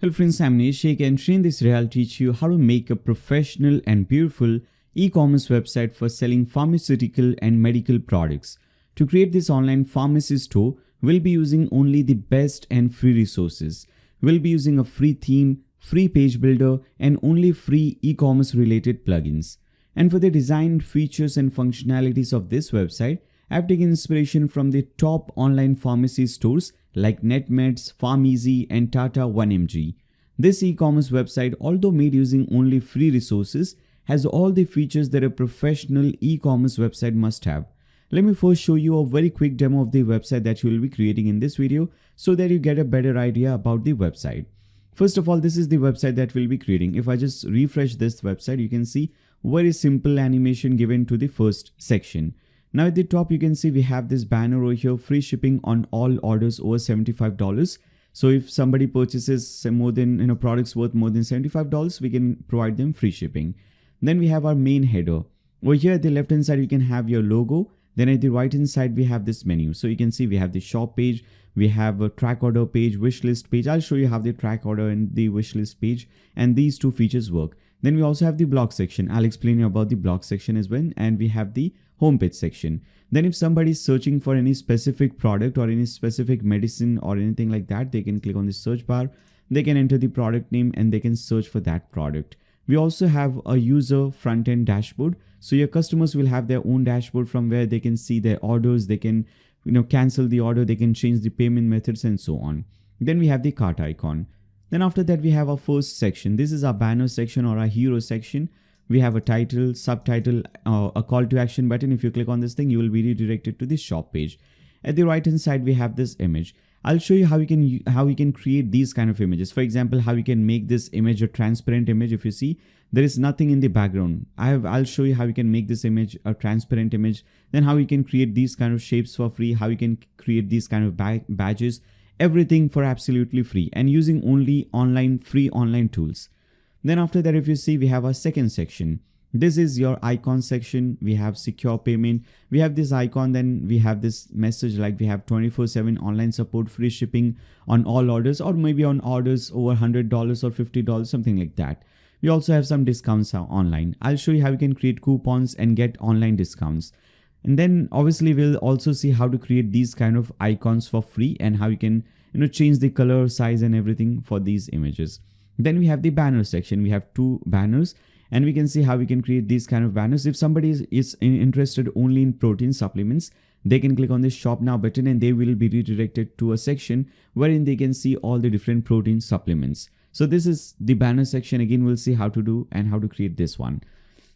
Hello friends, I'm Shaikh, and in this video I'll teach you how to make a professional and beautiful e-commerce website for selling pharmaceutical and medical products. To create this online pharmacy store, we'll be using only the best and free resources. We'll be using a free theme, free page builder, and only free e-commerce related plugins. And for the design, features and functionalities of this website, I've taken inspiration from the top online pharmacy stores like NetMeds, PharmEasy and Tata 1mg. This e-commerce website, although made using only free resources, has all the features that a professional e-commerce website must have. Let me first show you a very quick demo of the website that you will be creating in this video so that you get a better idea about the website. First of all, this is the website that we'll be creating. If I just refresh this website, you can see very simple animation given to the first section. Now at the top, you can see we have this banner over here, free shipping on all orders over $75. So if somebody purchases more than, products worth more than $75, we can provide them free shipping. Then we have our main header. Over here at the left hand side, you can have your logo. Then at the right hand side, we have this menu. So you can see we have the shop page, we have a track order page, wish list page. I'll show you how the track order and the wish list page and these two features work. Then we also have the blog section. I'll explain you about the blog section as well. And we have the homepage section. Then if somebody is searching for any specific product or any specific medicine or anything like that, they can click on the search bar. They can enter the product name and they can search for that product. We also have a user front-end dashboard. So your customers will have their own dashboard from where they can see their orders. They can, cancel the order. They can change the payment methods and so on. Then we have the cart icon. Then after that, we have our first section. This is our banner section or our hero section. We have a title, subtitle, a call to action button. If you click on this thing, you will be redirected to the shop page. At the right hand side, we have this image. I'll show you how you can create these kind of images. For example, how you can make this image a transparent image. If you see, there is nothing in the background. I'll show you how you can make this image a transparent image. Then how you can create these kind of shapes for free. How you can create these kind of badges. Everything for absolutely free and using only free online tools. Then after that, if you see, we have our second section. This is your icon section. We have secure payment. We have this icon. Then we have this message like we have 24/7 online support, free shipping on all orders, or maybe on orders over $100 or $50, something like that. We also have some discounts online. I'll show you how you can create coupons and get online discounts. And then obviously we'll also see how to create these kind of icons for free and how you can, change the color, size and everything for these images. Then we have the banner section. We have two banners and we can see how we can create these kind of banners. If somebody is interested only in protein supplements, they can click on this shop now button and they will be redirected to a section wherein they can see all the different protein supplements. So this is the banner section. Again, we'll see how to do and how to create this one.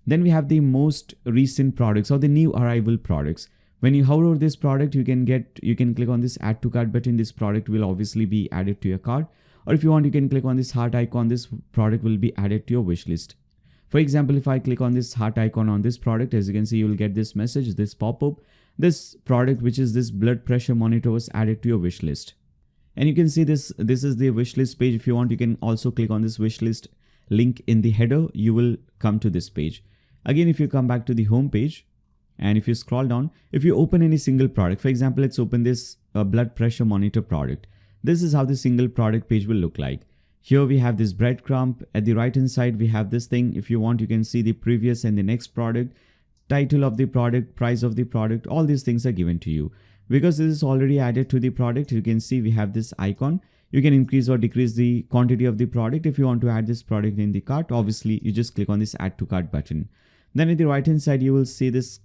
Then we have the most recent products or the new arrival products. When you hover over this product, you can click on this add to cart button. This product will obviously be added to your cart. Or if you want, you can click on this heart icon. This product will be added to your wish list. For example, if I click on this heart icon on this product, as you can see, you will get this message, this pop-up. This product, which is this blood pressure monitor, was added to your wish list. And you can see this is the wish list page. If you want, you can also click on this wish list link in the header. You will come to this page. Again, if you come back to the home page and if you scroll down, if you open any single product, for example, let's open this blood pressure monitor product. This is how the single product page will look like. Here we have this breadcrumb. At the right hand side, we have this thing. If you want, you can see the previous and the next product, title of the product, price of the product. All these things are given to you. Because this is already added to the product, you can see we have this icon. You can increase or decrease the quantity of the product. If you want to add this product in the cart, obviously you just click on this add to cart button. Then at the right hand side, you will see this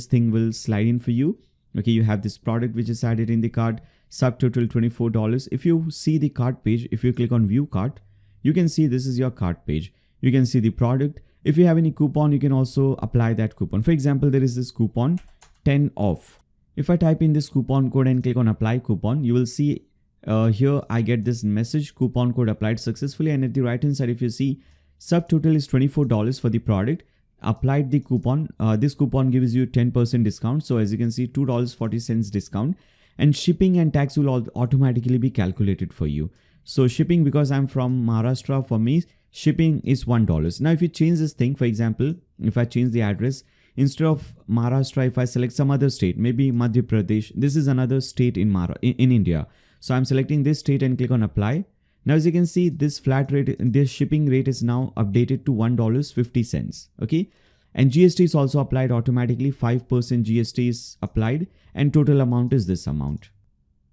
thing will slide in for you. Okay, you have this product which is added in the cart. Subtotal $24. If you see the cart page, if you click on view cart, you can see this is your cart page. You can see the product. If you have any coupon, you can also apply that coupon. For example, there is this coupon 10 off. If I type in this coupon code and click on apply coupon, you will see here I get this message, coupon code applied successfully. And at the right hand side, if you see subtotal is $24 for the product, applied the coupon. This coupon gives you 10% discount. So as you can see, $2.40 discount. And shipping and tax will automatically be calculated for you. So shipping, because I'm from Maharashtra, for me, shipping is $1. Now, if you change this thing, for example, if I change the address, instead of Maharashtra, if I select some other state, maybe Madhya Pradesh, this is another state in India. So I'm selecting this state and click on apply. Now, as you can see, this flat rate, this shipping rate is now updated to $1.50. Okay. And GST is also applied automatically. 5% GST is applied and total amount is this amount.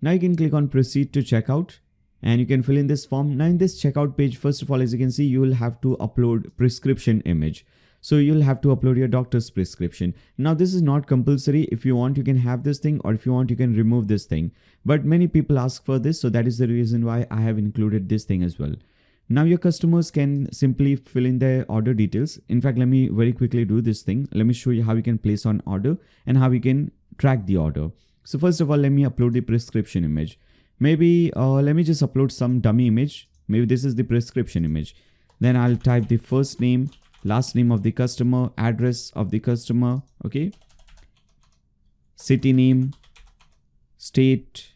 Now you can click on proceed to checkout and you can fill in this form. Now in this checkout page, first of all, as you can see, you will have to upload prescription image. So you'll have to upload your doctor's prescription. Now this is not compulsory. If you want, you can have this thing, or if you want, you can remove this thing. But many people ask for this. So that is the reason why I have included this thing as well. Now your customers can simply fill in their order details. In fact, let me very quickly do this thing. Let me show you how you can place on order and how you can track the order. So first of all, let me upload the prescription image. Maybe let me just upload some dummy image. Maybe this is the prescription image. Then I'll type the first name, last name of the customer, address of the customer, okay, city name, state,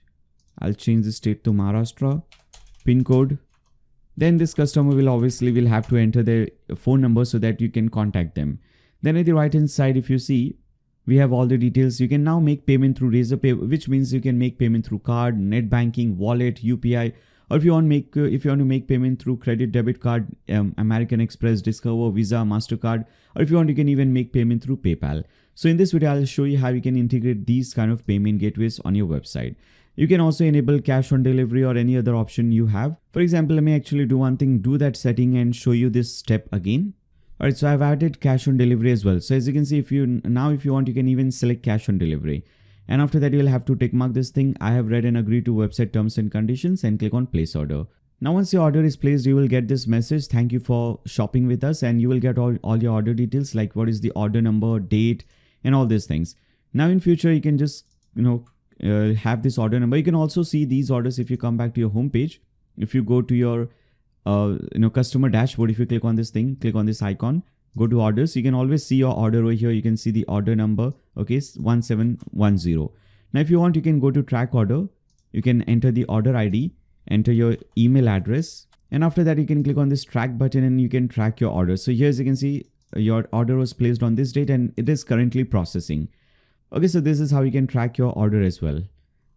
I'll change the state to Maharashtra, pin code. Then this customer will have to enter their phone number so that you can contact them. Then at the right hand side, if you see, we have all the details. You can now make payment through Razorpay, which means you can make payment through card, net banking, wallet, UPI, or if you want to make payment through credit, debit card, American Express, Discover, Visa, MasterCard, or if you want, you can even make payment through PayPal. So in this video, I'll show you how you can integrate these kind of payment gateways on your website. You can also enable cash on delivery or any other option you have. For example, let me actually do one thing, do that setting and show you this step again. Alright, so I've added cash on delivery as well. So as you can see, if you want, you can even select cash on delivery. And after that, you'll have to tick mark this thing. I have read and agreed to website terms and conditions and click on place order. Now, once your order is placed, you will get this message. Thank you for shopping with us. And you will get all your order details, like what is the order number, date, and all these things. Now in future, you can just, have this order number. You can also see these orders if you come back to your home page. If you go to your customer dashboard, if you click on this thing, click on this icon, go to orders, you can always see your order over here. You can see the order number, okay, 1710. Now if you want, you can go to track order. You can enter the order ID, enter your email address, and after that you can click on this track button and you can track your order. So here, as you can see, your order was placed on this date and it is currently processing. Okay, so this is how you can track your order as well.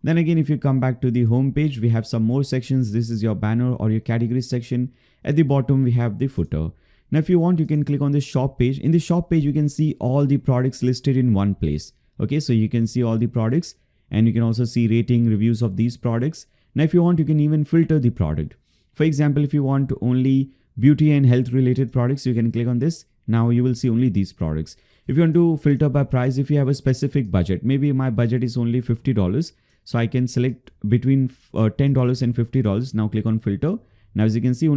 Then again, if you come back to the home page, we have some more sections. This is your banner or your category section. At the bottom, we have the footer. Now, if you want, you can click on the shop page. In the shop page, you can see all the products listed in one place. Okay, so you can see all the products and you can also see rating, reviews of these products. Now, if you want, you can even filter the product. For example, if you want only beauty and health related products, you can click on this. Now you will see only these products. If you want to filter by price, if you have a specific budget, maybe my budget is only $50. So I can select between $10 and $50. Now click on filter. Now as you can see,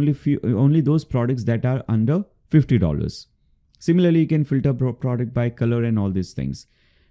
only those products that are under $50. Similarly, you can filter product by color and all these things.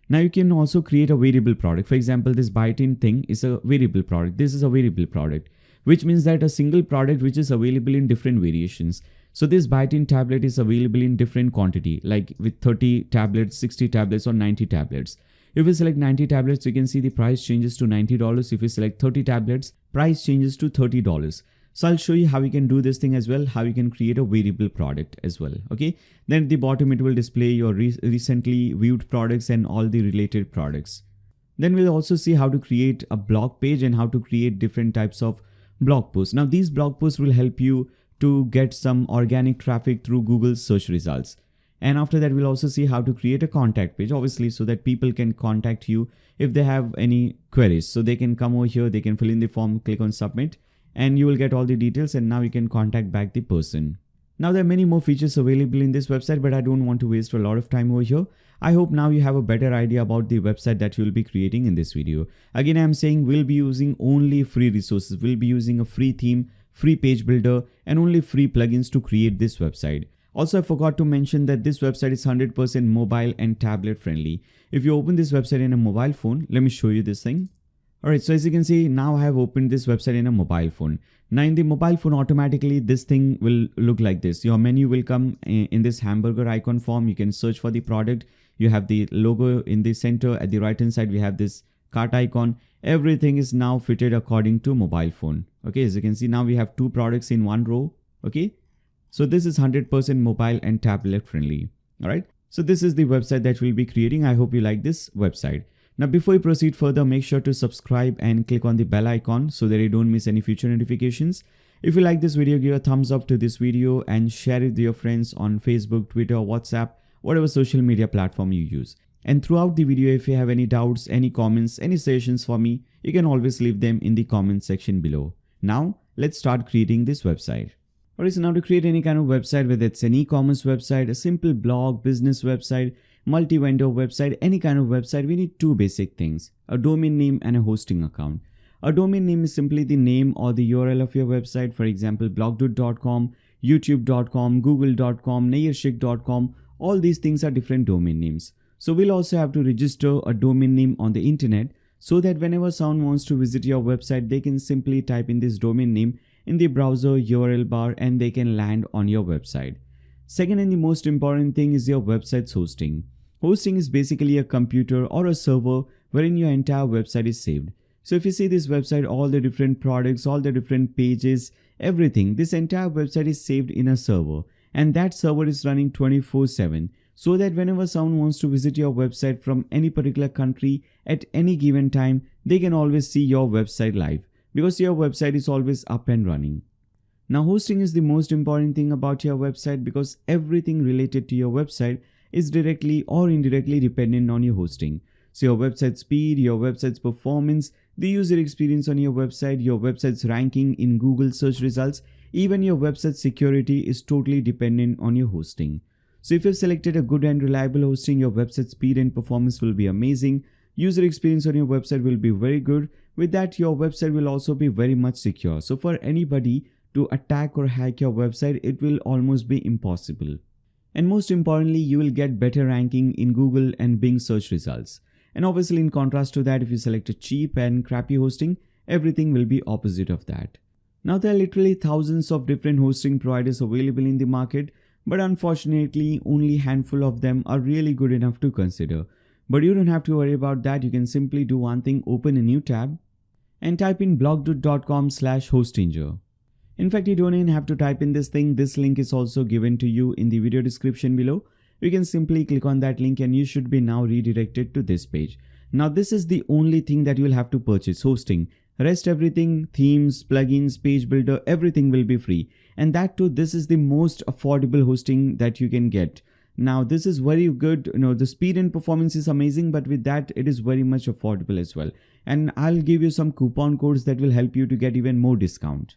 Now you can also create a variable product. For example, this biotin thing is a variable product. This is a variable product, which means that a single product which is available in different variations. So this biotin tablet is available in different quantity, like with 30 tablets, 60 tablets, or 90 tablets. If we select 90 tablets, you can see the price changes to $90. If we select 30 tablets, price changes to $30. So I'll show you how you can do this thing as well, how you can create a variable product as well. Okay. Then at the bottom, it will display your recently viewed products and all the related products. Then we'll also see how to create a blog page and how to create different types of blog posts. Now these blog posts will help you to get some organic traffic through Google's search results. And after that, we'll also see how to create a contact page, obviously, so that people can contact you if they have any queries. So they can come over here, they can fill in the form, click on submit, and you will get all the details. And now you can contact back the person. Now there are many more features available in this website, but I don't want to waste a lot of time over here. I hope now you have a better idea about the website that you'll be creating in this video. Again, I'm saying we'll be using only free resources. We'll be using a free theme, free page builder, and only free plugins to create this website. Also, I forgot to mention that this website is 100% mobile and tablet friendly. If you open this website in a mobile phone, let me show you this thing. Alright, so as you can see, now I have opened this website in a mobile phone. Now in the mobile phone, automatically this thing will look like this. Your menu will come in this hamburger icon form. You can search for the product. You have the logo in the center. At the right hand side, we have this cart icon. Everything is now fitted according to mobile phone. Okay, as you can see, now we have two products in one row. Okay. So this is 100% mobile and tablet friendly. All right. So this is the website that we'll be creating. I hope you like this website. Now, before you proceed further, make sure to subscribe and click on the bell icon so that you don't miss any future notifications. If you like this video, give a thumbs up to this video and share it with your friends on Facebook, Twitter, WhatsApp, whatever social media platform you use. And throughout the video, if you have any doubts, any comments, any suggestions for me, you can always leave them in the comment section below. Now, let's start creating this website. Alright, so now to create any kind of website, whether it's an e-commerce website, a simple blog, business website, multi-vendor website, any kind of website, we need two basic things: a domain name and a hosting account. A domain name is simply the name or the URL of your website. For example, blogdude.com, youtube.com, google.com, nayyar.com, all these things are different domain names. So we'll also have to register a domain name on the internet so that whenever someone wants to visit your website, they can simply type in this domain name in the browser URL bar and they can land on your website. Second and the most important thing is your website's hosting. Hosting is basically a computer or a server wherein your entire website is saved. So if you see this website, all the different products, all the different pages, everything, this entire website is saved in a server, and that server is running 24/7. So that whenever someone wants to visit your website from any particular country at any given time, they can always see your website live because your website is always up and running. Now, hosting is the most important thing about your website because everything related to your website is directly or indirectly dependent on your hosting. So your website speed, your website's performance, the user experience on your website's ranking in Google search results, even your website security is totally dependent on your hosting. So if you've selected a good and reliable hosting, your website speed and performance will be amazing. User experience on your website will be very good. With that, your website will also be very much secure. So for anybody to attack or hack your website, it will almost be impossible. And most importantly, you will get better ranking in Google and Bing search results. And obviously, in contrast to that, if you select a cheap and crappy hosting, everything will be opposite of that. Now, there are literally thousands of different hosting providers available in the market, but unfortunately, only a handful of them are really good enough to consider. But you don't have to worry about that. You can simply do one thing: open a new tab and type in blogdude.com/Hsotinger. In fact, you don't even have to type in this thing. This link is also given to you in the video description below. You can simply click on that link and you should be now redirected to this page. Now, this is the only thing that you will have to purchase: hosting. Rest everything, themes, plugins, page builder, everything will be free. And that too, this is the most affordable hosting that you can get. Now, this is very good. The speed and performance is amazing, but with that, it is very much affordable as well. And I'll give you some coupon codes that will help you to get even more discount.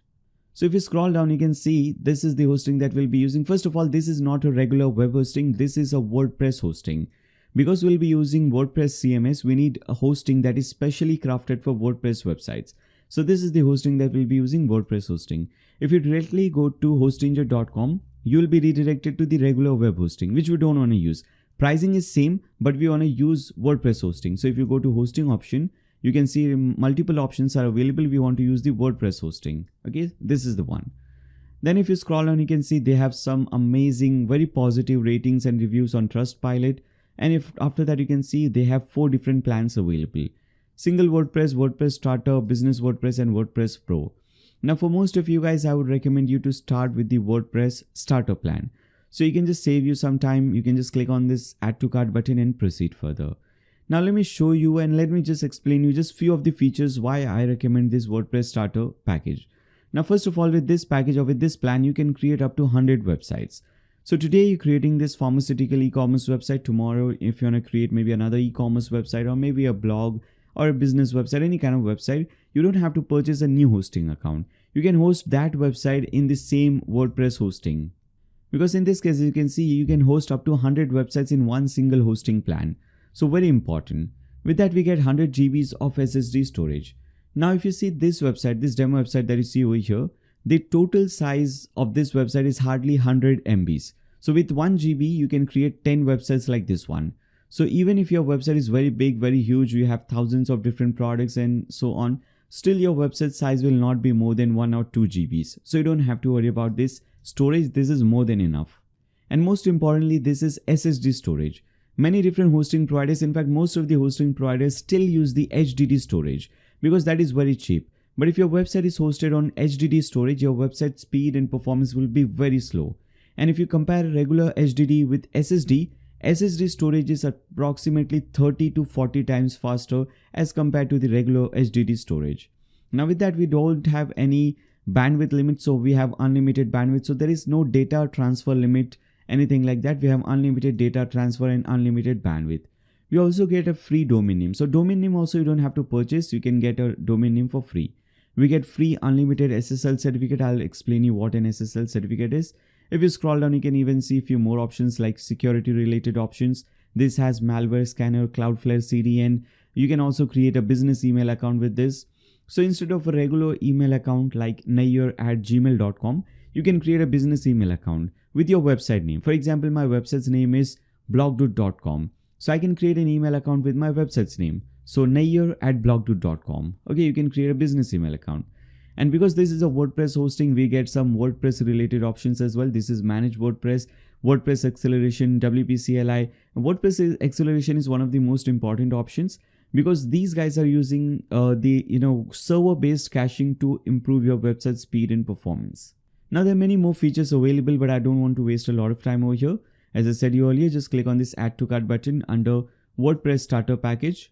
So if you scroll down, you can see this is the hosting that we'll be using. First of all, this is not a regular web hosting. This is a WordPress hosting. Because we'll be using WordPress CMS, we need a hosting that is specially crafted for WordPress websites. So this is the hosting that we'll be using, WordPress hosting. If you directly go to hsotinger.com, you will be redirected to the regular web hosting, which we don't want to use. Pricing is same, but we want to use WordPress hosting. So if you go to hosting option, you can see multiple options are available. We want to use the WordPress hosting. Okay, this is the one. Then if you scroll down, you can see they have some amazing, very positive ratings and reviews on Trustpilot. And if after that, you can see they have 4 different plans available: single WordPress, WordPress Starter, Business WordPress, and WordPress Pro. Now, for most of you guys, I would recommend you to start with the WordPress Starter plan. So you can just save you some time. You can just click on this Add to Cart button and proceed further. Now, let me show you and let me just explain you just few of the features why I recommend this WordPress Starter package. Now, first of all, with this package or with this plan, you can create up to 100 websites. So today you're creating this pharmaceutical e-commerce website. Tomorrow, if you want to create maybe another e-commerce website or maybe a blog or a business website, any kind of website, you don't have to purchase a new hosting account. You can host that website in the same WordPress hosting. Because in this case, you can see you can host up to 100 websites in one single hosting plan. So very important. With that, we get 100 GBs of SSD storage. Now, if you see this website, this demo website that you see over here, the total size of this website is hardly 100 MBs. So with 1 GB, you can create 10 websites like this one. So even if your website is very big, very huge, you have thousands of different products and so on, still your website size will not be more than 1 or 2 GBs. So you don't have to worry about this storage. This is more than enough. And most importantly, this is SSD storage. Many different hosting providers, in fact, most of the hosting providers still use the HDD storage because that is very cheap. But if your website is hosted on HDD storage, your website speed and performance will be very slow. And if you compare regular HDD with SSD, SSD storage is approximately 30 to 40 times faster as compared to the regular HDD storage. Now with that, we don't have any bandwidth limit. So we have unlimited bandwidth. So there is no data transfer limit, anything like that. We have unlimited data transfer and unlimited bandwidth. We also get a free domain name. So domain name also you don't have to purchase. You can get a domain name for free. We get free unlimited SSL certificate. I'll explain you what an SSL certificate is. If you scroll down, you can even see a few more options like security related options. This has malware scanner, Cloudflare CDN. You can also create a business email account with this. So instead of a regular email account like nayyar@gmail.com, you can create a business email account with your website name. For example, my website's name is blogdude.com. So I can create an email account with my website's name. So nayyar@blogdude.com. Okay, you can create a business email account. And because this is a WordPress hosting, we get some WordPress related options as well. This is Manage WordPress, WordPress Acceleration, WP-CLI. WordPress Acceleration is one of the most important options because these guys are using the server-based caching to improve your website speed and performance. Now there are many more features available, but I don't want to waste a lot of time over here. As I said you earlier, just click on this Add to Cart button under WordPress Starter Package.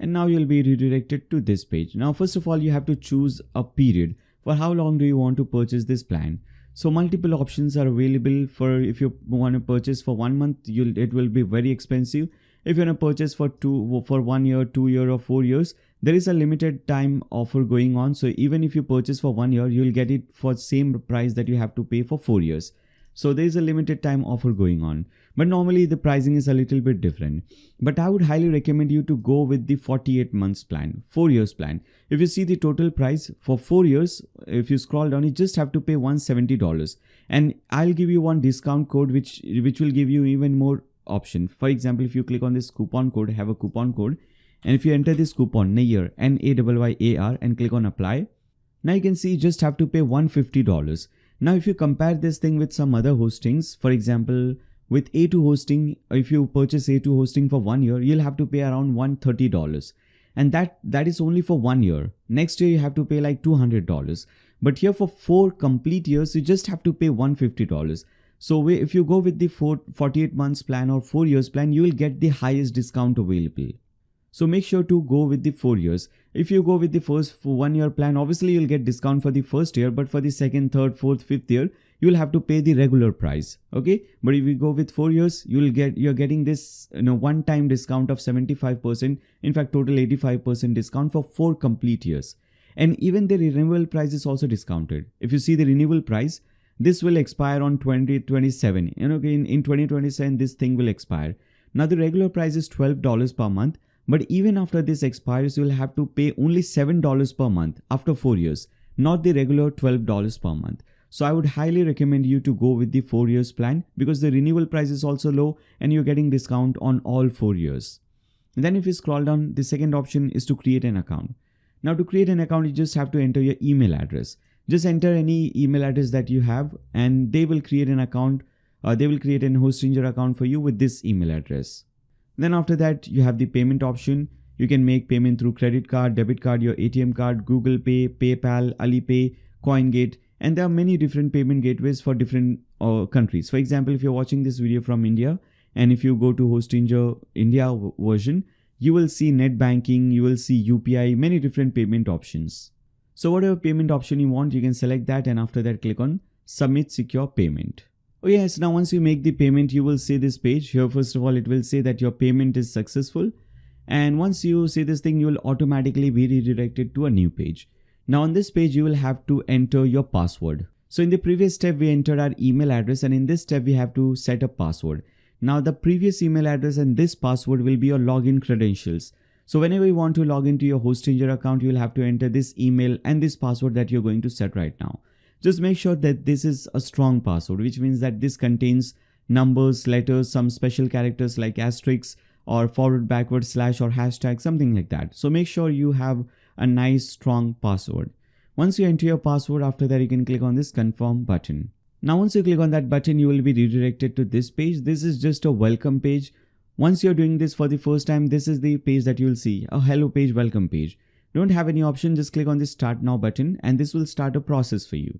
And now you'll be redirected to this page. Now, first of all, you have to choose a period. For how long do you want to purchase this plan? So multiple options are available. For if you want to purchase for 1 month, it will be very expensive. If you want to purchase for 1 year, 2 year or 4 years, there is a limited time offer going on. So even if you purchase for 1 year, you'll get it for the same price that you have to pay for 4 years. So there is a limited time offer going on. But normally the pricing is a little bit different. But I would highly recommend you to go with the 48 months plan, 4 years plan. If you see the total price for 4 years, if you scroll down, you just have to pay $170. And I'll give you one discount code which will give you even more option. For example, if you click on this coupon code, have a coupon code. And if you enter this coupon, Nayyar, Nayyar, and click on apply. Now you can see you just have to pay $150. Now, if you compare this thing with some other hostings, for example, with A2 hosting, if you purchase A2 hosting for 1 year, you'll have to pay around $130. And that is only for 1 year. Next year, you have to pay like $200. But here for 4 complete years, you just have to pay $150. So if you go with the 48 months plan or 4 years plan, you will get the highest discount available. So make sure to go with the 4 years. If you go with the first 1 year plan, obviously you'll get discount for the first year, but for the second, third, fourth, fifth year, you'll have to pay the regular price. Okay. But if you go with 4 years, you're getting this one-time discount of 75%. In fact, total 85% discount for 4 complete years. And even the renewal price is also discounted. If you see the renewal price, this will expire on 2027. In 2027, this thing will expire. Now the regular price is $12 per month. But even after this expires, you will have to pay only $7 per month after 4 years, not the regular $12 per month. So I would highly recommend you to go with the 4 years plan because the renewal price is also low and you're getting discount on all 4 years. And then if you scroll down, the second option is to create an account. Now to create an account, you just have to enter your email address. Just enter any email address that you have and they will create an account. They will create an Hsotinger account for you with this email address. Then after that, you have the payment option. You can make payment through credit card, debit card, your ATM card, Google Pay, PayPal, Alipay, CoinGate, and there are many different payment gateways for different countries. For example, if you're watching this video from India, and if you go to Hsotinger India version, you will see net banking, you will see UPI, many different payment options. So whatever payment option you want, you can select that and after that click on Submit Secure Payment. Oh yes, now once you make the payment, you will see this page. Here, first of all, it will say that your payment is successful. And once you see this thing, you will automatically be redirected to a new page. Now on this page, you will have to enter your password. So in the previous step, we entered our email address and in this step, we have to set a password. Now the previous email address and this password will be your login credentials. So whenever you want to log into your Hsotinger account, you will have to enter this email and this password that you're going to set right now. Just make sure that this is a strong password, which means that this contains numbers, letters, some special characters like asterisks or forward, backward, slash or hashtag, something like that. So make sure you have a nice strong password. Once you enter your password, after that you can click on this confirm button. Now once you click on that button, you will be redirected to this page. This is just a welcome page. Once you're doing this for the first time, this is the page that you'll see, a hello page, welcome page. Don't have any option, just click on this start now button and this will start a process for you.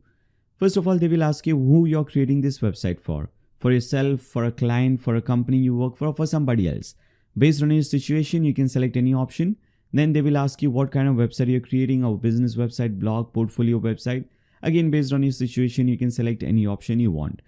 First of all, they will ask you who you're creating this website for yourself, for a client, for a company you work for, or for somebody else. Based on your situation, you can select any option. Then they will ask you what kind of website you're creating, a business website, blog, portfolio website. Again, based on your situation, you can select any option you want.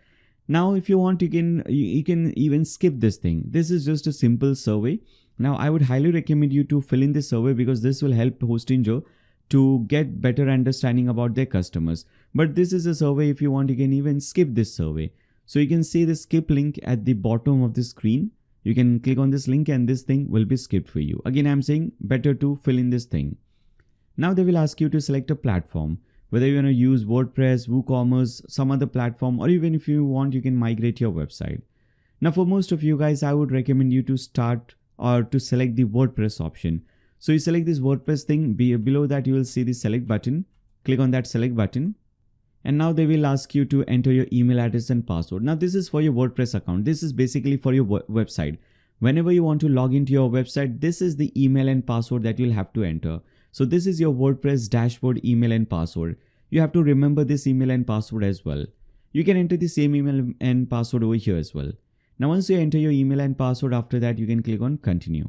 Now, if you want, you can even skip this thing. This is just a simple survey. Now, I would highly recommend you to fill in this survey because this will help Hsotinger to get better understanding about their customers. But this is a survey. If you want, you can even skip this survey. So you can see the skip link at the bottom of the screen. You can click on this link and this thing will be skipped for you. Again, I'm saying better to fill in this thing. Now they will ask you to select a platform, whether you want to use WordPress, WooCommerce, some other platform, or even if you want, you can migrate your website. Now for most of you guys, I would recommend you to start or to select the WordPress option. So you select this WordPress thing, below that you will see the select button. Click on that select button. And now they will ask you to enter your email address and password. Now this is for your WordPress account. This is basically for your website. Whenever you want to log into your website, this is the email and password that you'll have to enter. So this is your WordPress dashboard email and password. You have to remember this email and password as well. You can enter the same email and password over here as well. Now once you enter your email and password, after that you can click on continue.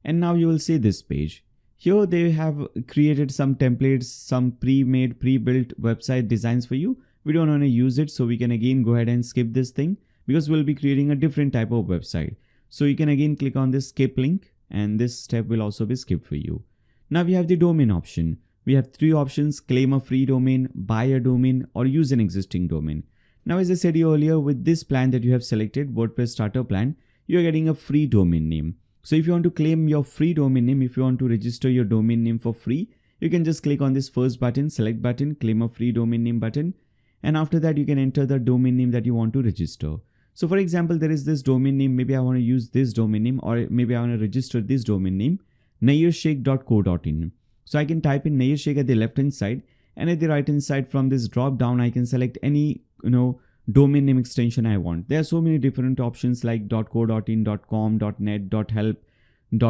And now you will see this page. Here they have created some templates, some pre-made, pre-built website designs for you. We don't want to use it, so we can again go ahead and skip this thing because we'll be creating a different type of website. So you can again click on this skip link and this step will also be skipped for you. Now we have the domain option. We have three options: claim a free domain, buy a domain, or use an existing domain. Now as I said earlier, with this plan that you have selected, WordPress starter plan, you are getting a free domain name. So if you want to claim your free domain name, if you want to register your domain name for free, you can just click on this first button, select button, claim a free domain name button. And after that, you can enter the domain name that you want to register. So for example, there is this domain name. Maybe I want to use this domain name, or maybe I want to register this domain name, nayyarshake.co.in. So I can type in Nayyar Shaikh at the left hand side, and at the right hand side from this drop down, I can select any, domain name extension I want. There are so many different options like .co.in, .com, .net, .help,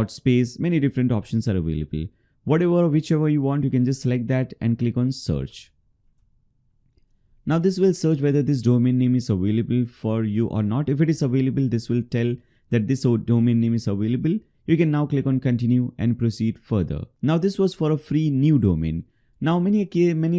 .space. Many different options are available. Whichever you want, you can just select that and click on search. Now this will search whether this domain name is available for you or not. If it is available, this will tell that this domain name is available. You can now click on continue and proceed further. Now this was for a free new domain. Now many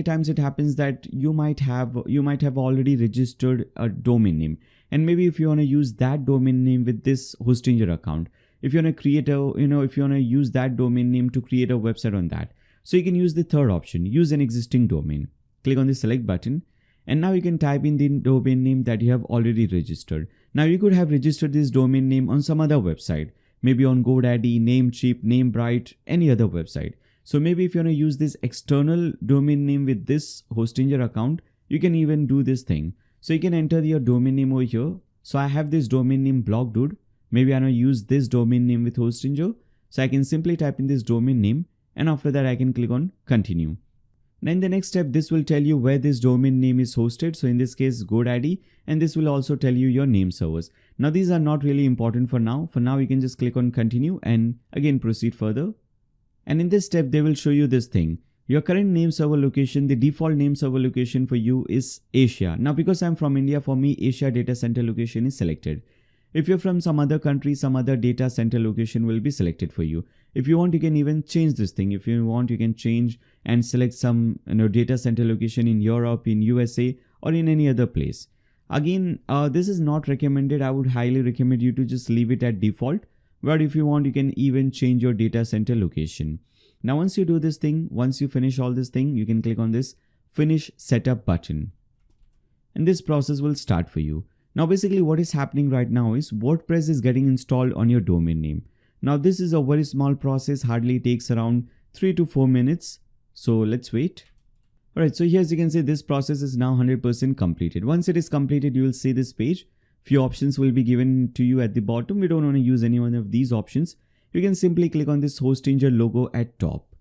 times it happens that you might have already registered a domain name, and maybe if you want to use that domain name with this Hsotinger account, if you want to create if you want to use that domain name to create a website on that, so you can use the third option, use an existing domain. Click on the select button, and now you can type in the domain name that you have already registered. Now you could have registered this domain name on some other website, maybe on GoDaddy, Namecheap, Namebright, any other website. So maybe if you want to use this external domain name with this Hsotinger account, you can even do this thing. So you can enter your domain name over here. So I have this domain name blogdude. Maybe I want to use this domain name with Hsotinger. So I can simply type in this domain name, and after that I can click on continue. Then the next step, this will tell you where this domain name is hosted. So in this case, GoDaddy, and this will also tell you your name servers. Now these are not really important for now. For now, you can just click on continue and again proceed further. And in this step, they will show you this thing. Your current name server location, the default name server location for you is Asia. Now, because I'm from India, for me, Asia data center location is selected. If you're from some other country, some other data center location will be selected for you. If you want, you can even change this thing. If you want, you can change and select some data center location in Europe, in USA, or in any other place. Again, this is not recommended. I would highly recommend you to just leave it at default. But if you want, you can even change your data center location. Now, once you do this thing, once you finish all this thing, you can click on this finish setup button. And this process will start for you. Now, basically what is happening right now is WordPress is getting installed on your domain name. Now, this is a very small process, hardly takes around 3 to 4 minutes. So let's wait. Alright, so here as you can see, this process is now 100% completed. Once it is completed, you will see this page. Few options will be given to you at the bottom. We don't want to use any one of these options. You can simply click on this Hsotinger logo at top.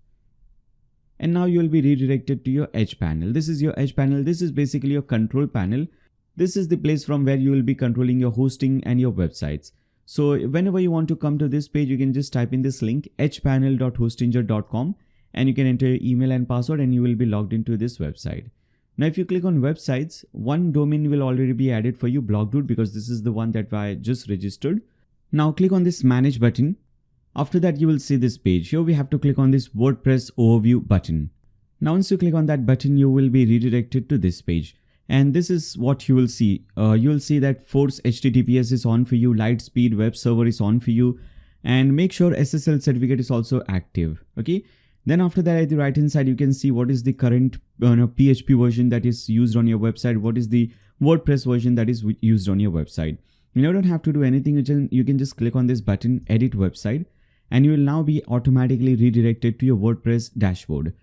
And now you will be redirected to your Edge panel. This is your Edge panel. This is basically your control panel. This is the place from where you will be controlling your hosting and your websites. So whenever you want to come to this page, you can just type in this link edgepanel.hsotinger.com, and you can enter your email and password and you will be logged into this website. Now, if you click on websites, one domain will already be added for you, blogdude, because this is the one that I just registered. Now click on this manage button. After that, you will see this page. Here we have to click on this WordPress overview button. Now once you click on that button, you will be redirected to this page. And this is what you will see. You will see that Force HTTPS is on for you, Lightspeed web server is on for you, and make sure SSL certificate is also active. Okay. Then after that, at the right hand side, you can see what is the current PHP version that is used on your website. What is the WordPress version that is used on your website. You don't have to do anything. You can just click on this button, edit website, and you will now be automatically redirected to your WordPress dashboard.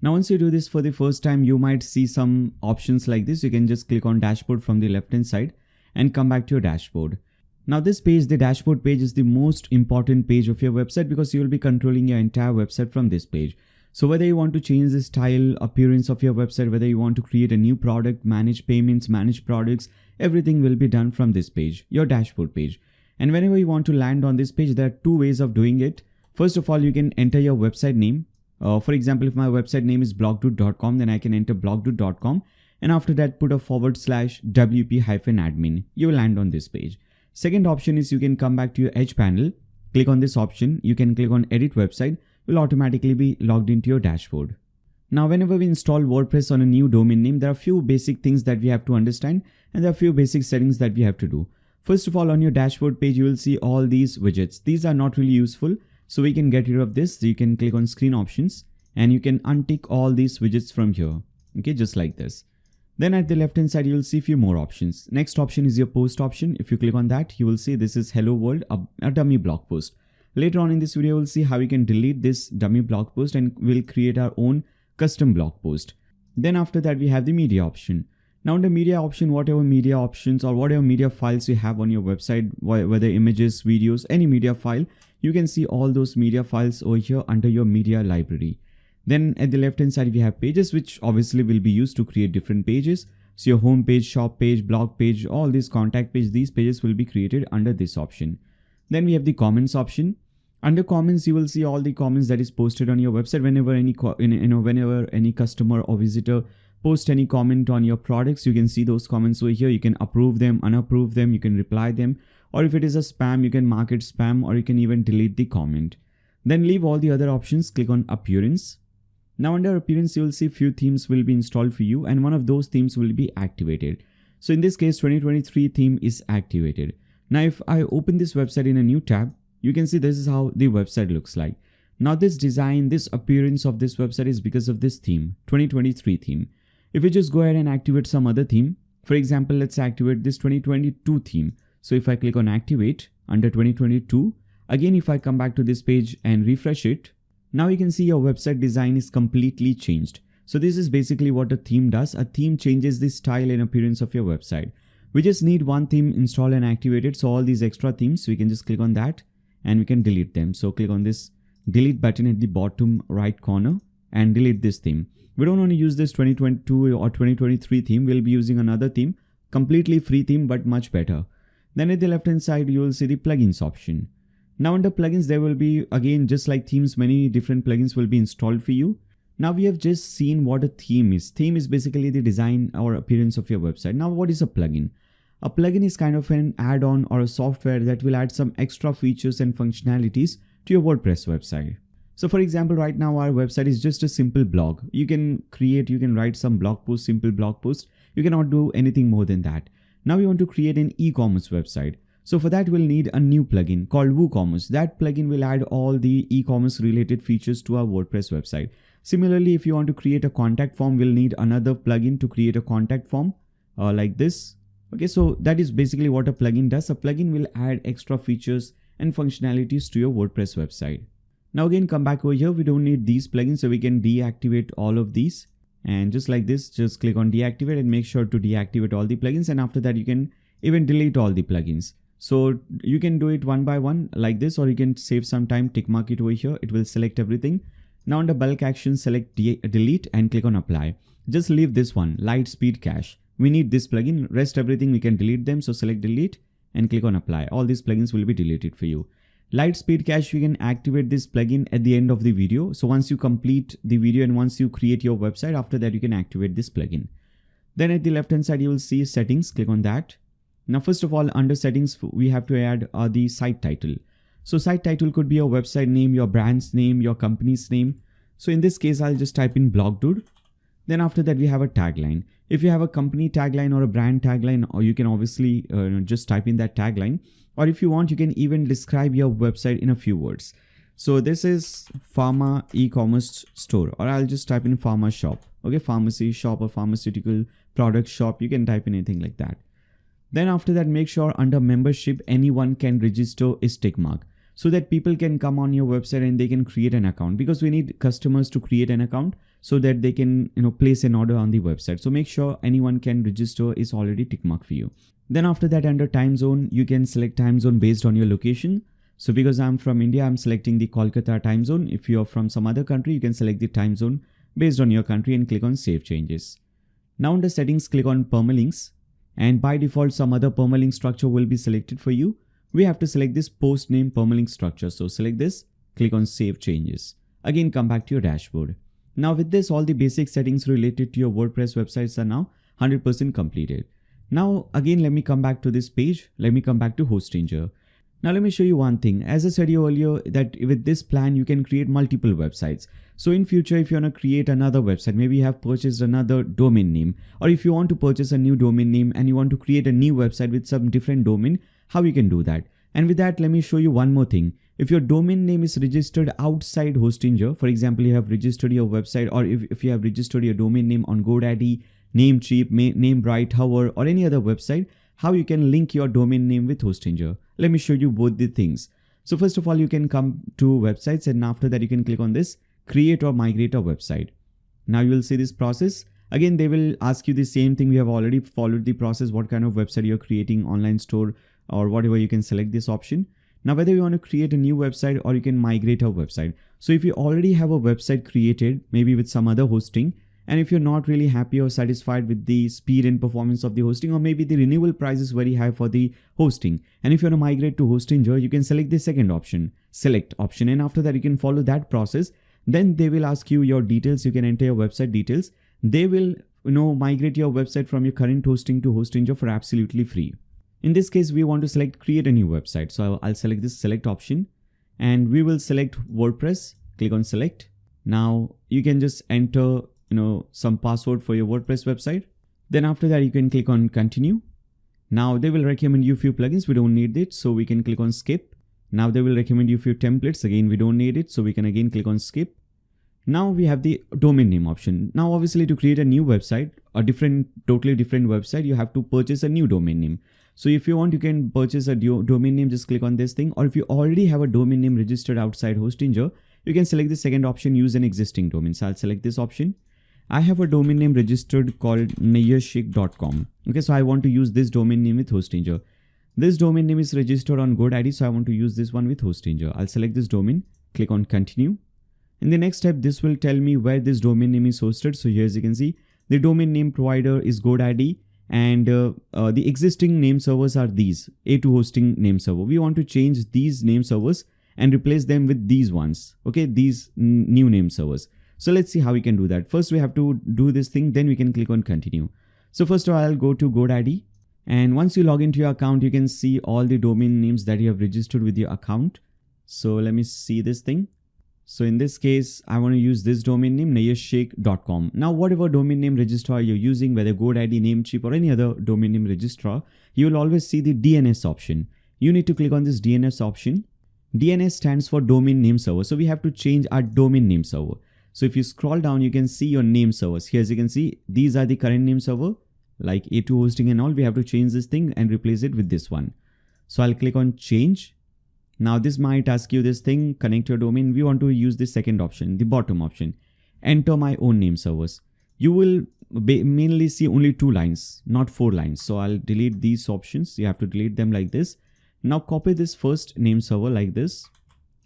Now once you do this for the first time, you might see some options like this. You can just click on dashboard from the left hand side and come back to your dashboard. Now this page, the dashboard page, is the most important page of your website because you will be controlling your entire website from this page. So whether you want to change the style, appearance of your website, whether you want to create a new product, manage payments, manage products, everything will be done from this page, your dashboard page. And whenever you want to land on this page, there are two ways of doing it. First of all, you can enter your website name. For example, if my website name is blogdude.com, then I can enter blogdude.com, and after that put a /wp-admin. You will land on this page. Second option is you can come back to your Edge panel, click on this option, you can click on edit website, will automatically be logged into your dashboard. Now whenever we install WordPress on a new domain name, there are a few basic things that we have to understand, and there are a few basic settings that we have to do. First of all, on your dashboard page, you will see all these widgets. These are not really useful. So we can get rid of this. So you can click on screen options and you can untick all these widgets from here. Okay, just like this. Then at the left hand side, you will see a few more options. Next option is your post option. If you click on that, you will see this is Hello World, a dummy blog post. Later on in this video, we'll see how we can delete this dummy blog post and we'll create our own custom blog post. Then after that, we have the media option. Now in the media option, whatever media options or whatever media files you have on your website, whether images, videos, any media file, you can see all those media files over here under your media library. Then at the left hand side, we have pages, which obviously will be used to create different pages. So your home page, shop page, blog page, all these contact page, these pages will be created under this option. Then we have the comments option. Under comments, you will see all the comments that is posted on your website. Whenever any customer or visitor post any comment on your products, you can see those comments over here. You can approve them, unapprove them, you can reply them, or if it is a spam, you can mark it spam, or you can even delete the comment. Then leave all the other options, click on appearance. Now under appearance, you will see few themes will be installed for you and one of those themes will be activated. So in this case, 2023 theme is activated. Now if I open this website in a new tab, you can see this is how the website looks like. Now this design, this appearance of this website is because of this theme, 2023 theme. If we just go ahead and activate some other theme, for example, let's activate this 2022 theme. So if I click on activate under 2022, again, if I come back to this page and refresh it, now you can see your website design is completely changed. So this is basically what a theme does. A theme changes the style and appearance of your website. We just need one theme installed and activated. So all these extra themes, we can just click on that and we can delete them. So click on this delete button at the bottom right corner and delete this theme. We don't want to use this 2022 or 2023 theme. We'll be using another theme, completely free theme, but much better. Then at the left hand side, you will see the plugins option. Now under plugins, there will be, again, just like themes, many different plugins will be installed for you. Now we have just seen what a theme is. Theme is basically the design or appearance of your website. Now what is a plugin? A plugin is kind of an add-on or a software that will add some extra features and functionalities to your WordPress website. So for example, right now our website is just a simple blog. You can write some blog posts, simple blog posts. You cannot do anything more than that. Now we want to create an e-commerce website. So for that, we'll need a new plugin called WooCommerce. That plugin will add all the e-commerce related features to our WordPress website. Similarly, if you want to create a contact form, we'll need another plugin to create a contact form like this. Okay, so that is basically what a plugin does. A plugin will add extra features and functionalities to your WordPress website. Now again, come back over here. We don't need these plugins, so we can deactivate all of these. And just like this, just click on deactivate and make sure to deactivate all the plugins. And after that, you can even delete all the plugins. So you can do it one by one like this, or you can save some time, tick mark it over here. It will select everything. Now under bulk action, select delete and click on apply. Just leave this one, Lightspeed Cache. We need this plugin. Rest everything we can delete them. So select delete and click on apply. All these plugins will be deleted for you. Lightspeed Cache, you can activate this plugin at the end of the video. So once you complete the video and once you create your website, after that you can activate this plugin. Then at the left hand side, you will see settings. Click on that. Now, first of all, under settings, we have to add the site title. So site title could be your website name, your brand's name, your company's name. So in this case, I'll just type in blog dude. Then after that, we have a tagline. If you have a company tagline or a brand tagline, or you can obviously just type in that tagline. Or if you want, you can even describe your website in a few words. So this is pharma e-commerce store, or I'll just type in pharma shop. Okay, pharmacy shop or pharmaceutical product shop. You can type in anything like that. Then after that, make sure under membership, anyone can register is tick mark, so that people can come on your website and they can create an account, because we need customers to create an account so that they can place an order on the website. So make sure anyone can register is already tick mark for you. Then after that, under time zone, you can select time zone based on your location. So because I'm from India, I'm selecting the Kolkata time zone. If you're from some other country, you can select the time zone based on your country and click on save changes. Now under settings, click on permalinks, and by default some other permalink structure will be selected for you. We have to select this post name permalink structure. So select this, click on save changes. Again, come back to your dashboard. Now with this, all the basic settings related to your WordPress websites are now 100% completed. Now again, let me come back to this page. Let me come back to Hsotinger. Now let me show you one thing. As I said you earlier, that with this plan, you can create multiple websites. So in future, if you want to create another website, maybe you have purchased another domain name, or if you want to purchase a new domain name and you want to create a new website with some different domain, how you can do that. And with that, let me show you one more thing. If your domain name is registered outside Hsotinger, for example, you have registered your website, or if you have registered your domain name on GoDaddy, Namecheap, Namebright, Hover, or any other website, how you can link your domain name with Hsotinger. Let me show you both the things. So first of all, you can come to websites, and after that you can click on this create or migrate a website. Now you will see this process. Again, they will ask you the same thing. We have already followed the process. What kind of website you're creating, online store or whatever, you can select this option. Now whether you want to create a new website or you can migrate a website. So if you already have a website created, maybe with some other hosting, and if you're not really happy or satisfied with the speed and performance of the hosting, or maybe the renewal price is very high for the hosting, and if you want to migrate to Hsotinger, you can select the second option, select option, and after that you can follow that process. Then they will ask you your details. You can enter your website details. They will migrate your website from your current hosting to Hsotinger for absolutely free. In this case, we want to select create a new website. So I'll select this select option, and we will select WordPress. Click on select. Now you can just enter some password for your WordPress website. Then after that, you can click on continue. Now they will recommend you few plugins. We don't need it, so we can click on skip. Now they will recommend you few templates. Again, we don't need it, so we can again click on skip. Now we have the domain name option. Now obviously, to create a new website, totally different website, you have to purchase a new domain name. So if you want, you can purchase a domain name, just click on this thing. Or if you already have a domain name registered outside Hsotinger, you can select the second option, use an existing domain. So I'll select this option. I have a domain name registered called nayyar.com. Okay, so I want to use this domain name with Hsotinger. This domain name is registered on GoDaddy, so I want to use this one with Hsotinger. I'll select this domain, click on continue. In the next step, this will tell me where this domain name is hosted. So here, as you can see, the domain name provider is GoDaddy, and the existing name servers are these A2 hosting name server. We want to change these name servers and replace them with these ones. Okay, these new name servers. So let's see how we can do that. First, we have to do this thing, then we can click on continue. So first of all, I'll go to GoDaddy, and once you log into your account, you can see all the domain names that you have registered with your account. So let me see this thing. So in this case, I want to use this domain name, nayyar.com. Now, whatever domain name registrar you're using, whether GoDaddy, Namecheap, or any other domain name registrar, you will always see the DNS option. You need to click on this DNS option. DNS stands for domain name server. So we have to change our domain name server. So if you scroll down, you can see your name servers. Here, as you can see, these are the current name server, like A2 hosting and all. We have to change this thing and replace it with this one. So I'll click on change. Now this might ask you this thing, connect your domain. We want to use the second option, the bottom option, enter my own name servers. You will mainly see only 2 lines, not 4 lines. So I'll delete these options. You have to delete them like this. Now copy this first name server like this.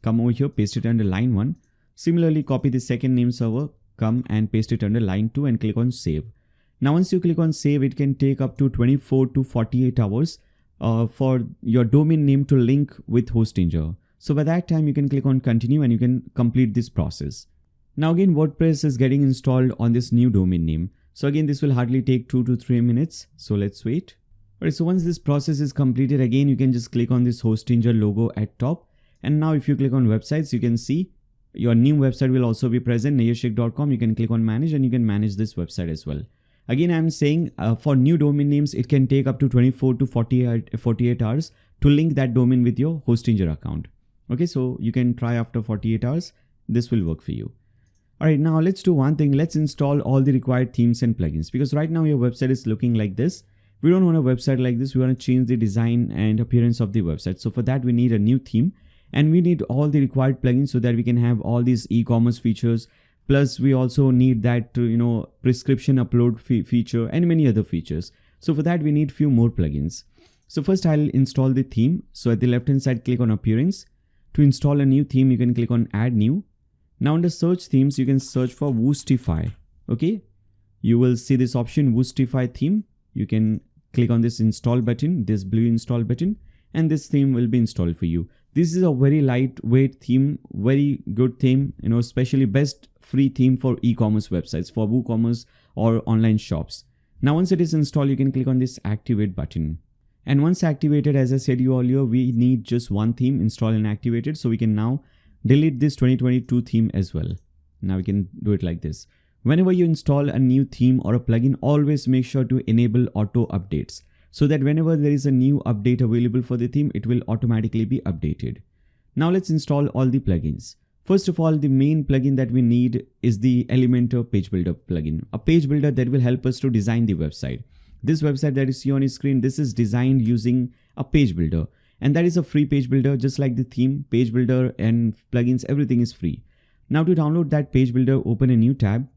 Come over here, paste it under line 1. Similarly, copy the second name server, come and paste it under line 2 and click on save. Now, once you click on save, it can take up to 24 to 48 hours for your domain name to link with Hsotinger. So by that time, you can click on continue and you can complete this process. Now again, WordPress is getting installed on this new domain name. So again, this will hardly take 2 to 3 minutes. So let's wait. Alright, so once this process is completed, again, you can just click on this Hsotinger logo at top. And now if you click on websites, you can see Your new website will also be present, nayyarshake.com. You can click on manage and you can manage this website as well. Again, I'm saying for new domain names, it can take up to 24 to 48 hours to link that domain with your Hsotinger account. Okay, so you can try after 48 hours. This will work for you. All right, now let's do one thing. Let's install all the required themes and plugins, because right now your website is looking like this. We don't want a website like this. We want to change the design and appearance of the website. So for that, we need a new theme and we need all the required plugins so that we can have all these e-commerce features. Plus we also need that, prescription upload feature and many other features. So for that, we need few more plugins. So first I'll install the theme. So at the left hand side, click on appearance. To install a new theme, you can click on add new. Now under search themes, you can search for Woostify. Okay. You will see this option, Woostify theme. You can click on this install button, this blue install button, and this theme will be installed for you. This is a very lightweight theme, very good theme, especially best free theme for e-commerce websites, for WooCommerce or online shops. Now, once it is installed, you can click on this activate button. And once activated, as I said you earlier, we need just one theme installed and activated. So we can now delete this 2022 theme as well. Now we can do it like this. Whenever you install a new theme or a plugin, always make sure to enable auto updates, so that whenever there is a new update available for the theme, it will automatically be updated. Now let's install all the plugins. First of all, the main plugin that we need is the Elementor page builder plugin, a page builder that will help us to design the website. This website that you see on your screen, this is designed using a page builder, and that is a free page builder, just like the theme, page builder and plugins, everything is free. Now to download that page builder, open a new tab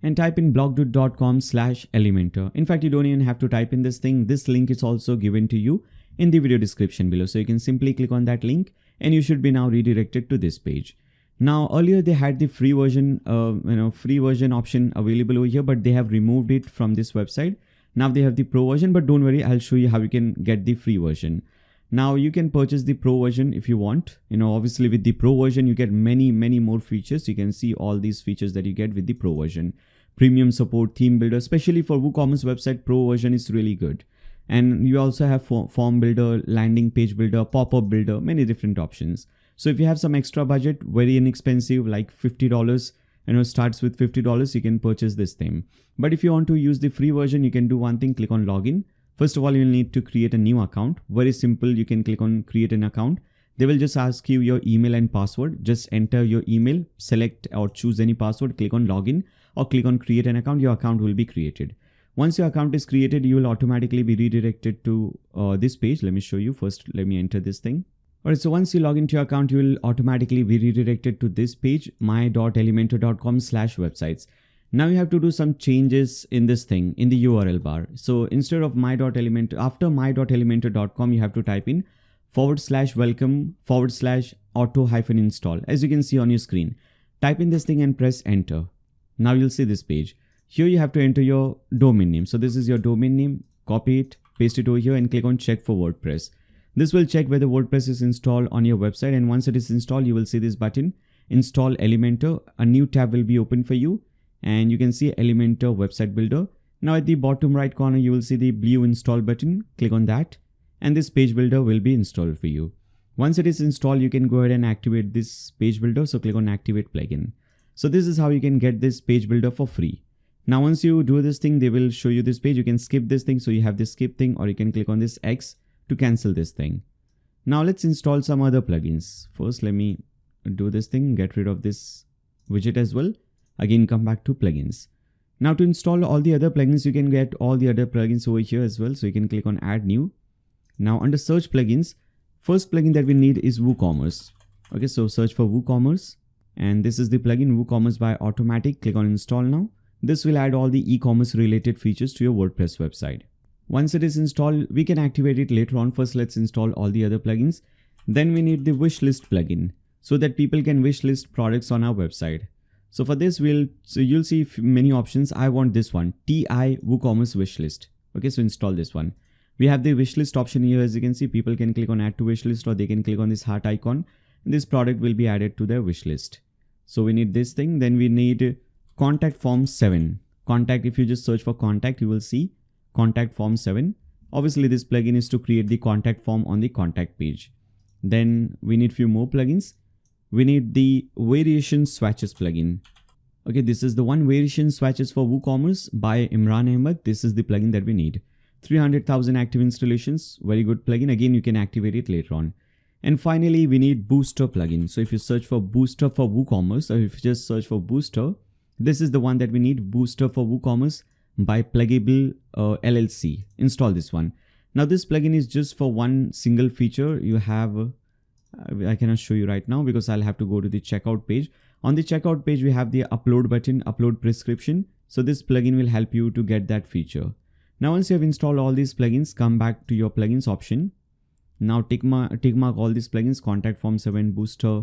and type in blogdoot.com/Elementor. In fact, you don't even have to type in this thing. This link is also given to you in the video description below. So you can simply click on that link and you should be now redirected to this page. Now, earlier they had the free version, option available over here, but they have removed it from this website. Now they have the pro version, but don't worry, I'll show you how you can get the free version. Now you can purchase the pro version if you want. Obviously with the pro version, you get many more features. You can see all these features that you get with the pro version. Premium support, theme builder, especially for WooCommerce website, pro version is really good. And you also have form builder, landing page builder, pop-up builder, many different options. So if you have some extra budget, very inexpensive, like $50, starts with $50, you can purchase this theme. But if you want to use the free version, you can do one thing, click on login. First of all, you'll need to create a new account. Very simple. You can click on create an account. They will just ask you your email and password. Just enter your email, select or choose any password, click on login or click on create an account. Your account will be created. Once your account is created, you will automatically be redirected to this page. Let me show you. First, let me enter this thing. Alright, so once you log into your account, you will automatically be redirected to this page, my.elementor.com/websites. Now you have to do some changes in this thing, in the URL bar. So instead of my.elementor, after my.elementor.com, you have to type in /welcome/auto-install. As you can see on your screen, type in this thing and press enter. Now you'll see this page. Here you have to enter your domain name. So this is your domain name, copy it, paste it over here and click on check for WordPress. This will check whether WordPress is installed on your website. And once it is installed, you will see this button, install Elementor. A new tab will be open for you. And you can see Elementor website builder. Now at the bottom right corner, you will see the blue install button. Click on that and this page builder will be installed for you. Once it is installed, you can go ahead and activate this page builder. So click on activate plugin. So this is how you can get this page builder for free. Now, once you do this thing, they will show you this page. You can skip this thing. So you have this skip thing, or you can click on this X to cancel this thing. Now let's install some other plugins. First, let me do this thing, get rid of this widget as well. Again, come back to plugins. Now to install all the other plugins, you can get all the other plugins over here as well. So you can click on add new. Now under search plugins, first plugin that we need is WooCommerce. Okay, so search for WooCommerce and this is the plugin WooCommerce by Automatic. Click on install now. This will add all the e-commerce related features to your WordPress website. Once it is installed, we can activate it later on. First, let's install all the other plugins. Then we need the wishlist plugin so that people can wishlist products on our website. So for this, you'll see many options. I want this one, TI WooCommerce wishlist. Okay, so install this one. We have the wishlist option here. As you can see, people can click on add to wishlist or they can click on this heart icon. This product will be added to their wishlist. So we need this thing. Then we need contact form 7. Contact, if you just search for contact, you will see contact form 7. Obviously, this plugin is to create the contact form on the contact page. Then we need few more plugins. we need the variation swatches plugin. Okay, this is the one, variation swatches for WooCommerce by Imran Ahmed. This is the plugin that we need. 300,000 active installations, very good plugin. Again, you can activate it later on. And finally, we need booster plugin. So if you search for booster for WooCommerce, or if you just search for booster, this is the one that we need, booster for WooCommerce by Plugable LLC. Install this one. Now this plugin is just for one single feature. You have, I cannot show you right now because I'll have to go to the checkout page. On the checkout page, we have the upload button, upload prescription. So this plugin will help you to get that feature. Now, once you have installed all these plugins, come back to your plugins option. Now tick mark all these plugins: Contact Form 7, Booster,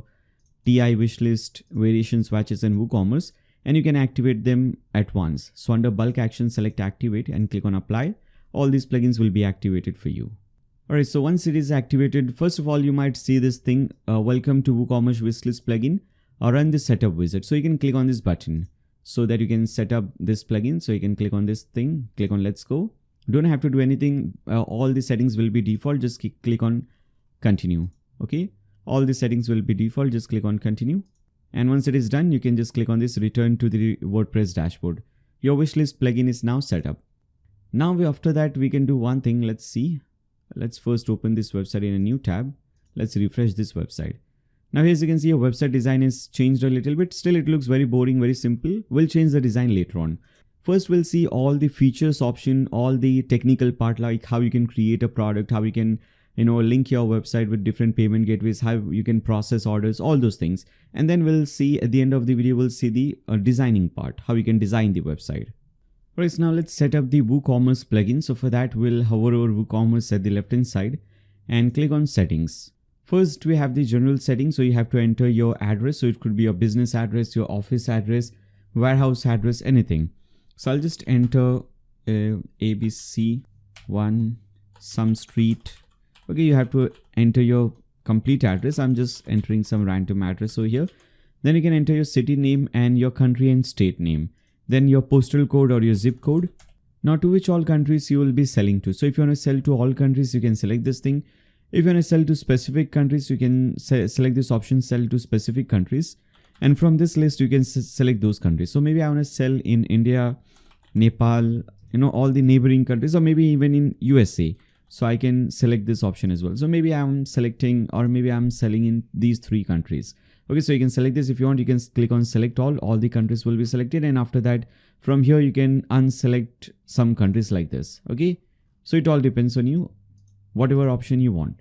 TI Wishlist, Variation Swatches, and WooCommerce. And you can activate them at once. So under bulk action, select activate and click on apply. All these plugins will be activated for you. Alright, so once it is activated, first of all, you might see this thing, welcome to WooCommerce Wishlist plugin, or run the setup wizard. So you can click on this button so that you can set up this plugin. So you can click on this thing, click on let's go. Don't have to do anything. All the settings will be default. Just click on continue. Okay. All the settings will be default. Just click on continue. And once it is done, you can just click on this return to the WordPress dashboard. Your wishlist plugin is now set up. Now after that, we can do one thing. Let's see. Let's first open this website in a new tab. Let's refresh this website. Now here, as you can see, your website design is changed a little bit. Still, it looks very boring, very simple. We'll change the design later on. First, we'll see all the features option, all the technical part, like how you can create a product, how you can, link your website with different payment gateways, how you can process orders, all those things. And then we'll see at the end of the video, we'll see the designing part, how you can design the website. Alright, so now let's set up the WooCommerce plugin. So for that, we'll hover over WooCommerce at the left hand side and click on settings. First, we have the general settings. So you have to enter your address. So it could be your business address, your office address, warehouse address, anything. So I'll just enter ABC1 some street. Okay, you have to enter your complete address. I'm just entering some random address over here. Then you can enter your city name and your country and state name. Then your postal code or your zip code. Now to which all countries you will be selling to. So if you want to sell to all countries, you can select this thing. If you want to sell to specific countries, you can select this option, sell to specific countries. And from this list, you can select those countries. So maybe I want to sell in India, Nepal, all the neighboring countries, or maybe even in USA. So I can select this option as well. So maybe I'm selecting, or maybe I'm selling in these 3 countries. Okay, so you can select this. If you want, you can click on select all the countries will be selected. And after that, from here, you can unselect some countries like this. Okay, so it all depends on you, whatever option you want.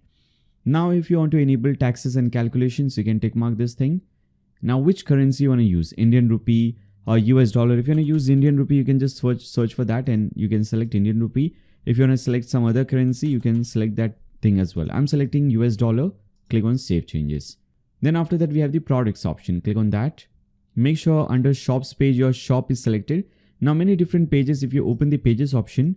Now, if you want to enable taxes and calculations, you can tick mark this thing. Now, which currency you want to use, Indian rupee or US dollar? If you want to use Indian rupee, you can just search for that and you can select Indian rupee. If you want to select some other currency, you can select that thing as well. I'm selecting US dollar, click on save changes. Then after that, we have the products option. Click on that. Make sure under shops page, your shop is selected. Now, many different pages, if you open the pages option,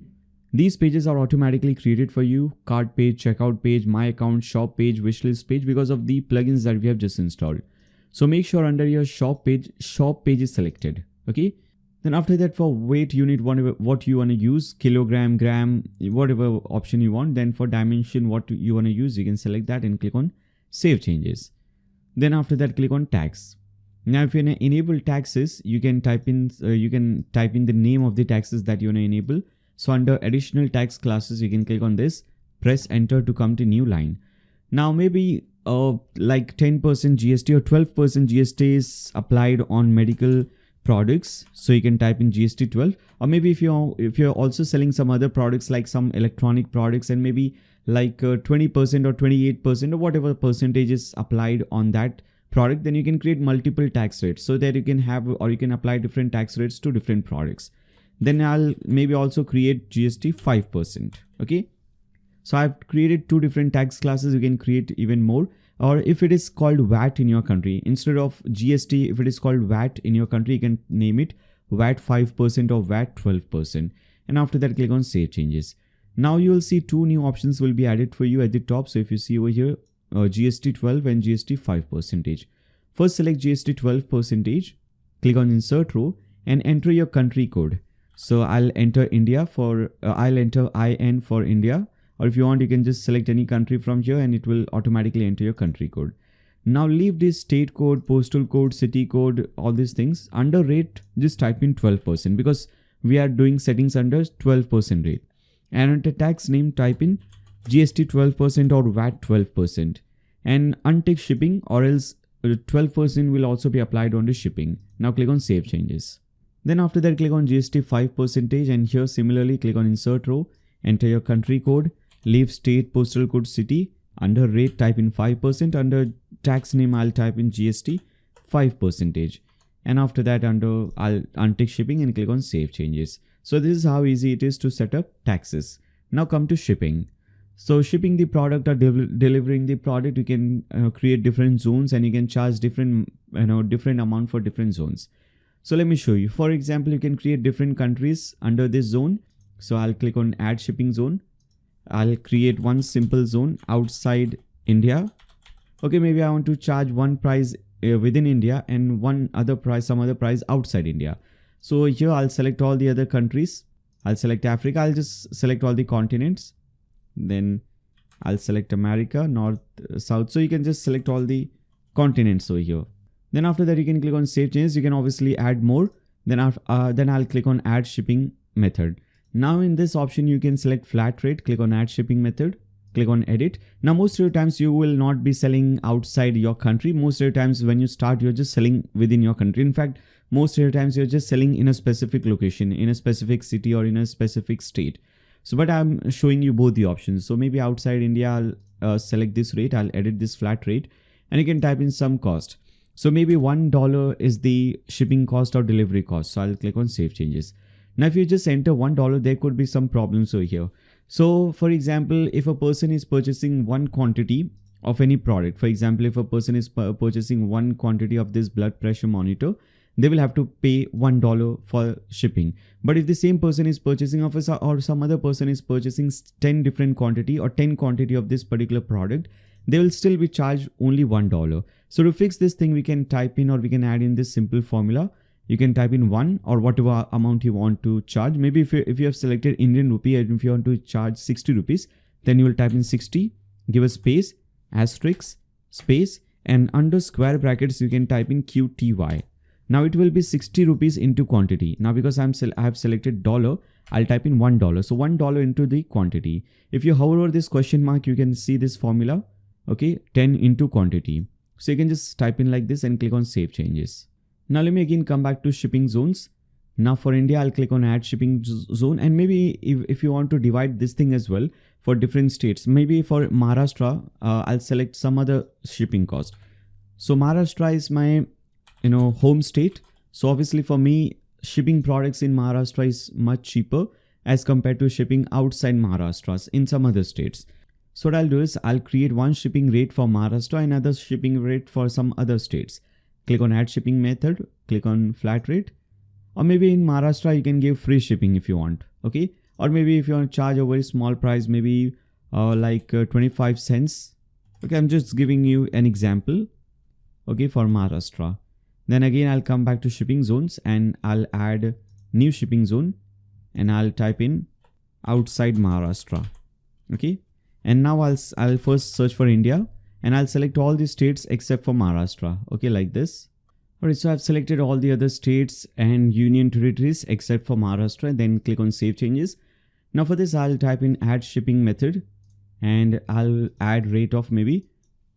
these pages are automatically created for you. Cart page, checkout page, my account, shop page, wishlist page, because of the plugins that we have just installed. So make sure under your shop page is selected. Okay. Then after that, for weight unit, what you want to use, kilogram, gram, whatever option you want. Then for dimension, what you want to use, you can select that and click on save changes. Then after that, click on tax. Now, if you want to enable taxes, you can type in the name of the taxes that you want to enable. So under additional tax classes, you can click on this, press enter to come to new line. Now, maybe like 10% GST or 12% GST is applied on medical products. So you can type in GST 12, or maybe if you're also selling some other products like some electronic products, and maybe like 20% or 28% or whatever percentage is applied on that product, then you can create multiple tax rates so that you can have, or you can apply different tax rates to different products. Then I'll maybe also create GST 5%. Okay. So I've created 2 different tax classes. You can create even more. Or if it is called VAT in your country, instead of GST, if it is called VAT in your country, you can name it VAT 5% or VAT 12%. And after that, click on save changes. Now you will see 2 new options will be added for you at the top. So if you see over here, GST 12 and GST 5%. First select GST 12%, click on insert row and enter your country code. So I'll enter India I'll enter IN for India. Or if you want, you can just select any country from here and it will automatically enter your country code. Now leave this state code, postal code, city code, all these things. Under rate, just type in 12% because we are doing settings under 12% rate. And under tax name, type in GST 12% or VAT 12%. And untick shipping, or else 12% will also be applied on the shipping. Now click on save changes. Then after that, click on GST 5%, and here similarly click on insert row, enter your country code, leave state, postal code, city. Under rate, type in 5%. Under tax name, I'll type in GST 5%. And after that, I'll untick shipping and click on save changes. So this is how easy it is to set up taxes. Now come to shipping. So shipping the product or delivering the product, you can create different zones, and you can charge different amount for different zones. So let me show you. For example, you can create different countries under this zone. So I'll click on add shipping zone. I'll create one simple zone outside India. Okay, maybe I want to charge one price within India and some other price outside India. So here I'll select all the other countries. I'll select Africa. I'll just select all the continents. Then I'll select America, North, South. So you can just select all the continents over here. Then after that, you can click on save changes. You can obviously add more. Then I'll click on add shipping method. Now in this option, you can select flat rate. Click on add shipping method. Click on edit. Now most of the times you will not be selling outside your country. Most of the times when you start, you're just selling within your country. In fact, most of the times you're just selling in a specific location, in a specific city, or in a specific state. So, but I'm showing you both the options. So maybe outside India, I'll select this rate. I'll edit this flat rate, and you can type in some cost. So maybe $1 is the shipping cost or delivery cost. So I'll click on save changes. Now, if you just enter $1, there could be some problems over here. So for example, if a person is purchasing one quantity of any product, for example, if a person is purchasing one quantity of this blood pressure monitor, they will have to pay $1 for shipping. But if the same person is purchasing or some other person is purchasing 10 different quantity or 10 quantity of this particular product, they will still be charged only $1. So to fix this thing, we can type in, or we can add in this simple formula. You can type in 1 or whatever amount you want to charge. Maybe if you have selected Indian rupee, and if you want to charge 60 rupees, then you will type in 60, give a space, asterisk, space, and under square brackets, you can type in QTY. Now it will be 60 rupees into quantity. Now because I have selected dollar, I'll type in $1. So $1 into the quantity. If you hover over this question mark, you can see this formula. Okay, 10 into quantity. So you can just type in like this and click on save changes. Now let me again come back to shipping zones. Now for India, I'll click on add shipping zone, and maybe if you want to divide this thing as well for different states, maybe for Maharashtra, I'll select some other shipping cost. So Maharashtra is my home state. So obviously for me, shipping products in Maharashtra is much cheaper as compared to shipping outside Maharashtra in some other states. So what I'll do is I'll create one shipping rate for Maharashtra and another shipping rate for some other states. Click on add shipping method, click on flat rate, or maybe in Maharashtra, you can give free shipping if you want. Okay. Or maybe if you want to charge a very small price, maybe like 25 cents. Okay. I'm just giving you an example. Okay. For Maharashtra. Then again, I'll come back to shipping zones and I'll add new shipping zone and I'll type in outside Maharashtra. Okay. And now I'll first search for India and I'll select all the states except for Maharashtra. Okay. Like this. Alright. So I've selected all the other states and union territories except for Maharashtra. Then click on save changes. Now for this, I'll type in add shipping method and I'll add rate of maybe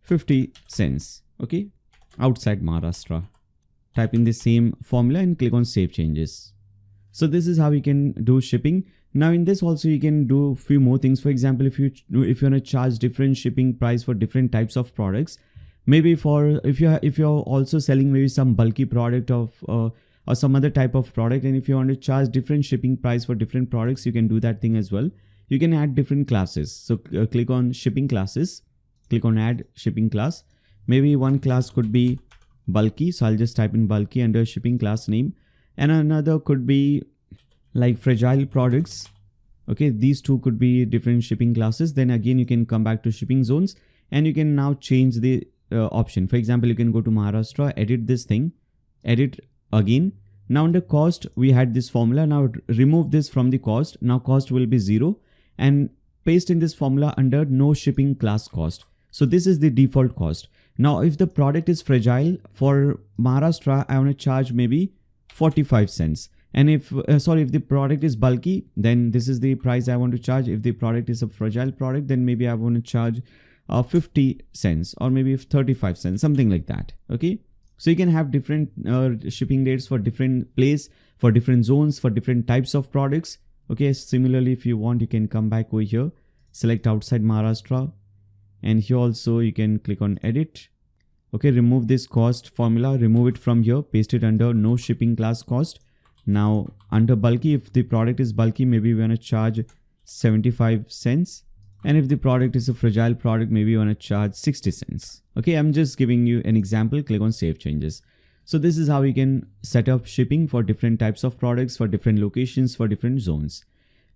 50 cents. Okay. Outside Maharashtra. Type in the same formula and click on save changes. So this is how you can do shipping. Now in this also you can do a few more things. For example, if you want to charge different shipping price for different types of products, maybe if you're also selling maybe some bulky product or some other type of product, and if you want to charge different shipping price for different products, you can do that thing as well. You can add different classes. So click on shipping classes, click on add shipping class. Maybe one class could be bulky, so I'll just type in bulky under shipping class name, and another could be like fragile products. Okay, these two could be different shipping classes. Then again, you can come back to shipping zones and you can now change the option. For example, you can go to Maharashtra, edit this thing, edit again. Now under cost, we had this formula. Now remove this from the cost. Now cost will be 0 and paste in this formula under no shipping class cost. So this is the default cost. Now, if the product is fragile for Maharashtra, I want to charge maybe 45 cents. And if the product is bulky, then this is the price I want to charge. If the product is a fragile product, then maybe I want to charge 50 cents or maybe 35 cents, something like that. Okay. So you can have different shipping rates for different place, for different zones, for different types of products. Okay. Similarly, if you want, you can come back over here, select outside Maharashtra, and here also you can click on edit. Okay. Remove this cost formula, remove it from here, paste it under no shipping class cost. Now under bulky, if the product is bulky, maybe we want to charge 75 cents. And if the product is a fragile product, maybe you want to charge 60 cents. Okay, I'm just giving you an example. Click on save changes. So this is how you can set up shipping for different types of products, for different locations, for different zones.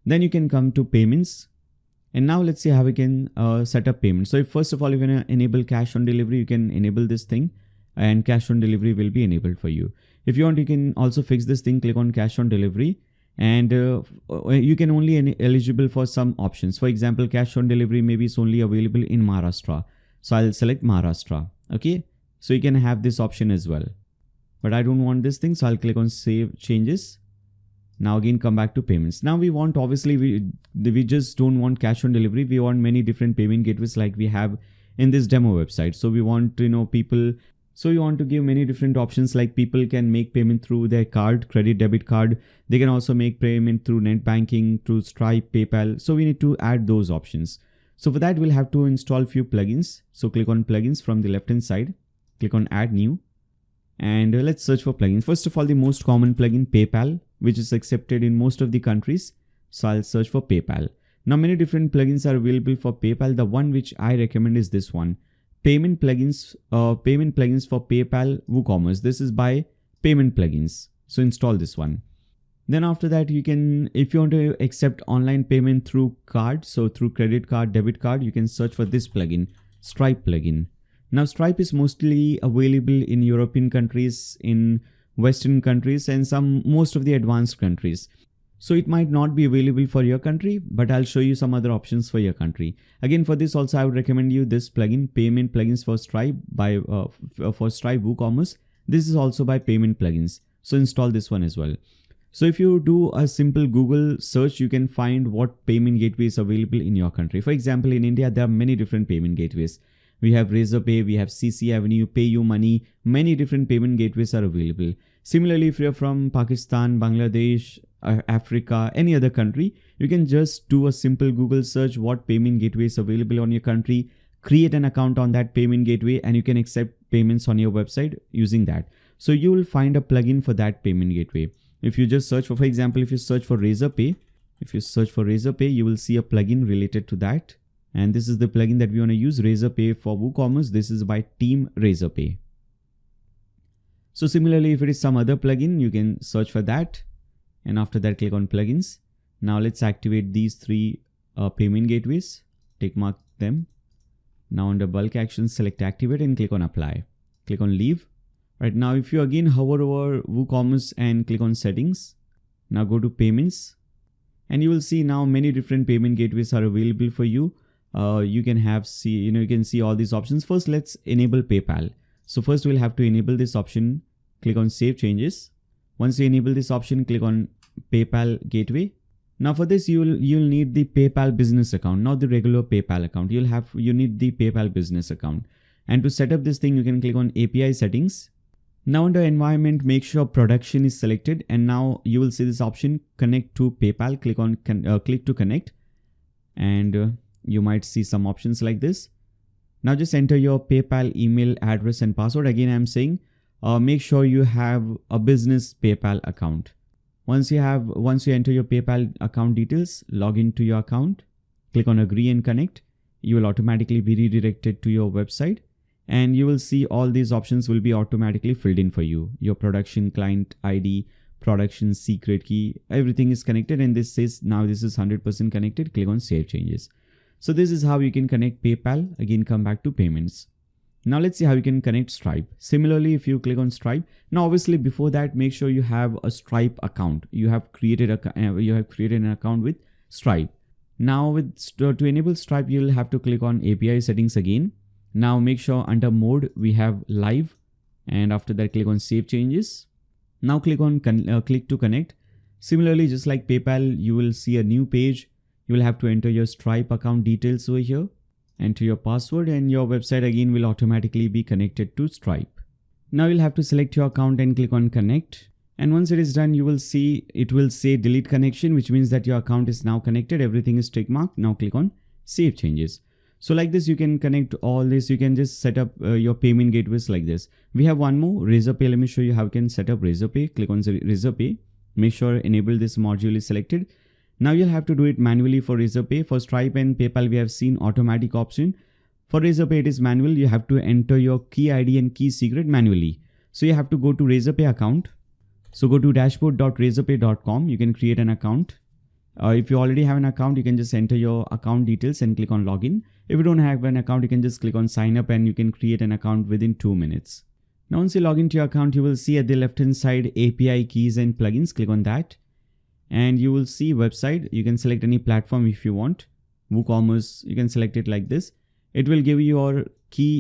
Then you can come to payments. And now let's see how we can set up payments. So if first of all, if you want to enable cash on delivery, you can enable this thing and cash on delivery will be enabled for you. If you want, you can also fix this thing, click on cash on delivery. And you can only eligible for some options. For example, cash on delivery maybe is only available in Maharashtra. So I'll select Maharashtra. Okay. So you can have this option as well. But I don't want this thing. So I'll click on save changes. Now again, come back to payments. Now we want, obviously we just don't want cash on delivery. We want many different payment gateways like we have in this demo website. So we want to, people. So you want to give many different options, like people can make payment through their card, credit, debit card. They can also make payment through net banking, through Stripe, PayPal. So we need to add those options. So for that, we'll have to install few plugins. So click on plugins from the left hand side, click on add new, and let's search for plugins. First of all, the most common plugin, PayPal, which is accepted in most of the countries. So I'll search for PayPal. Now many different plugins are available for PayPal. The one which I recommend is this one. Payment plugins for PayPal WooCommerce. This is by Payment Plugins. So install this one. Then after that, you can, if you want to accept online payment through card, so through credit card, debit card, you can search for this plugin, Stripe plugin. Now Stripe is mostly available in European countries, in Western countries, and most of the advanced countries. So it might not be available for your country, but I'll show you some other options for your country. Again, for this also, I would recommend you this plugin, Payment Plugins for Stripe for Stripe WooCommerce. This is also by Payment Plugins. So install this one as well. So if you do a simple Google search, you can find what payment gateway is available in your country. For example, in India, there are many different payment gateways. We have Razorpay, we have CC Avenue, PayUmoney, many different payment gateways are available. Similarly, if you're from Pakistan, Bangladesh, Africa, any other country, you can just do a simple Google search, what payment gateway is available on your country, create an account on that payment gateway, and you can accept payments on your website using that. So you will find a plugin for that payment gateway. If you just search for example, if you search for Razorpay, you will see a plugin related to that. And this is the plugin that we want to use, Razorpay for WooCommerce. This is by Team Razorpay. So similarly, if it is some other plugin, you can search for that. And after that, click on plugins. Now let's activate these three payment gateways. Tick mark them. Now under bulk actions, select activate and click on apply. Click on leave. Right now, if you again hover over WooCommerce and click on settings, now go to payments, and you will see now many different payment gateways are available for you. You can see all these options. First, let's enable PayPal. So first we'll have to enable this option. Click on save changes. Once you enable this option, click on PayPal gateway. Now for this, you'll need the PayPal business account, not the regular PayPal account. You need the PayPal business account. And to set up this thing, you can click on API settings. Now under environment, make sure production is selected, and now you will see this option, connect to PayPal. Click on click to connect, and you might see some options like this. Now just enter your PayPal email address and password. Again, I'm saying make sure you have a business PayPal account. Once you enter your PayPal account details, log into your account, click on agree and connect. You will automatically be redirected to your website, and you will see all these options will be automatically filled in for you. Your production client ID, production secret key, everything is connected, and this says now this is 100% connected. Click on save changes. So this is how you can connect PayPal. Again, come back to payments. Now let's see how you can connect Stripe. Similarly, if you click on Stripe, now obviously before that, make sure you have a Stripe account. You have created an account with Stripe. Now to enable Stripe, you'll have to click on API settings again. Now make sure under mode we have live, and after that click on save changes. Now click on click to connect. Similarly, just like PayPal, you will see a new page. You will have to enter your Stripe account details over here, enter your password, and your website again will automatically be connected to Stripe. Now you'll have to select your account and click on connect. And once it is done, you will see it will say delete connection, which means that your account is now connected. Everything is tick marked. Now click on save changes. So like this, you can connect all this. You can just set up your payment gateways like this. We have one more, Razorpay. Let me show you how you can set up Razorpay. Click on Razorpay. Make sure enable this module is selected. Now you'll have to do it manually for Razorpay. For Stripe and PayPal, we have seen automatic option. For Razorpay, it is manual. You have to enter your key ID and key secret manually. So you have to go to Razorpay account. So go to dashboard.razorpay.com. You can create an account. If you already have an account, you can just enter your account details and click on login. If you don't have an account, you can just click on sign up and you can create an account within 2 minutes. Now once you log into your account, you will see at the left hand side API keys and plugins. Click on that and you will see website. You can select any platform if you want. WooCommerce, you can select it like this. It will give you your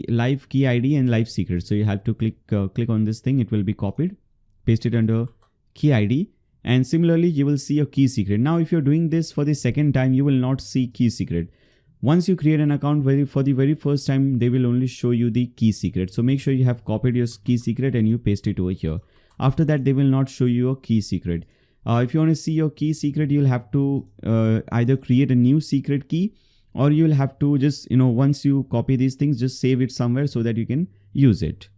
live key ID and live secret. So you have to click on this thing. It will be copied, paste it under key ID. And similarly, you will see your key secret. Now, if you're doing this for the second time, you will not see key secret. Once you create an account for the very first time, they will only show you the key secret. So make sure you have copied your key secret and you paste it over here. After that, they will not show you your key secret. If you want to see your key secret, you'll have to either create a new secret key, or you'll have to just, once you copy these things, just save it somewhere so that you can use it.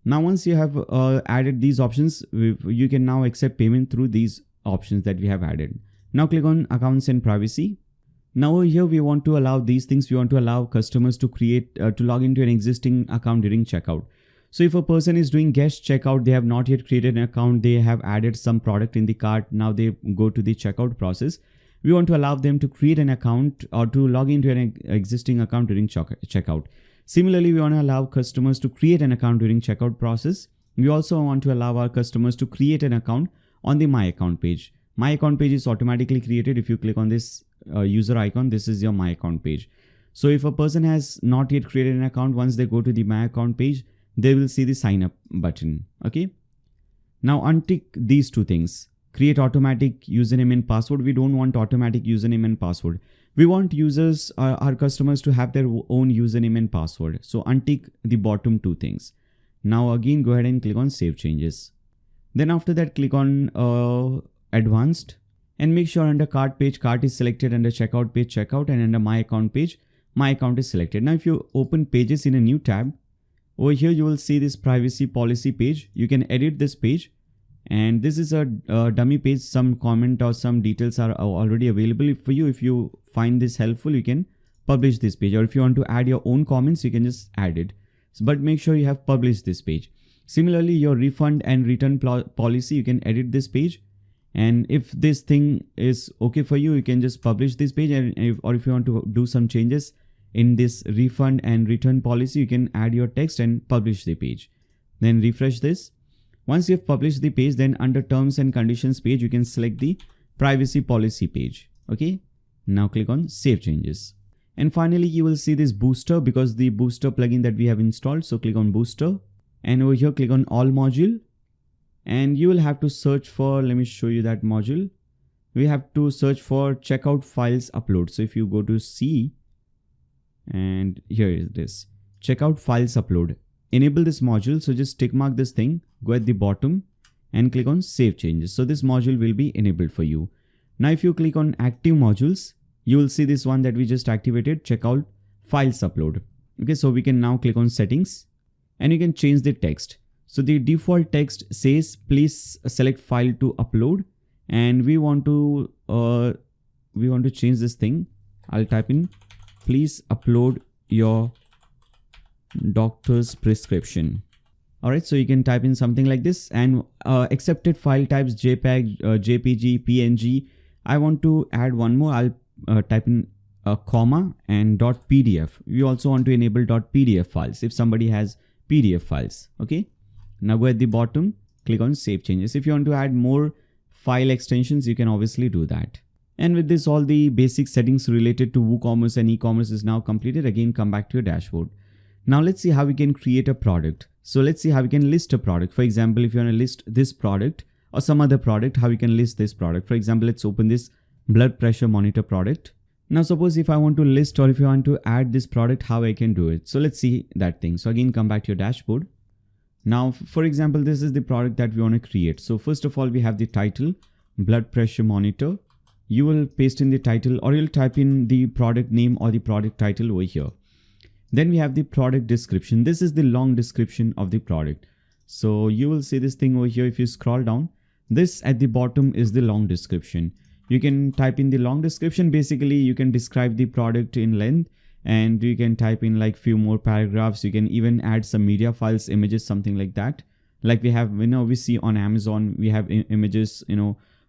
Now, once you have added these options, you can now accept payment through these options that we have added. Now click on accounts and privacy. Now over here, we want to allow these things. We want to allow customers to log into an existing account during checkout. So if a person is doing guest checkout, they have not yet created an account, they have added some product in the cart. Now they go to the checkout process. We want to allow them to create an account or to log into an existing account during checkout. Similarly, we want to allow customers to create an account during checkout process. We also want to allow our customers to create an account on the My Account page. My Account page is automatically created. If you click on this user icon, this is your My Account page. So if a person has not yet created an account, once they go to the My Account page, they will see the sign up button. Okay. Now untick these two things. Create automatic username and password. We don't want automatic username and password. We want users, our customers, to have their own username and password. So untick the bottom two things. Now again, go ahead and click on save changes. Then after that, click on advanced and make sure under cart page, cart is selected, under checkout page, checkout, and under my account page, my account is selected. Now, if you open pages in a new tab, over here, you will see this privacy policy page. You can edit this page. And this is a dummy page. Some comment or some details are already available for you. If you find this helpful, you can publish this page. Or if you want to add your own comments, you can just add it. But make sure you have published this page. Similarly, your refund and return policy, you can edit this page. And if this thing is okay for you, you can just publish this page. Or if you want to do some changes in this refund and return policy, you can add your text and publish the page. Then refresh this. Once you've published the page, then under terms and conditions page, you can select the privacy policy page. Okay. Now click on save changes. And finally, you will see this booster because the booster plugin that we have installed. So click on booster and over here, click on all module and you will have to search for, let me show you that module. We have to search for checkout files upload. So if you go to C and here is this checkout files upload. Enable this module. So just tick mark this thing, go at the bottom and click on save changes. So this module will be enabled for you. Now, if you click on active modules, you will see this one that we just activated, checkout files upload. Okay. So we can now click on settings and you can change the text. So the default text says, please select file to upload. And we want to change this thing. I'll type in, please upload your doctor's prescription. All right, so you can type in something like this and accepted file types, JPEG, JPG, PNG. I want to add one more. I'll type in a comma and .pdf. We also want to enable .pdf files if somebody has PDF files. Okay. Now go at the bottom, click on save changes. If you want to add more file extensions, you can obviously do that. And with this, all the basic settings related to WooCommerce and e-commerce is now completed. Again, come back to your dashboard. Now let's see how we can create a product. So let's see how we can list a product. For example, if you want to list this product or some other product, how you can list this product. For example, let's open this blood pressure monitor product. Now suppose if I want to list or if you want to add this product, how I can do it. So let's see that thing. So again, come back to your dashboard. Now, for example, this is the product that we want to create. So first of all, we have the title, blood pressure monitor. You will paste in the title or you'll type in the product name or the product title over here. Then we have the product description. This is the long description of the product. So you will see this thing over here. If you scroll down, this at the bottom is the long description. You can type in the long description. Basically, you can describe the product in length and you can type in like few more paragraphs. You can even add some media files, images, something like that. Like we have, we see on Amazon, we have images,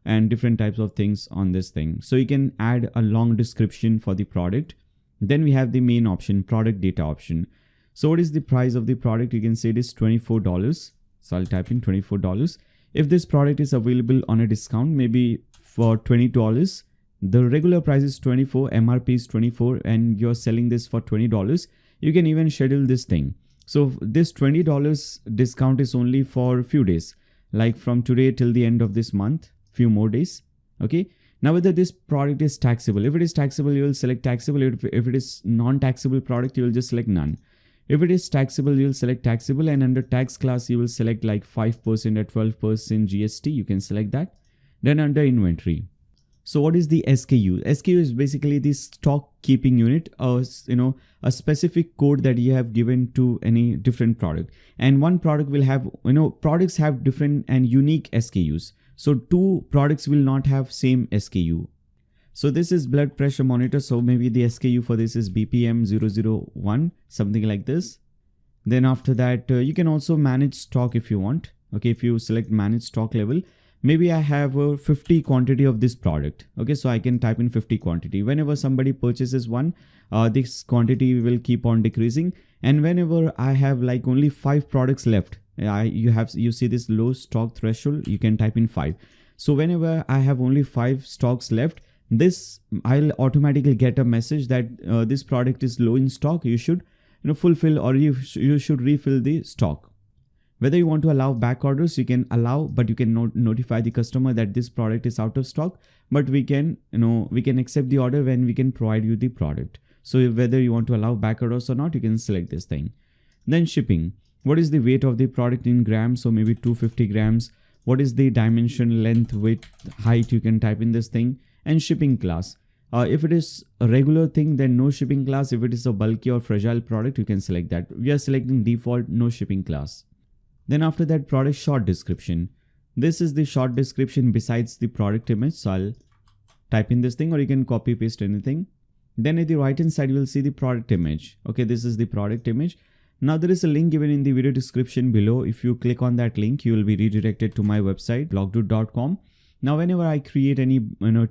and different types of things on this thing. So you can add a long description for the product. Then we have the main option, product data option. So what is the price of the product? You can say it is $24. So I'll type in $24. If this product is available on a discount, maybe for $20, the regular price is $24, MRP is $24, and you're selling this for $20, you can even schedule this thing. So this $20 discount is only for a few days, like from today till the end of this month, few more days. Okay. Now whether this product is taxable, if it is taxable, you will select taxable. If it is non-taxable product, you will just select none. If it is taxable, you will select taxable, and under tax class, you will select like 5% or 12% GST. You can select that. Then under inventory. So what is the SKU? SKU is basically the stock keeping unit, or a specific code that you have given to any different product. And one product will have, products have different and unique SKUs. So two products will not have same SKU. So this is blood pressure monitor. So maybe the SKU for this is BPM 001, something like this. Then after that, you can also manage stock if you want. Okay, if you select manage stock level, maybe I have a 50 quantity of this product. Okay, so I can type in 50 quantity. Whenever somebody purchases one, this quantity will keep on decreasing. And whenever I have like only 5 products left, you see this low stock threshold, you can type in 5. So whenever I have only 5 stocks left, this I'll automatically get a message that this product is low in stock. You should fulfill, or you should refill the stock. Whether you want to allow back orders, you can allow, but you can notify the customer that this product is out of stock, but we can accept the order when we can provide you the product. So whether you want to allow back orders or not, you can select this thing. Then shipping. What is the weight of the product in grams? So maybe 250 grams. What is the dimension, length, width, height? You can type in this thing. And shipping class. If it is a regular thing, then no shipping class. If it is a bulky or fragile product, you can select that. We are selecting default, no shipping class. Then after that, product short description. This is the short description besides the product image. So I'll type in this thing, or you can copy paste anything. Then at the right hand side, you will see the product image. Okay, this is the product image. Now there is a link given in the video description below. If you click on that link, you will be redirected to my website, blogdude.com. Now whenever I create any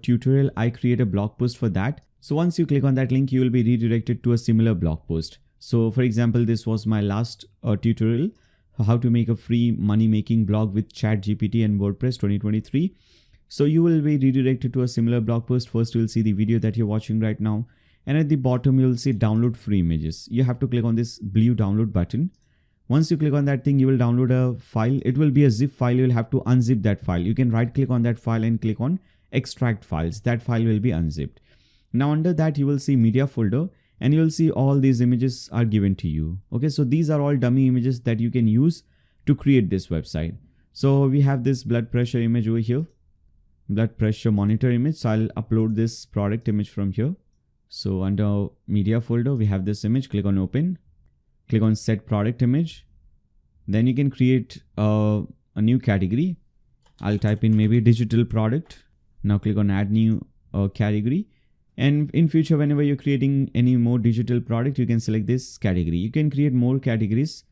tutorial, I create a blog post for that. So once you click on that link, you will be redirected to a similar blog post. So for example, this was my last tutorial, how to make a free money making blog with Chat GPT and WordPress 2023. So you will be redirected to a similar blog post. First, you will see the video that you're watching right now. And at the bottom, you will see download free images. You have to click on this blue download button. Once you click on that thing, you will download a file. It will be a zip file. You will have to unzip that file. You can right click on that file and click on extract files. That file will be unzipped. Now under that, you will see media folder, and you will see all these images are given to you. Okay, so these are all dummy images that you can use to create this website. So we have this blood pressure image over here, blood pressure monitor image. So I'll upload this product image from here. So under media folder, we have this image. Click on open, click on set product image. Then you can create a new category. I'll type in maybe digital product. Now click on add new category. And in future, whenever you're creating any more digital product, you can select this category. You can create more categories.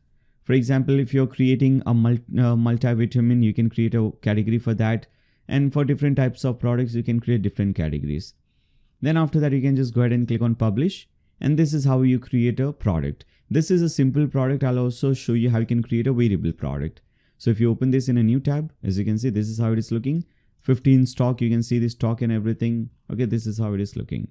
For example, if you're creating a multivitamin, you can create a category for that. And for different types of products, you can create different categories. Then after that, you can just go ahead and click on publish. And this is how you create a product. This is a simple product. I'll also show you how you can create a variable product. So if you open this in a new tab, as you can see, this is how it is looking. 15 stock, you can see the stock and everything. Okay, this is how it is looking.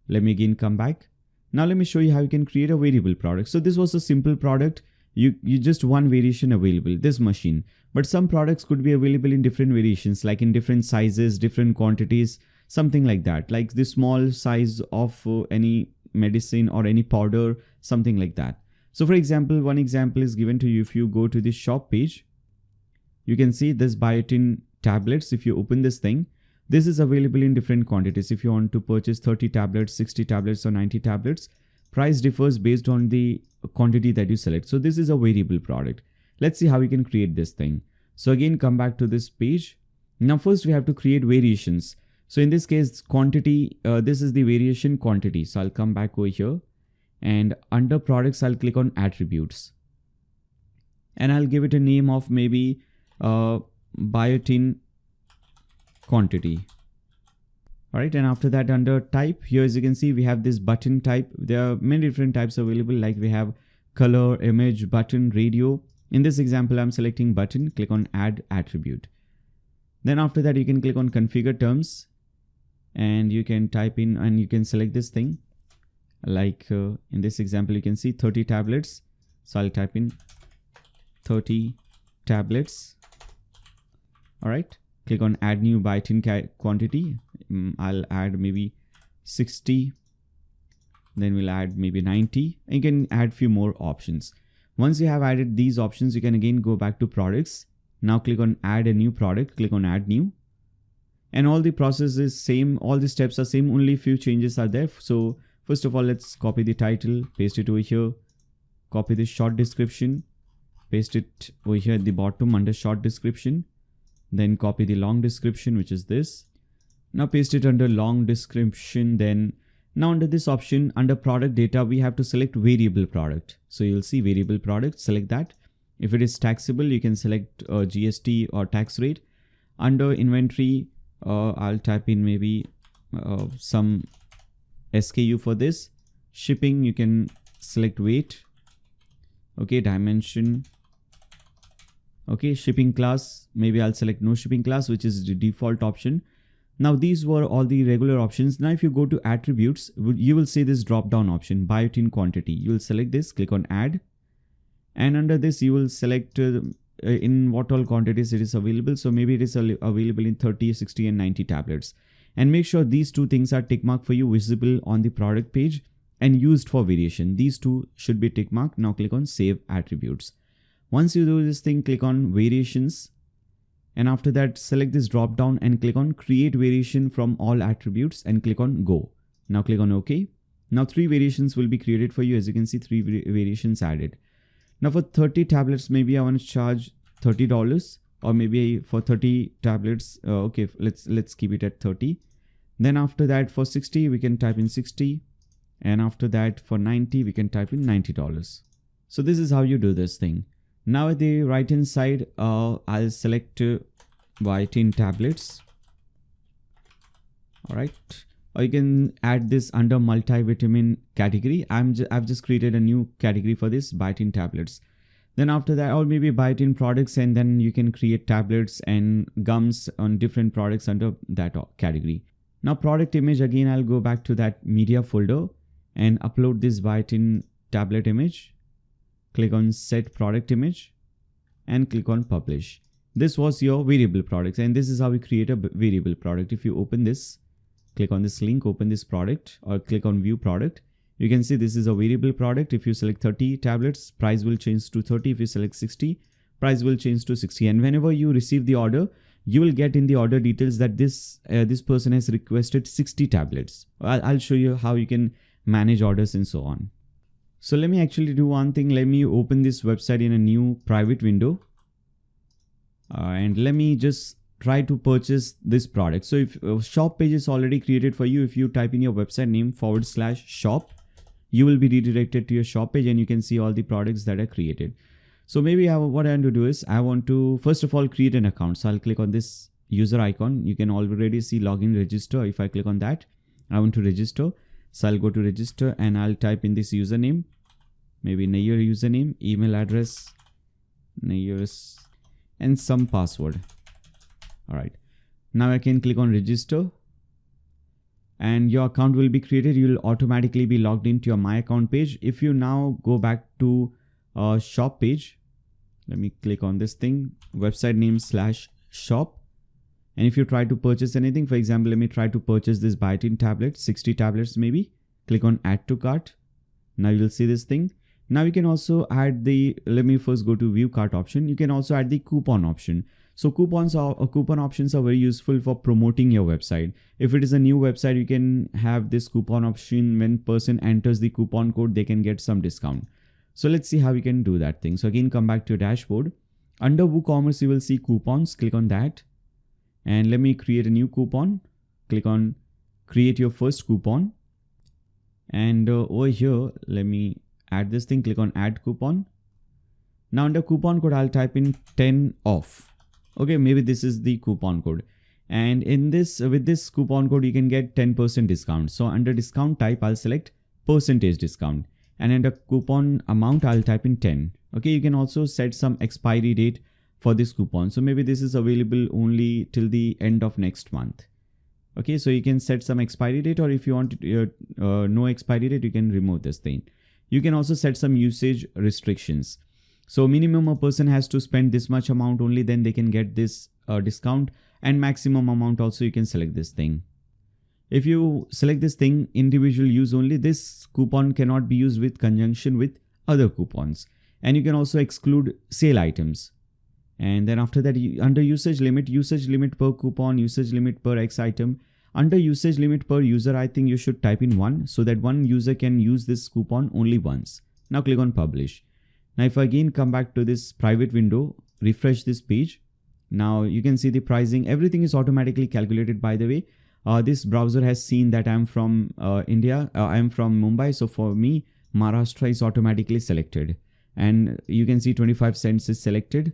Let me again come back. Now let me show you how you can create a variable product. So this was a simple product. You just one variation available, this machine. But some products could be available in different variations, like in different sizes, different quantities, something like that. Like the small size of any medicine or any powder, something like that. So for example, one example is given to you. If you go to the shop page, you can see this biotin tablets. If you open this thing, this is available in different quantities. If you want to purchase 30 tablets, 60 tablets or 90 tablets, price differs based on the quantity that you select. So this is a variable product. Let's see how we can create this thing. So again, come back to this page. Now first we have to create variations. So in this case, quantity, this is the variation quantity. So I'll come back over here and under products, I'll click on attributes and I'll give it a name of maybe biotin quantity. All right, and after that, under type, here as you can see, we have this button type. There are many different types available, like we have color, image, button, radio. In this example, I'm selecting button, click on add attribute. Then after that, you can click on configure terms and you can type in and you can select this thing. Like in this example, you can see 30 tablets. So I'll type in 30 tablets. All right. Click on add new biotin quantity. I'll add maybe 60. Then we'll add maybe 90. And you can add few more options. Once you have added these options, you can again go back to products. Now click on add a new product. Click on add new. And all the process is same. All the steps are same. Only few changes are there. So first of all, let's copy the title, paste it over here. Copy the short description, paste it over here at the bottom under short description. Then copy the long description, which is this. Now paste it under long description. Then now under this option, under product data, we have to select variable product. So you'll see variable product, select that. If it is taxable, you can select GST or tax rate. Under inventory, I'll type in maybe some SKU for this. Shipping, you can select weight. Okay, dimension. Okay, shipping class, maybe I'll select no shipping class, which is the default option. Now these were all the regular options. Now if you go to attributes, you will see this drop down option, biotin quantity. You will select this, click on add. And under this, you will select in what all quantities it is available. So maybe it is available in 30, 60 and 90 tablets. And make sure these two things are tick marked for you, visible on the product page and used for variation. These two should be tick marked. Now click on save attributes. Once you do this thing, click on variations. And after that, select this drop down and click on create variation from all attributes and click on go. Now click on OK. Now 3 variations will be created for you. As you can see, 3 variations added. Now for 30 tablets, maybe I want to charge $30 or maybe for 30 tablets. Okay, let's keep it at 30. Then after that, for 60, we can type in 60. And after that, for 90, we can type in $90. So this is how you do this thing. Now at the right hand side, I'll select biotin tablets. All right. Or you can add this under multivitamin category. I've just created a new category for this, biotin tablets. Then after that, or maybe biotin products, and then you can create tablets and gums on different products under that category. Now product image, again, I'll go back to that media folder and upload this biotin tablet image. Click on set product image and click on publish. This was your variable products, and this is how we create a variable product. If you open this, click on this link, open this product or click on view product. You can see this is a variable product. If you select 30 tablets, price will change to 30. If you select 60, price will change to 60. And whenever you receive the order, you will get in the order details that this person has requested 60 tablets. I'll show you how you can manage orders and so on. So let me actually do one thing. Let me open this website in a new private window. And let me just try to purchase this product. So if shop page is already created for you, if you type in your website name /shop, you will be redirected to your shop page and you can see all the products that are created. So maybe what I want to do is I want to first of all create an account. So I'll click on this user icon. You can already see login register. If I click on that, I want to register. So I'll go to register and I'll type in this username, maybe Nayyar username, email address, Nayyar, and some password. All right. Now I can click on register. and your account will be created. You will automatically be logged into your My Account page. If you now go back to shop page, let me click on this thing, website name /shop. And if you try to purchase anything, for example, let me try to purchase this biotin tablet, 60 tablets maybe. Click on add to cart. Now you'll see this thing. Now you can also add the, let me first go to view cart option. You can also add the coupon option. So coupon options are very useful for promoting your website. If it is a new website, you can have this coupon option. When person enters the coupon code, they can get some discount. So let's see how you can do that thing. So again, come back to your dashboard. Under WooCommerce, you will see coupons. Click on that. And let me create a new coupon. Click on create your first coupon. And over here, let me add this thing. Click on add coupon. Now under coupon code, I'll type in 10 off. Okay, maybe this is the coupon code. And in this, with this coupon code, you can get 10% discount. So under discount type, I'll select percentage discount. And under coupon amount, I'll type in 10. Okay, you can also set some expiry date for this coupon. So maybe this is available only till the end of next month. Okay, so you can set some expiry date, or if you want no expiry date, you can remove this thing. You can also set some usage restrictions. So minimum a person has to spend this much amount only, then they can get this discount, and maximum amount also you can select this thing. If you select this thing individual use only, this coupon cannot be used with conjunction with other coupons. And you can also exclude sale items. And then after that, under usage limit per coupon, usage limit per X item. Under usage limit per user, I think you should type in 1 so that one user can use this coupon only once. Now click on publish. Now if I again come back to this private window, refresh this page. Now you can see the pricing. Everything is automatically calculated, by the way. This browser has seen that I'm from India. I'm from Mumbai. So for me, Maharashtra is automatically selected. And you can see 25 cents is selected.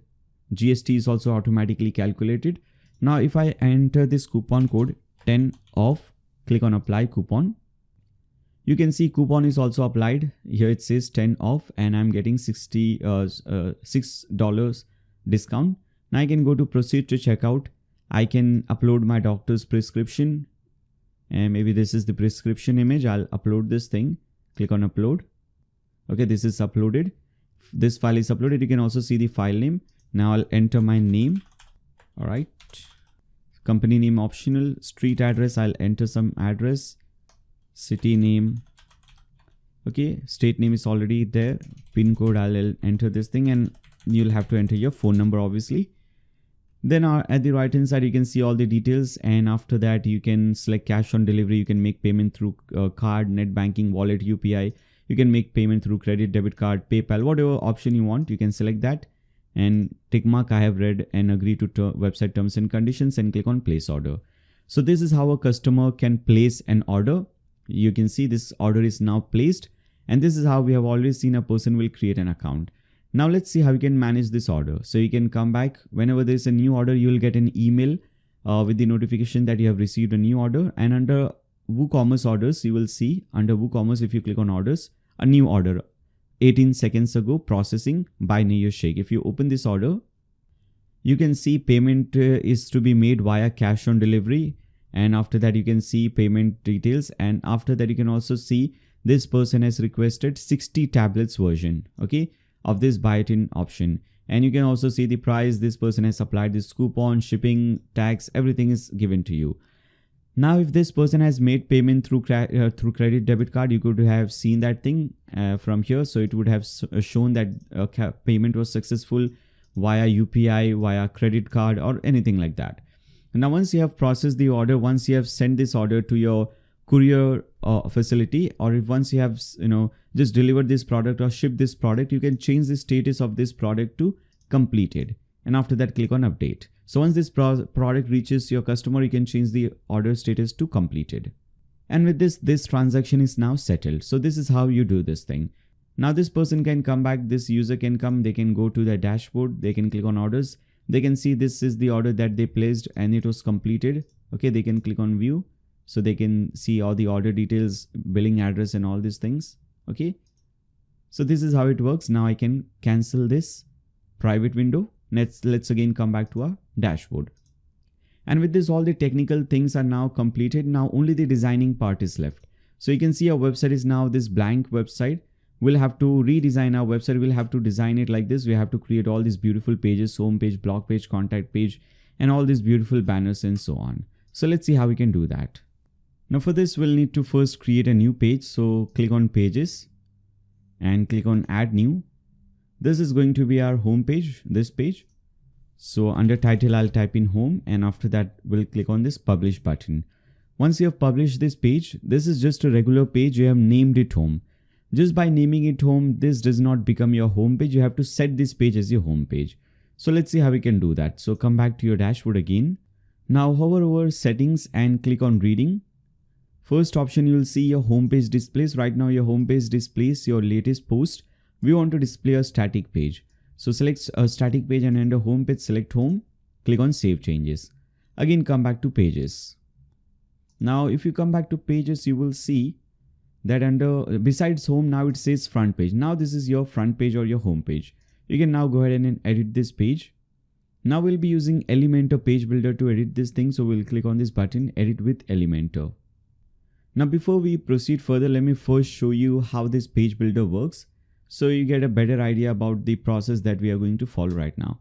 GST is also automatically calculated. Now if I enter this coupon code 10 off, click on apply coupon. You can see coupon is also applied. Here it says 10 off and I'm getting $6 discount. Now I can go to proceed to checkout. I can upload my doctor's prescription, and maybe this is the prescription image. I'll upload this thing. Click on upload. Okay, this is uploaded. This file is uploaded. You can also see the file name. Now I'll enter my name. All right. Company name optional. Street address, I'll enter some address. City name. Okay, state name is already there. Pin code, I'll enter this thing, and you'll have to enter your phone number obviously. Then at the right hand side, you can see all the details, and after that you can select cash on delivery. You can make payment through card, net banking, wallet, UPI. You can make payment through credit, debit card, PayPal, whatever option you want. You can select that and tick mark I have read and agree to website terms and conditions, and click on place order. So this is how a customer can place an order. You can see this order is now placed, and this is how we have already seen a person will create an account. Now let's see how you can manage this order. So you can come back whenever there's a new order, you will get an email with the notification that you have received a new order. And under WooCommerce orders, you will see under WooCommerce, if you click on orders, a new order 18 seconds ago processing by Nayyar Shaikh. If you open this order, you can see payment is to be made via cash on delivery. And after that, you can see payment details. And after that, you can also see this person has requested 60 tablets version. Okay, of this biotin option, and you can also see the price. This person has applied this coupon, shipping, tax, everything is given to you. Now if this person has made payment through credit, debit card, you could have seen that thing from here. So it would have shown that payment was successful via UPI, via credit card, or anything like that. And now once you have processed the order, once you have sent this order to your courier facility, or if once you have just delivered this product or shipped this product, you can change the status of this product to completed, and after that click on update. So once this product reaches your customer, you can change the order status to completed, and with this transaction is now settled. So this is how you do this thing. Now this person can come back, this user can come, they can go to the dashboard, they can click on orders, they can see this is the order that they placed and it was completed. Okay, they can click on view. So they can see all the order details, billing address, and all these things. Okay. So this is how it works. Now I can cancel this private window. Let's again come back to our dashboard. And with this, all the technical things are now completed. Now only the designing part is left. So you can see our website is now this blank website. We'll have to redesign our website. We'll have to design it like this. We have to create all these beautiful pages, home page, blog page, contact page, and all these beautiful banners and so on. So let's see how we can do that. Now for this, we'll need to first create a new page. So click on pages and click on add new. This is going to be our home page, this page. So under title, I'll type in home, and after that we'll click on this publish button. Once you have published this page, this is just a regular page. You have named it home. Just by naming it home, this does not become your home page. You have to set this page as your home page. So let's see how we can do that. So come back to your dashboard again. Now hover over settings and click on reading. First option, you will see your home page displays. Right now your home page displays your latest post. We want to display a static page. So select a static page and under home page, select home, click on save changes. Again, come back to pages. Now, if you come back to pages, you will see that under besides home, now it says front page. Now this is your front page or your home page. You can now go ahead and edit this page. Now we'll be using Elementor page builder to edit this thing. So we'll click on this button, edit with Elementor. Now, before we proceed further, let me first show you how this page builder works, so you get a better idea about the process that we are going to follow right now.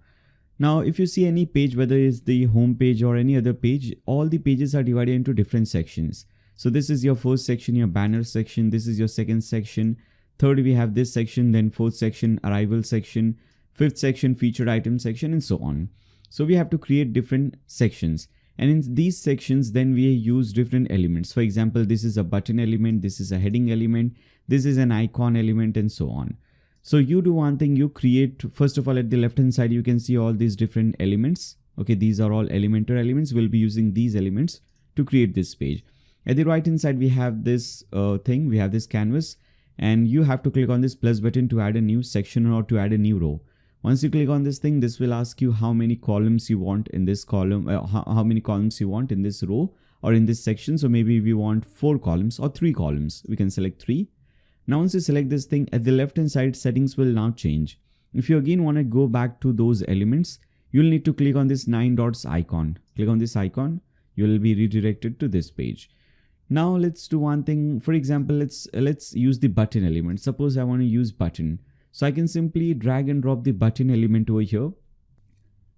Now, if you see any page, whether it's the home page or any other page, all the pages are divided into different sections. So this is your first section, your banner section. This is your second section. Third, we have this section, then fourth section, arrival section, fifth section, featured item section, and so on. So we have to create different sections. And in these sections, then we use different elements. For example, this is a button element, this is a heading element, this is an icon element, and so on. So you do one thing, you create, first of all, at the left hand side, you can see all these different elements. Okay, these are all Elementor elements. We'll be using these elements to create this page. At the right hand side, we have this thing, we have this canvas, and you have to click on this plus button to add a new section or to add a new row. Once you click on this thing, this will ask you how many columns you want in this column, how many columns you want in this row or in this section. So maybe we want 4 columns or 3 columns. We can select 3. Now, once you select this thing, at the left hand side, settings will now change. If you again want to go back to those elements, you'll need to click on this 9 dots icon. Click on this icon, you'll be redirected to this page. Now let's do one thing. For example, let's use the button element. Suppose I want to use button. So I can simply drag and drop the button element over here.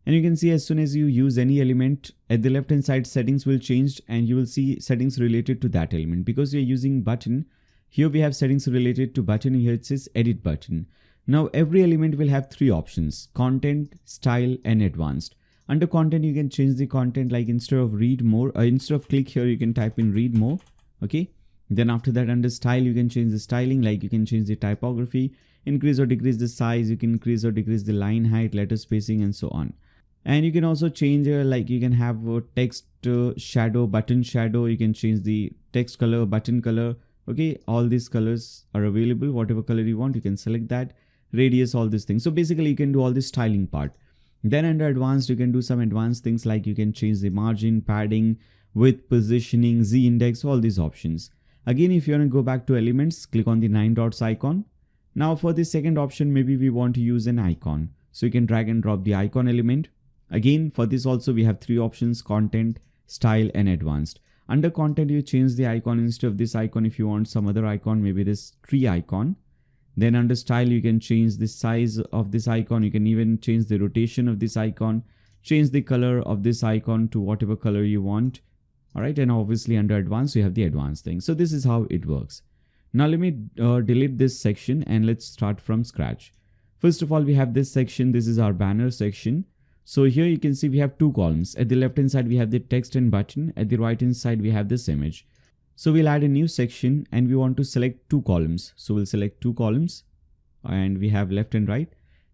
And you can see as soon as you use any element, at the left hand side, settings will change and you will see settings related to that element. Because you're using button, here we have settings related to button. Here it says edit button. Now every element will have 3 options: content, style, and advanced. Under content, you can change the content, like instead of read more, instead of click here, you can type in read more. Okay. Then after that, under style, you can change the styling, like you can change the typography, increase or decrease the size, you can increase or decrease the line height, letter spacing, and so on. And you can also change like you can have text shadow, button shadow. You can change the text color, button color. Okay, all these colors are available. Whatever color you want, you can select that. Radius, all these things. So basically you can do all this styling part. Then under advanced, you can do some advanced things, like you can change the margin, padding, width, positioning, z index, all these options. Again, if you want to go back to elements, click on the 9 dots icon. Now for the second option, maybe we want to use an icon. So you can drag and drop the icon element. Again, for this also we have 3 options: content, style, and advanced. Under content, you change the icon. Instead of this icon, if you want some other icon, maybe this tree icon. Then under style, you can change the size of this icon. You can even change the rotation of this icon, change the color of this icon to whatever color you want. All right. And obviously under advanced, you have the advanced thing. So this is how it works. Now let me delete this section and let's start from scratch. First of all, we have this section. This is our banner section. So here you can see we have 2 columns. At the left hand side, we have the text and button. At the right hand side, we have this image. So we'll add a new section and we want to select 2 columns. So we'll select 2 columns and we have left and right.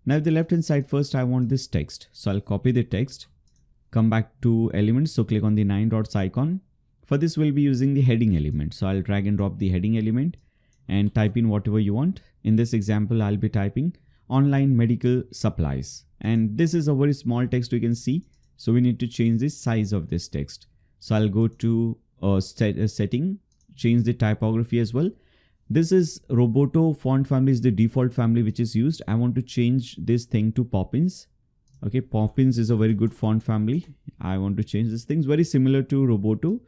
Now at the left hand side, first I want this text. So I'll copy the text, come back to elements. So click on the 9 dots icon. For this, we'll be using the heading element. So I'll drag and drop the heading element and type in whatever you want. In this example, I'll be typing online medical supplies. And this is a very small text you can see. So we need to change the size of this text. So I'll go to setting, change the typography as well. This is Roboto font family is the default family which is used. I want to change this thing to Poppins. Okay, Poppins is a very good font family. I want to change this thing. It's very similar to Roboto.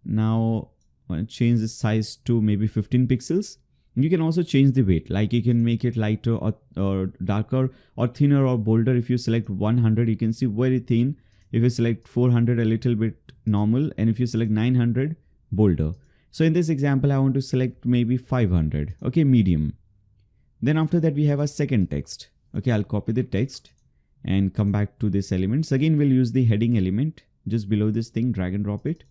Now I want to change the size to maybe 15 pixels. You can also change the weight, like you can make it lighter or darker or thinner or bolder. If you select 100, you can see very thin. If you select 400, a little bit normal, and if you select 900, bolder. So in this example, I want to select maybe 500. Okay, medium. Then after that, we have a second text. Okay, I'll copy the text and come back to this elements. Again, we'll use the heading element just below this thing, drag and drop it,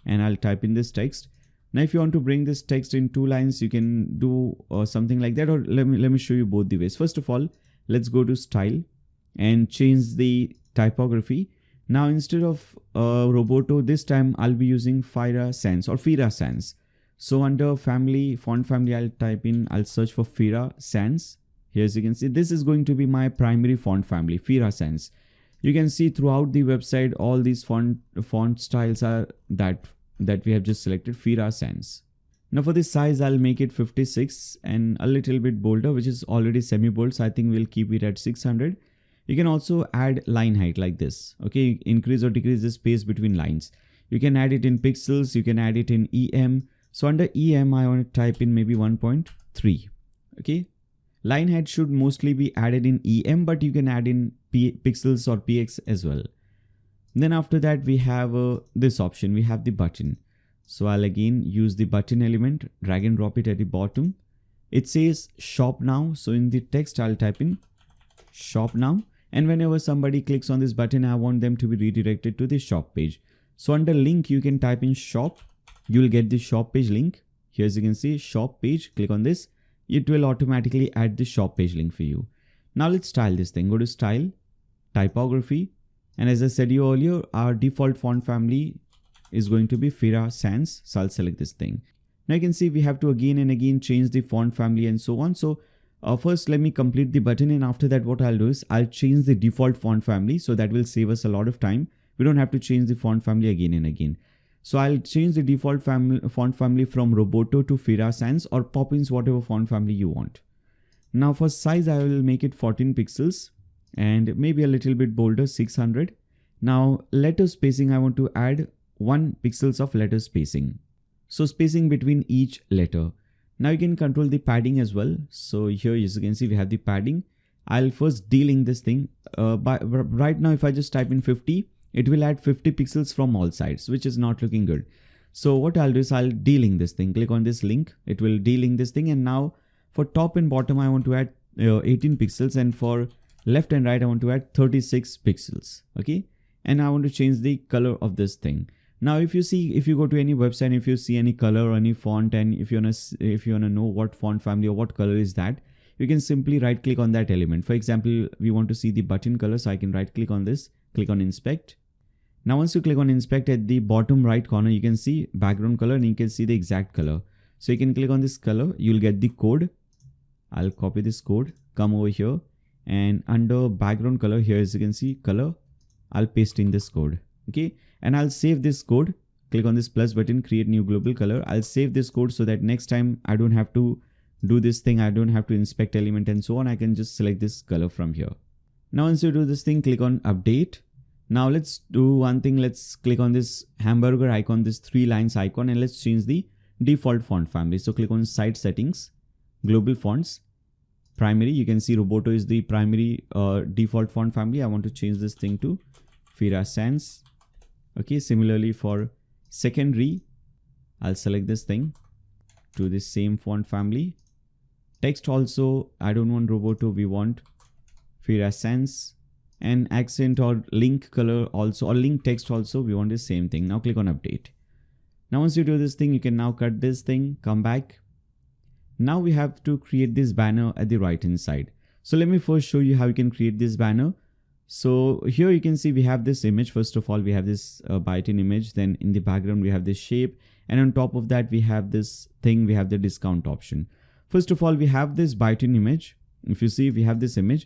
and I'll type in this text. Now, if you want to bring this text in 2 lines, you can do something like that, or let me show you both the ways. First of all, let's go to style and change the typography. Now, instead of Roboto, this time I'll be using Fira Sans or Fira Sans. So under family, font family, I'll search for Fira Sans. Here, as you can see, this is going to be my primary font family, Fira Sans. You can see throughout the website, all these font styles are that we have just selected, Fira Sans. Now for this size, I'll make it 56 and a little bit bolder, which is already semi-bold. So I think we'll keep it at 600. You can also add line height like this. Okay, increase or decrease the space between lines. You can add it in pixels. You can add it in EM. So under EM, I want to type in maybe 1.3. Okay. Line height should mostly be added in EM, but you can add in pixels or PX as well. Then after that, we have this option. We have the button. So I'll again use the button element, drag and drop it at the bottom. It says shop now. So in the text, I'll type in shop now. And whenever somebody clicks on this button, I want them to be redirected to the shop page. So under link, you can type in shop. You'll get the shop page link. Here, as you can see, shop page, click on this. It will automatically add the shop page link for you. Now let's style this thing. Go to style, typography. And as I said you earlier, our default font family is going to be Fira Sans. So I'll select this thing. Now you can see we have to again and again change the font family and so on. So first, let me complete the button. And after that, what I'll do is I'll change the default font family. So that will save us a lot of time. We don't have to change the font family again and again. So I'll change the default font family from Roboto to Fira Sans or Poppins, whatever font family you want. Now for size, I will make it 14 pixels. And maybe a little bit bolder, 600. Now letter spacing, I want to add 1 pixels of letter spacing. So spacing between each letter. Now you can control the padding as well. So here, as you can see, we have the padding. I'll first delink this thing. Right now, if I just type in 50, it will add 50 pixels from all sides, which is not looking good. So what I'll do is I'll delink this thing. Click on this link. It will delink this thing. And now for top and bottom, I want to add 18 pixels. And for left and right, I want to add 36 pixels. Okay. And I want to change the color of this thing. Now, if you go to any website, if you see any color or any font, and if you want to know what font family or what color is that, you can simply right click on that element. For example, we want to see the button color. So I can right click on this, click on inspect. Now, once you click on inspect, at the bottom right corner, you can see background color and you can see the exact color. So you can click on this color. You'll get the code. I'll copy this code, come over here. And under background color, here, as you can see color, I'll paste in this code. Okay. And I'll save this code. Click on this plus button, create new global color. I'll save this code so that next time I don't have to do this thing. I don't have to inspect element and so on. I can just select this color from here. Now, once you do this thing, click on update. Now let's do one thing. Let's click on this hamburger icon, this 3 lines icon, and let's change the default font family. So click on site settings, global fonts, primary. You can see Roboto is the primary default font family. I want to change this thing to Fira Sans. Okay. Similarly for secondary, I'll select this thing to the same font family. Text also, I don't want Roboto. We want Fira Sans. And accent or link color also, or link text also, we want the same thing. Now click on update. Now once you do this thing, you can now cut this thing, come back. Now we have to create this banner at the right hand side. So let me first show you how you can create this banner. So here you can see we have this image. First of all, we have this button image. Then in the background, we have this shape. And on top of that, we have this thing, we have the discount option. First of all, we have this button image. If you see, we have this image.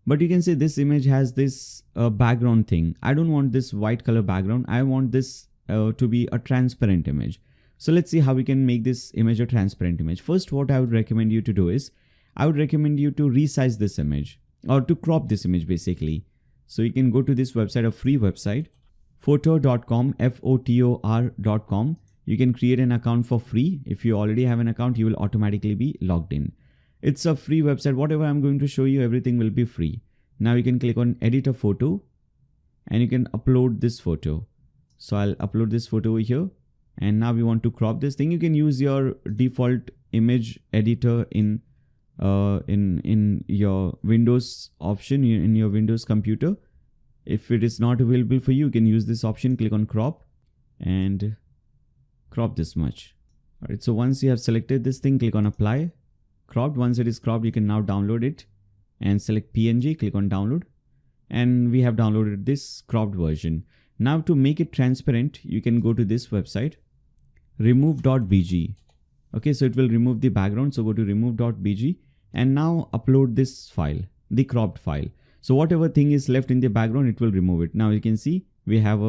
But you can see this image has this background thing. I don't want this white color background. I want this to be a transparent image. So let's see how we can make this image a transparent image. First, what I would recommend you to do is, I would recommend you to resize this image or to crop this image basically. So you can go to this website, a free website, photor.com, Fotor.com. You can create an account for free. If you already have an account, you will automatically be logged in. It's a free website. Whatever I'm going to show you, everything will be free. Now you can click on edit a photo and you can upload this photo. So I'll upload this photo over here. And now we want to crop this thing. You can use your default image editor in your Windows option, in your Windows computer. If it is not available for you, you can use this option. Click on crop and crop this much. Alright, so once you have selected this thing, click on apply. Cropped. Once it is cropped, you can now download it and select PNG, click on download, and we have downloaded this cropped version. Now to make it transparent, you can go to this website, remove.bg. Okay, so it will remove the background. So go to remove.bg and now upload this file, the cropped file. So whatever thing is left in the background, it will remove it. Now you can see we have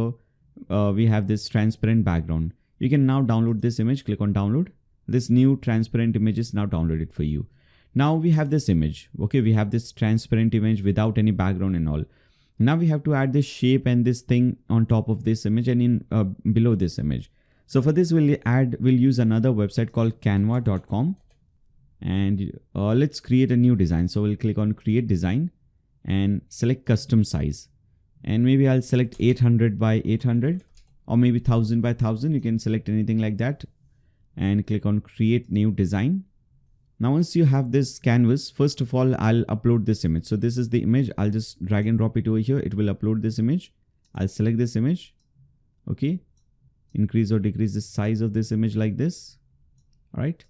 this transparent background. You can now download this image, click on download. This new transparent image is now downloaded for you. Now we have this image. Okay, we have this transparent image without any background and all. Now we have to add this shape and this thing on top of this image and in below this image. So for this, we'll use another website called Canva.com, and let's create a new design. So we'll click on create design and select custom size, and maybe I'll select 800 by 800 or maybe 1000 by 1000. You can select anything like that and click on create new design. Now once you have this canvas, first of all, I'll upload this image. So this is the image. I'll just drag and drop it over here. It will upload this image. I'll select this image. Okay, increase or decrease the size of this image like this. All right,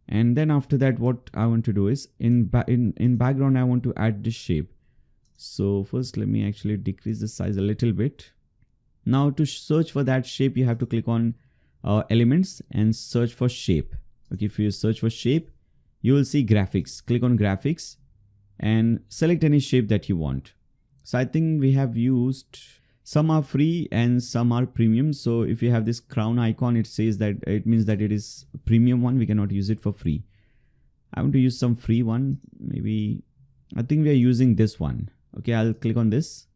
and then after that, what I want to do is in background, I want to add this shape. So first, let me actually decrease the size a little bit. Now to search for that shape, you have to click on elements and search for shape. Okay, if you search for shape, you will see graphics. Click on graphics and select any shape that you want. So I think we have used, some are free and some are premium. So if you have this crown icon, it says that it means that it is premium one. We cannot use it for free. I want to use some free one. Maybe, I think we are using this one. Okay, I'll click on this,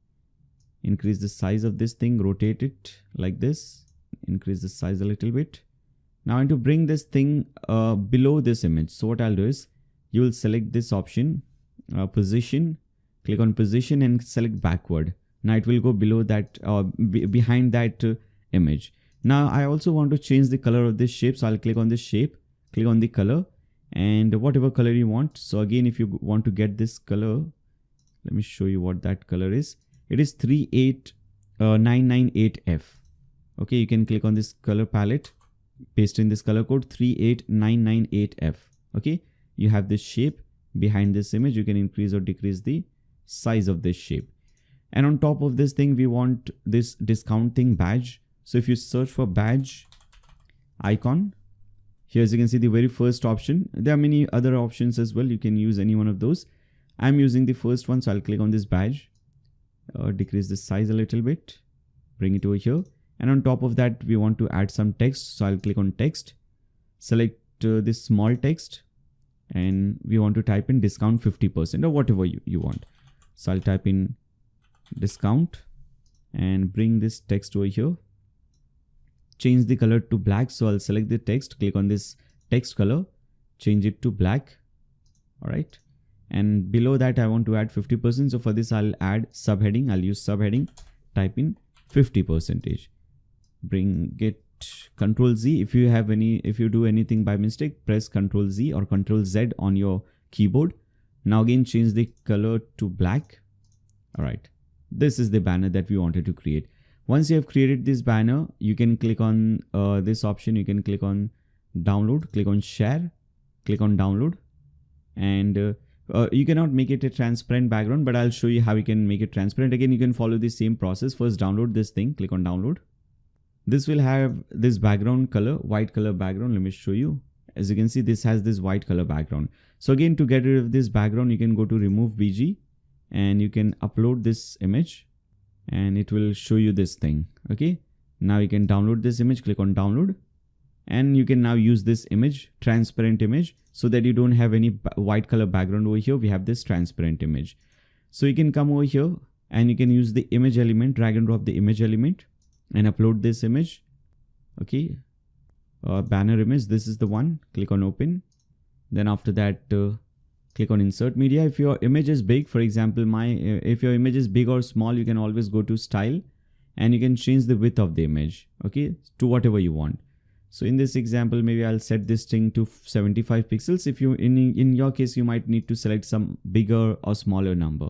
increase the size of this thing, rotate it like this, increase the size a little bit. Now I want to bring this thing below this image. So what I'll do is, you will select this option, position, click on position and select backward. Now it will go below that, behind that image. Now I also want to change the color of this shape. So I'll click on this shape, click on the color and whatever color you want. So again, if you want to get this color, let me show you what that color is. It is 38998F. Okay, you can click on this color palette, paste in this color code 38998F. Okay, you have this shape behind this image. You can increase or decrease the size of this shape. And on top of this thing, we want this discounting badge. So if you search for badge icon, here as you can see the very first option. There are many other options as well. You can use any one of those. I'm using the first one, so I'll click on this badge, decrease the size a little bit, bring it over here. And on top of that, we want to add some text. So I'll click on text, select this small text, and we want to type in discount 50% or whatever you want. So I'll type in discount and bring this text over here. Change the color to black. So I'll select the text, click on this text color, change it to black. All right. And below that, I want to add 50%. So for this, I'll add subheading. I'll use subheading, type in 50%. Bring it Control Z. If you do anything by mistake, press Control Z or Control Z on your keyboard. Now again, change the color to black. All right. This is the banner that we wanted to create. Once you have created this banner, you can click on this option. You can click on download, click on share, click on download, and you cannot make it a transparent background, but I'll show you how you can make it transparent. Again, you can follow the same process. First, download this thing, click on download. This will have this background color, white color background. Let me show you. As you can see, this has this white color background. So again, to get rid of this background, you can go to remove BG and you can upload this image and it will show you this thing. Okay. Now you can download this image, click on download, and you can now use this image, transparent image, so that you don't have any white color background over here. We have this transparent image. So you can come over here and you can use the image element, drag and drop the image element and upload this image. Okay, banner image, this is the one. Click on open. Then after that, click on insert media. If your image is big, for example, if your image is big or small, you can always go to style and you can change the width of the image, okay, to whatever you want. So in this example, maybe I'll set this thing to 75 pixels. If you, in your case, you might need to select some bigger or smaller number.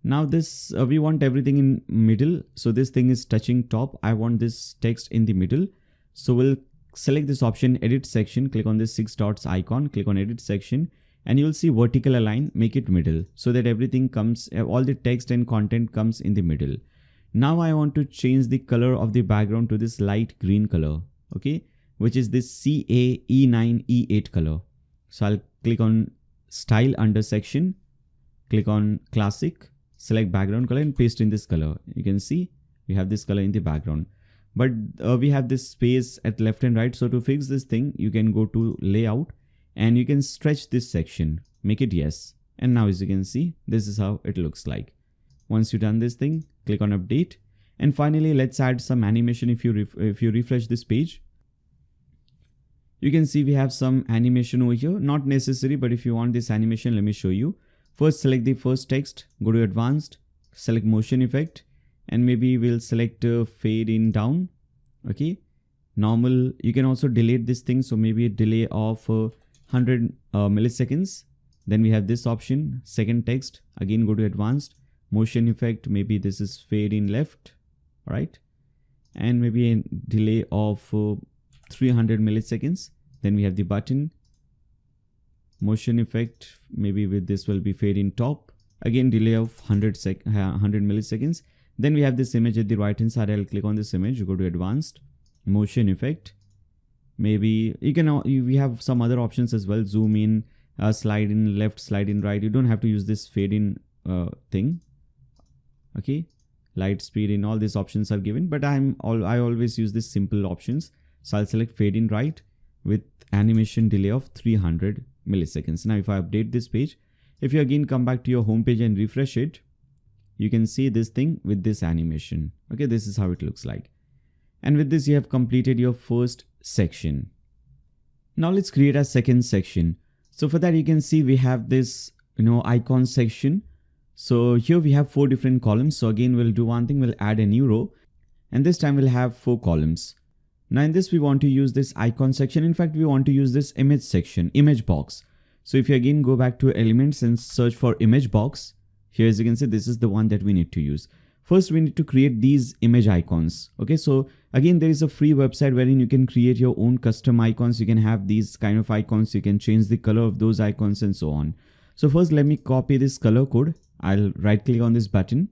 Now this, we want everything in middle. So this thing is touching top. I want this text in the middle. So we'll select this option, edit section, click on this 6 dots icon, click on edit section, and you'll see vertical align, make it middle so that everything comes, all the text and content comes in the middle. Now I want to change the color of the background to this light green color, okay, which is this CA-E9-E8 color. So I'll click on style under section, click on classic, select background color and paste in this color. You can see we have this color in the background, but we have this space at left and right. So to fix this thing, you can go to layout and you can stretch this section, make it yes. And now as you can see, this is how it looks like. Once you've done this thing, click on update. And finally, let's add some animation. If you refresh this page, you can see we have some animation over here. Not necessary, but if you want this animation, let me show you. First, select the first text, go to advanced, select motion effect, and maybe we'll select fade in down. Okay, normal. You can also delete this thing. So maybe a delay of 100 milliseconds. Then we have this option, second text, again, go to advanced, motion effect. Maybe this is fade in left, right? And maybe a delay of 300 milliseconds. Then we have the button, motion effect, maybe with this will be fade in top, again delay of 100 milliseconds. Then we have this image at the right hand side. I'll click on this image, go to advanced, motion effect. Maybe you can, we have some other options as well, zoom in, slide in left, slide in right. You don't have to use this fade in thing. Okay, light speed in, all these options are given, but I always use this simple options. So I'll select fade in right with animation delay of 300 milliseconds. Now if I update this page, if you again come back to your home page and refresh it, you can see this thing with this animation. Okay, this is how it looks like. And with this, you have completed your first section. Now let's create a second section. So for that, you can see we have this, icon section. So here we have 4 different columns. So again, we'll do one thing, we'll add a new row, and this time we'll have 4 columns. Now in this, we want to use this icon section. In fact, we want to use this image section, image box. So if you again go back to elements and search for image box, here as you can see, this is the one that we need to use. First, we need to create these image icons. Okay, so again, there is a free website wherein you can create your own custom icons. You can have these kind of icons. You can change the color of those icons and so on. So first, let me copy this color code. I'll right click on this button.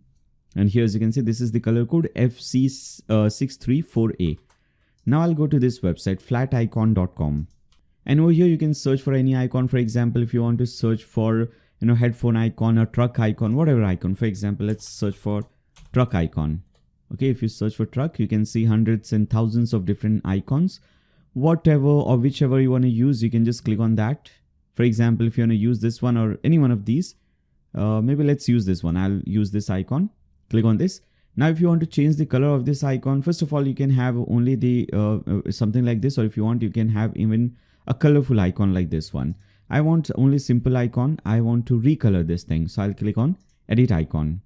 And here as you can see, this is the color code FC634A. Now I'll go to this website, flaticon.com. And over here, you can search for any icon. For example, if you want to search for, headphone icon or truck icon, whatever icon. For example, let's search for truck icon. Okay, if you search for truck, you can see hundreds and thousands of different icons. Whatever or whichever you want to use, you can just click on that. For example, if you want to use this one or any one of these, maybe let's use this one. I'll use this icon. Click on this. Now, if you want to change the color of this icon, first of all, you can have only the something like this, or if you want, you can have even a colorful icon like this one. I want only simple icon. I want to recolor this thing. So I'll click on edit icon.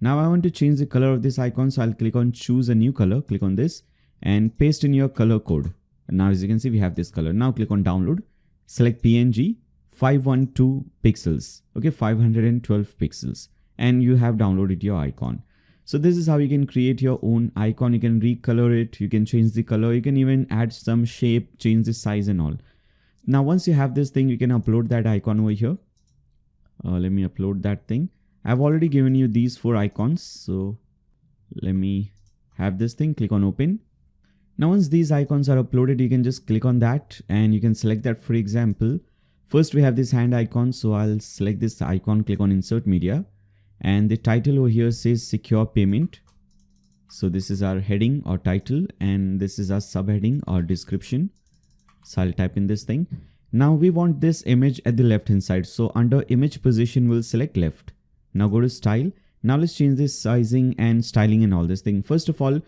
Now I want to change the color of this icon. So I'll click on choose a new color. Click on this and paste in your color code. And now as you can see, we have this color. Now click on download, select PNG 512 pixels. Okay, 512 pixels. And you have downloaded your icon. So this is how you can create your own icon. You can recolor it. You can change the color. You can even add some shape, change the size and all. Now, once you have this thing, you can upload that icon over here. Let me upload that thing. I've already given you these 4 icons. So let me have this thing, click on open. Now, once these icons are uploaded, you can just click on that and you can select that. For example, first we have this hand icon. So I'll select this icon, click on insert media. And the title over here says secure payment. So this is our heading or title, and this is our subheading or description. So I'll type in this thing. Now we want this image at the left hand side. So under image position, we'll select left. Now go to style, Now let's change this sizing and styling and all this thing. First of all,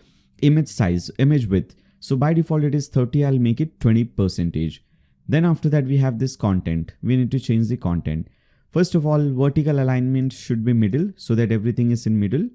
image size, image width. So by default it is 30, I'll make it 20%. Then after that we have this content. We need to change the content. First of all, vertical alignment should be middle so that everything is in middle.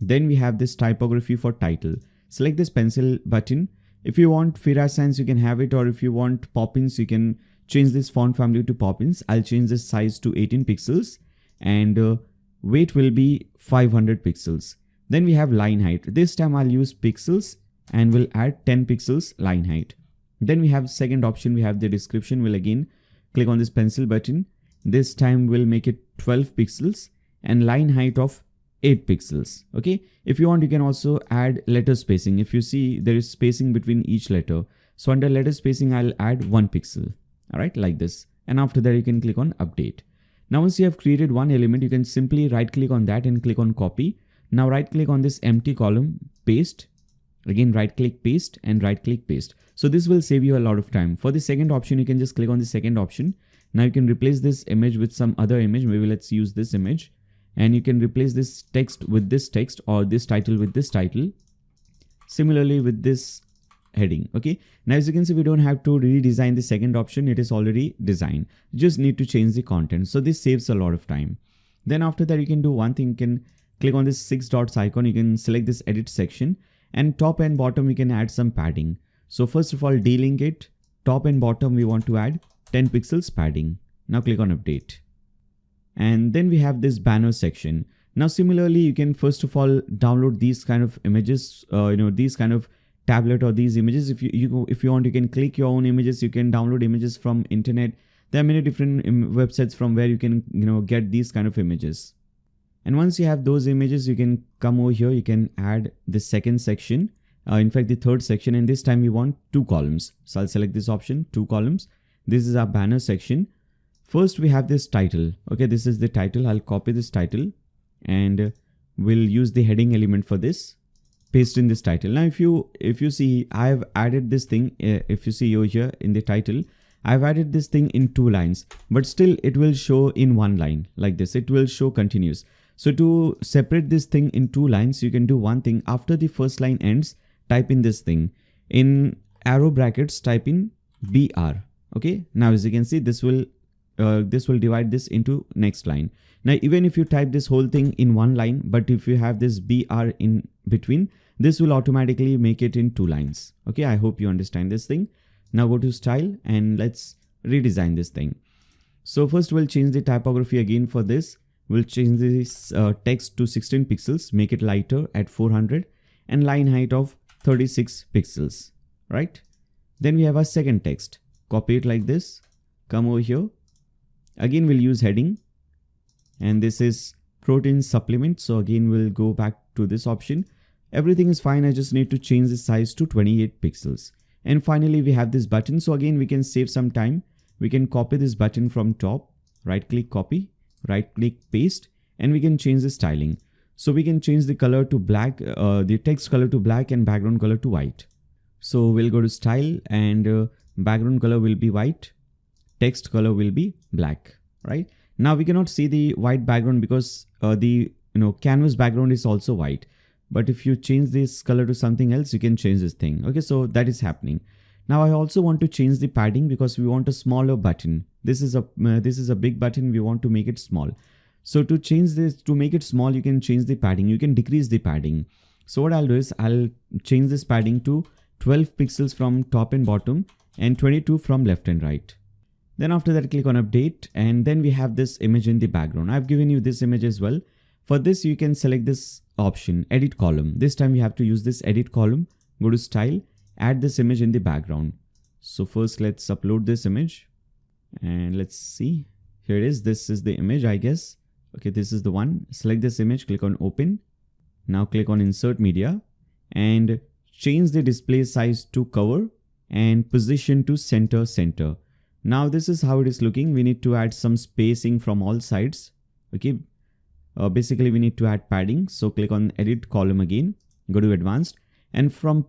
Then we have this typography for title. Select this pencil button. If you want Firas Sans, you can have it, or if you want Poppins, you can change this font family to Poppins. I'll change this size to 18 pixels and weight will be 500 pixels. Then we have line height. This time I'll use pixels and we'll add 10 pixels line height. Then we have second option, we have the description. We'll again click on this pencil button. This time we'll make it 12 pixels and line height of 8 pixels. Okay. If you want, you can also add letter spacing. If you see there is spacing between each letter. So under letter spacing, I'll add 1 pixel. All right, like this. And after that, you can click on update. Now, once you have created one element, you can simply right click on that and click on copy. Now right click on this empty column, paste. Again, right click, paste, and right click, paste. So this will save you a lot of time. For the second option, you can just click on the second option. Now you can replace this image with some other image. Maybe let's use this image. And you can replace this text with this text, or this title with this title. Similarly with this heading. Okay. Now as you can see, we don't have to redesign the second option. It is already designed. You just need to change the content. So this saves a lot of time. Then after that, you can do one thing. You can click on this 6 dots icon. You can select this edit section, and top and bottom, we can add some padding. So first of all, delink it. Top and bottom, we want to add 10 pixels padding. Now click on update. And then we have this banner section. Now similarly, you can first of all download these kind of images, these kind of tablet or these images. If you want, you can click your own images. You can download images from internet. There are many different websites from where you can get these kind of images. And once you have those images, you can come over here. You can add the second section. In fact, the third section, and this time we want 2 columns. So I'll select this option, 2 columns. This is our banner section. First, we have this title. Okay, this is the title. I'll copy this title and we'll use the heading element for this. Paste in this title. Now, if you see, I've added this thing. If you see over here in the title, I've added this thing in 2 lines, but still it will show in 1 line like this. It will show continuous. So to separate this thing in 2 lines, you can do one thing. After the first line ends, type in this thing. In arrow brackets, type in BR. Okay. Now, as you can see, this will divide this into next line. Now, even if you type this whole thing in 1 line, but if you have this BR in between, this will automatically make it in 2 lines. Okay. I hope you understand this thing. Now go to style and let's redesign this thing. So first we'll change the typography again for this. We'll change this text to 16 pixels, make it lighter at 400 and line height of 36 pixels, right? Then we have our second text. Copy it like this. Come over here. Again, we'll use heading, and this is protein supplement. So again, we'll go back to this option. Everything is fine. I just need to change the size to 28 pixels. And finally, we have this button. So again, we can save some time. We can copy this button from top, right click, copy, right click, paste, and we can change the styling. So we can change the color to black, the text color to black and background color to white. So we'll go to style and background color will be white. Text color will be black, right? Now we cannot see the white background because the canvas background is also white. But if you change this color to something else, you can change this thing. Okay, so that is happening. Now I also want to change the padding because we want a smaller button. This is a big button. We want to make it small. So to change this, to make it small, you can change the padding. You can decrease the padding. So what I'll do is I'll change this padding to 12 pixels from top and bottom and 22 from left and right. Then after that, click on update, and then we have this image in the background. I've given you this image as well. For this, you can select this option, edit column. This time we have to use this edit column. Go to style, add this image in the background. So first let's upload this image and let's see. Here it is. This is the image, I guess. Okay, this is the one. Select this image, click on open. Now click on insert media and change the display size to cover and position to center. Now this is how it is looking. We need to add some spacing from all sides. Okay. Basically we need to add padding. So click on edit column again, go to advanced, and for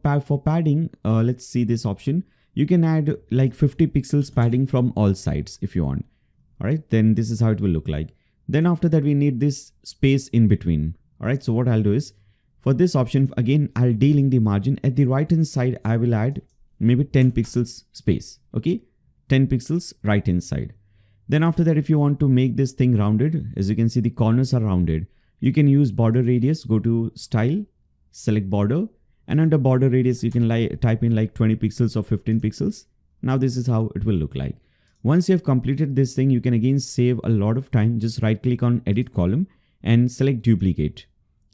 padding, let's see this option. You can add like 50 pixels padding from all sides if you want. All right, then this is how it will look like. Then after that, we need this space in between. Alright, so what I'll do is, for this option, again, I'll delink the margin. At the right hand side, I will add maybe 10 pixels space. Okay, 10 pixels right hand side. Then after that, if you want to make this thing rounded, as you can see, the corners are rounded. You can use border radius, go to style, select border, and under border radius, you can type in like 20 pixels or 15 pixels. Now this is how it will look like. Once you have completed this thing, you can again save a lot of time. Just right click on edit column and select duplicate.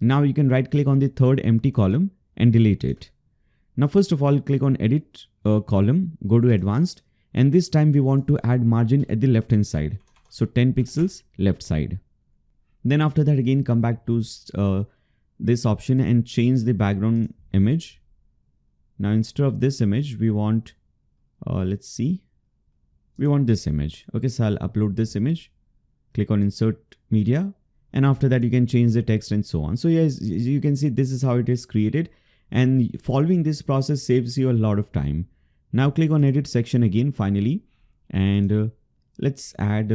Now you can right click on the third empty column and delete it. Now first of all, click on edit column, go to advanced, and this time we want to add margin at the left hand side. So 10 pixels left side. Then after that, again come back to this option and change the background image. Now instead of this image, we want, let's see, we want this image. Okay, so I'll upload this image, click on insert media, and after that you can change the text and so on. So yes, you can see this is how it is created, and following this process saves you a lot of time. Now click on edit section again finally, and let's add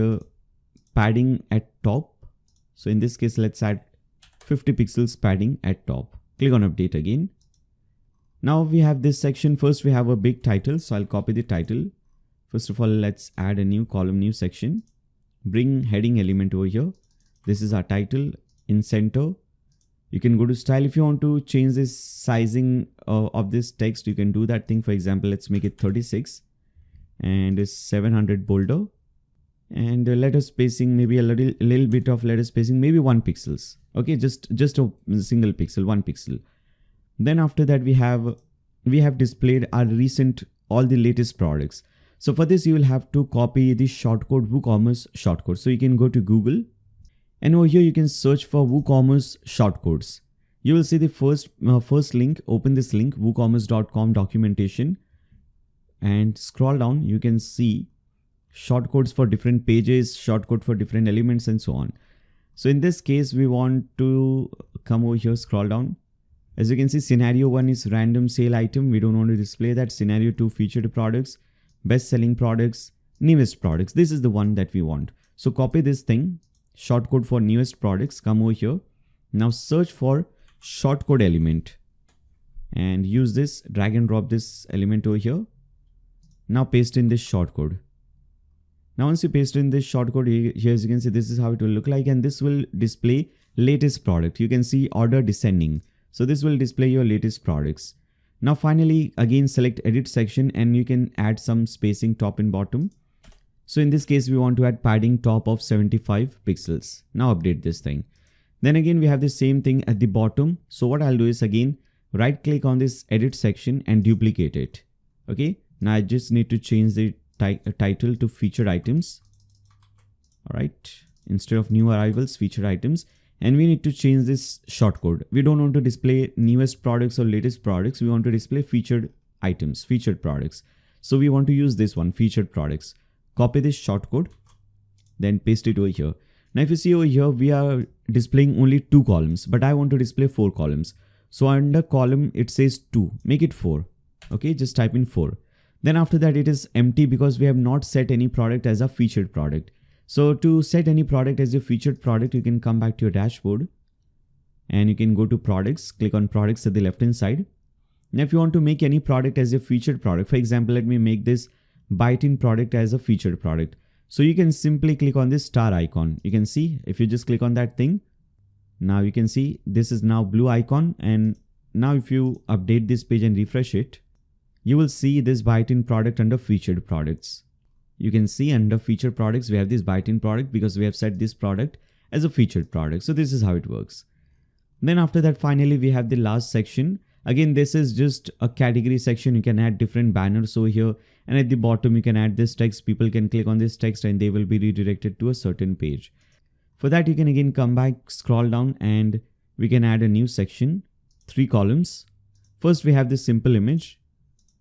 padding at top. So in this case, let's add 50 pixels padding at top. Click on update again. Now we have this section. First we have a big title, so I'll copy the title. First of all, let's add a new column, new section. Bring heading element over here. This is our title. In center, you can go to style. If you want to change this sizing of this text, you can do that thing. For example, let's make it 36 and 700 bolder, and letter spacing, maybe a little bit of letter spacing, maybe 1 pixels. Okay, just a single pixel, 1 pixel. Then after that, we have displayed our recent, all the latest products. So for this, you will have to copy the shortcode, WooCommerce shortcode. So you can go to Google, and over here you can search for WooCommerce shortcodes. You will see the first link. Open this link, woocommerce.com documentation, and scroll down. You can see shortcodes for different pages, shortcode for different elements, and so on. So in this case, we want to come over here, scroll down. As you can see, scenario 1 is random sale item. We don't want to display that. Scenario 2, featured products, best selling products, newest products. This is the one that we want. So copy this thing, shortcode for newest products, come over here. Now search for shortcode element and use this, drag and drop this element over here. Now paste in this shortcode. Now once you paste in this shortcode, here as you can see, this is how it will look like, and this will display latest product. You can see order descending. So this will display your latest products. Now finally, again select edit section, and you can add some spacing top and bottom. So in this case, we want to add padding top of 75 pixels. Now update this thing. Then again, we have the same thing at the bottom. So what I'll do is again, right click on this edit section and duplicate it. Okay. Now I just need to change the title to featured items. All right. Instead of new arrivals, featured items. And we need to change this shortcode. We don't want to display newest products or latest products. We want to display featured items, featured products. So we want to use this one, featured products. Copy this shortcode, then paste it over here. Now if you see over here, we are displaying only 2 columns, but I want to display 4 columns. So under column, it says 2, make it 4. Okay, just type in 4. Then after that, it is empty because we have not set any product as a featured product. So to set any product as a featured product, you can come back to your dashboard and you can go to products, click on products at the left hand side. Now if you want to make any product as a featured product, for example, let me make this buy-in product as a featured product. So you can simply click on this star icon. You can see if you just click on that thing, now you can see this is now blue icon. And now if you update this page and refresh it, you will see this buy-in product under featured products. You can see under featured products, we have this buy-in product because we have set this product as a featured product. So this is how it works. Then after that, finally, we have the last section. Again, this is just a category section. You can add different banners over here. And at the bottom, you can add this text. People can click on this text and they will be redirected to a certain page. For that, you can again come back, scroll down, and we can add a new section, 3 columns. First, we have this simple image.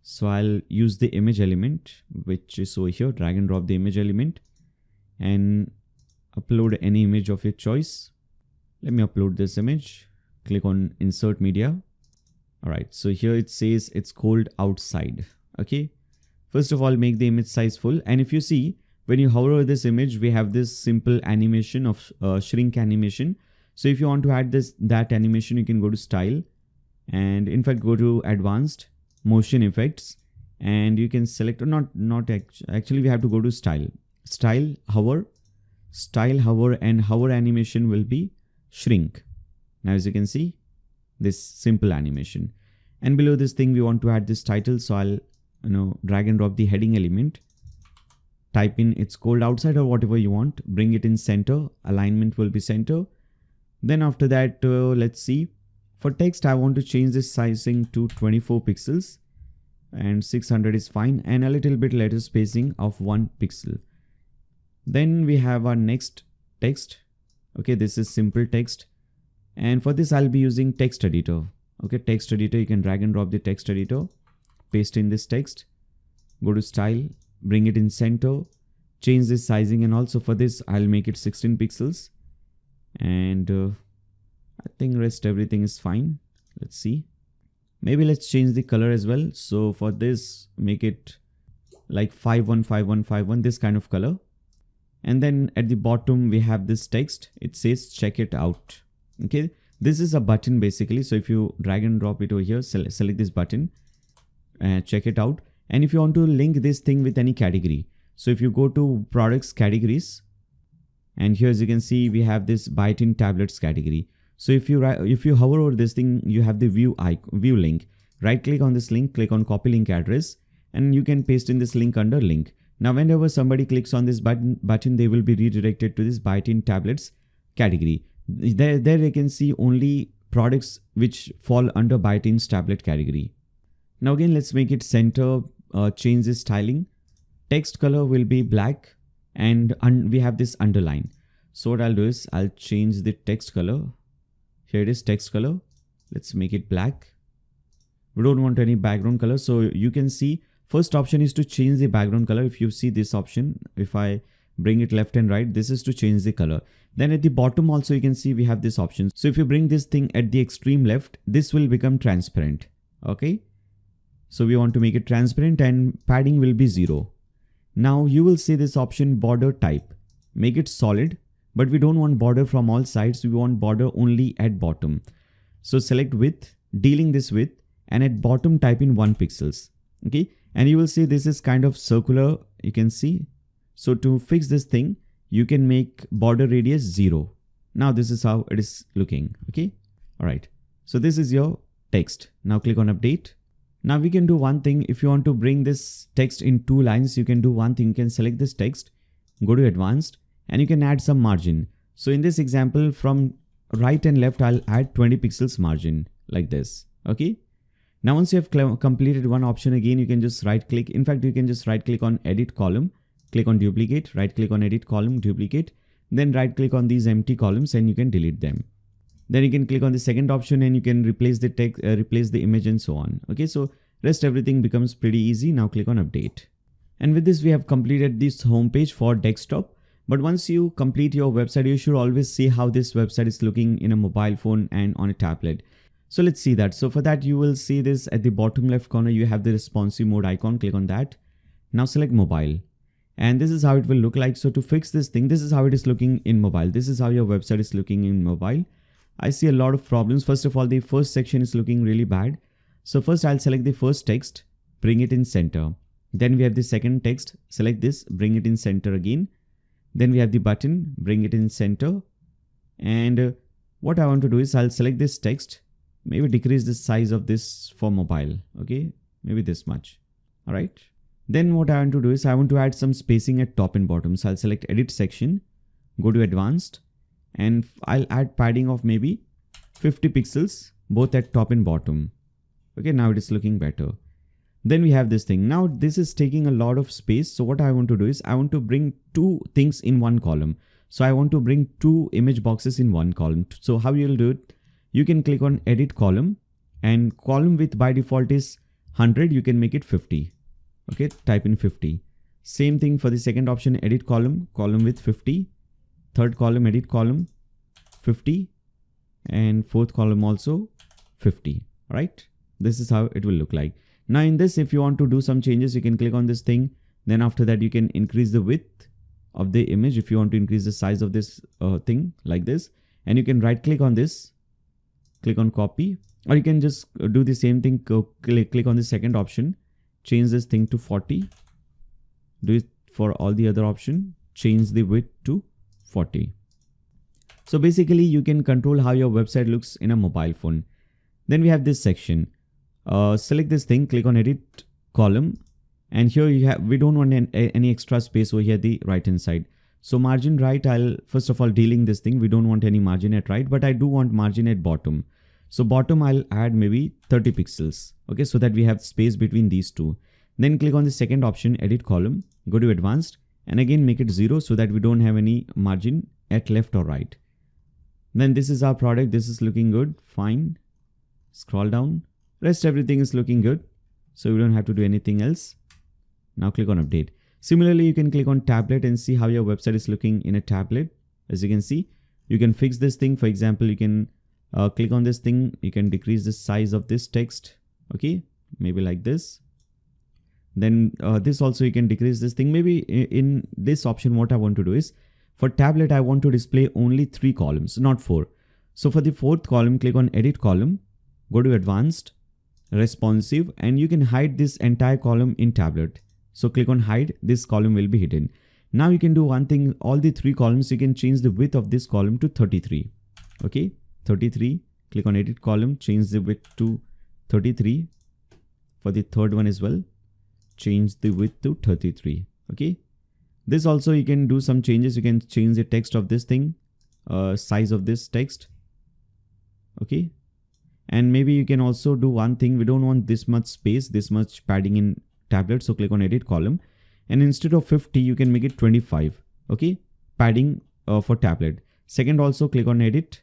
So I'll use the image element, which is over here, drag and drop the image element and upload any image of your choice. Let me upload this image. Click on insert media. All right. So here it says it's called outside. Okay. First of all, make the image size full. And if you see, when you hover over this image, we have this simple animation of shrink animation. So if you want to add that animation, you can go to style, and in fact go to advanced motion effects, and you can select, or not actually we have to go to style hover, and hover animation will be shrink. Now as you can see, this simple animation, and below this thing we want to add this title. So I'll drag and drop the heading element, type in it's cold outside or whatever you want, bring it in center, alignment will be center. Then after that, let's see, for text I want to change this sizing to 24 pixels, and 600 is fine, and a little bit letter spacing of 1 pixel. Then we have our next text. Okay, this is simple text, and for this I'll be using text editor. Okay, text editor, you can drag and drop the text editor, paste in this text, go to style, bring it in center, change this sizing, and also for this I'll make it 16 pixels, and I think rest everything is fine. Let's see, maybe let's change the color as well. So for this, make it like 515151, this kind of color. And then at the bottom we have this text, it says check it out. Okay, this is a button basically. So if you drag and drop it over here, select this button, check it out. And if you want to link this thing with any category, so if you go to products categories, and here as you can see we have this buy it in tablets category. So if you hover over this thing, you have the view link. Right click on this link, click on copy link address, and you can paste in this link under link. Now whenever somebody clicks on this button, they will be redirected to this buy it in tablets category. There they can see only products which fall under buy it in tablet category. Now again, let's make it center, change this styling. Text color will be black, and we have this underline. So what I'll do is I'll change the text color. Here it is, text color. Let's make it black. We don't want any background color. So you can see first option is to change the background color. If you see this option, if I bring it left and right, this is to change the color. Then at the bottom also you can see we have this option. So if you bring this thing at the extreme left, this will become transparent. Okay. So we want to make it transparent, and padding will be 0. Now you will see this option border type. Make it solid, but we don't want border from all sides. We want border only at bottom. So select width, dealing this width, and at bottom type in 1 pixels. Okay. And you will see this is kind of circular. You can see. So to fix this thing, you can make border radius 0. Now this is how it is looking. Okay. All right. So this is your text. Now click on update. Now we can do one thing. If you want to bring this text in 2 lines, you can do one thing. You can select this text, go to advanced, and you can add some margin. So in this example, from right and left, I'll add 20 pixels margin like this. Okay. Now once you have completed one option, again, you can just right click. In fact, you can just right click on edit column, click on duplicate, right click on edit column, duplicate, then right click on these empty columns and you can delete them. Then you can click on the second option and you can replace the text, replace the image and so on. Okay, so rest everything becomes pretty easy. Now click on update. And with this, we have completed this homepage for desktop. But once you complete your website, you should always see how this website is looking in a mobile phone and on a tablet. So let's see that. So for that, you will see this at the bottom left corner, you have the responsive mode icon. Click on that. Now select mobile. And this is how it will look like. So to fix this thing, this is how it is looking in mobile. This is how your website is looking in mobile. I see a lot of problems. First of all, the first section is looking really bad. So first I'll select the first text, bring it in center. Then we have the second text, select this, bring it in center again. Then we have the button, bring it in center. And what I want to do is I'll select this text, maybe decrease the size of this for mobile. Okay, maybe this much. All right. Then what I want to do is I want to add some spacing at top and bottom. So I'll select edit section, go to advanced, and I'll add padding of maybe 50 pixels, both at top and bottom. Okay, now it is looking better. Then we have this thing. Now this is taking a lot of space. So what I want to do is I want to bring 2 things in one column. So I want to bring 2 image boxes in one column. So how you'll do it? You can click on edit column, and column width by default is 100. You can make it 50. Okay, type in 50. Same thing for the second option, edit column, column width 50. Third column, edit column 50. And fourth column also 50. All right. This is how it will look like. Now in this, if you want to do some changes, you can click on this thing. Then after that, you can increase the width of the image if you want to increase the size of this thing like this. and you can right click on this, click on copy, or you can just do the same thing, click on the second option, change this thing to 40, do it for all the other option, change the width to 40. So basically you can control how your website looks in a mobile phone. Then we have this section, select this thing, click on edit column, and here you have, we don't want any extra space over here the right hand side. So margin right, I'll first of all delink this thing. We don't want any margin at right, but I do want margin at bottom. So bottom I'll add maybe 30 pixels. Okay, so that we have space between these two. Then click on the second option, edit column, go to advanced, and again make it 0 so that we don't have any margin at left or right. Then this is our product. This is looking good. Fine. Scroll down. Rest everything is looking good. So we don't have to do anything else. Now click on update. Similarly, you can click on tablet and see how your website is looking in a tablet. As you can see, you can fix this thing. For example, you can click on this thing. You can decrease the size of this text. Okay, maybe like this. Then this also you can decrease this thing. Maybe in this option, what I want to do is for tablet, I want to display only 3 columns, not 4. So for the 4th column, click on edit column, go to advanced, responsive, and you can hide this entire column in tablet. So click on hide, this column will be hidden. Now you can do one thing, all the 3 columns, you can change the width of this column to 33. Okay, 33, click on edit column, change the width to 33. For the 3rd one as well, change the width to 33. Okay, this also you can do some changes. You can change the text of this thing, size of this text. Okay, and maybe you can also do one thing. We don't want this much space, this much padding in tablet. So click on edit column, and instead of 50, you can make it 25. Okay, padding for tablet. Second also click on edit,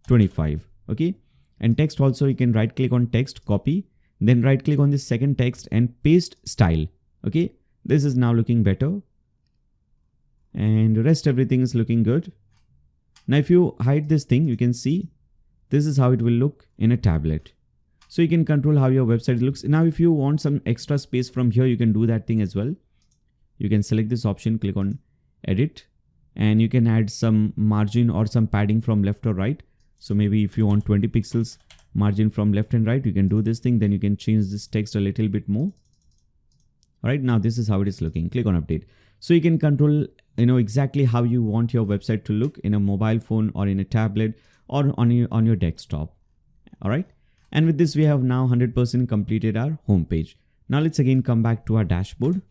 25. Okay, and text also you can right click on text, copy, then right click on this second text and paste style. Okay, this is now looking better, and the rest everything is looking good. Now if you hide this thing, you can see this is how it will look in a tablet. So you can control how your website looks. Now if you want some extra space from here, you can do that thing as well. You can select this option, click on edit, and you can add some margin or some padding from left or right. So maybe if you want 20 pixels margin from left and right, you can do this thing. Then you can change this text a little bit more. All right, now this is how it is looking. Click on update. So you can control, exactly how you want your website to look in a mobile phone or in a tablet or on your desktop. All right. And with this, we have now 100% completed our homepage. Now let's again come back to our dashboard.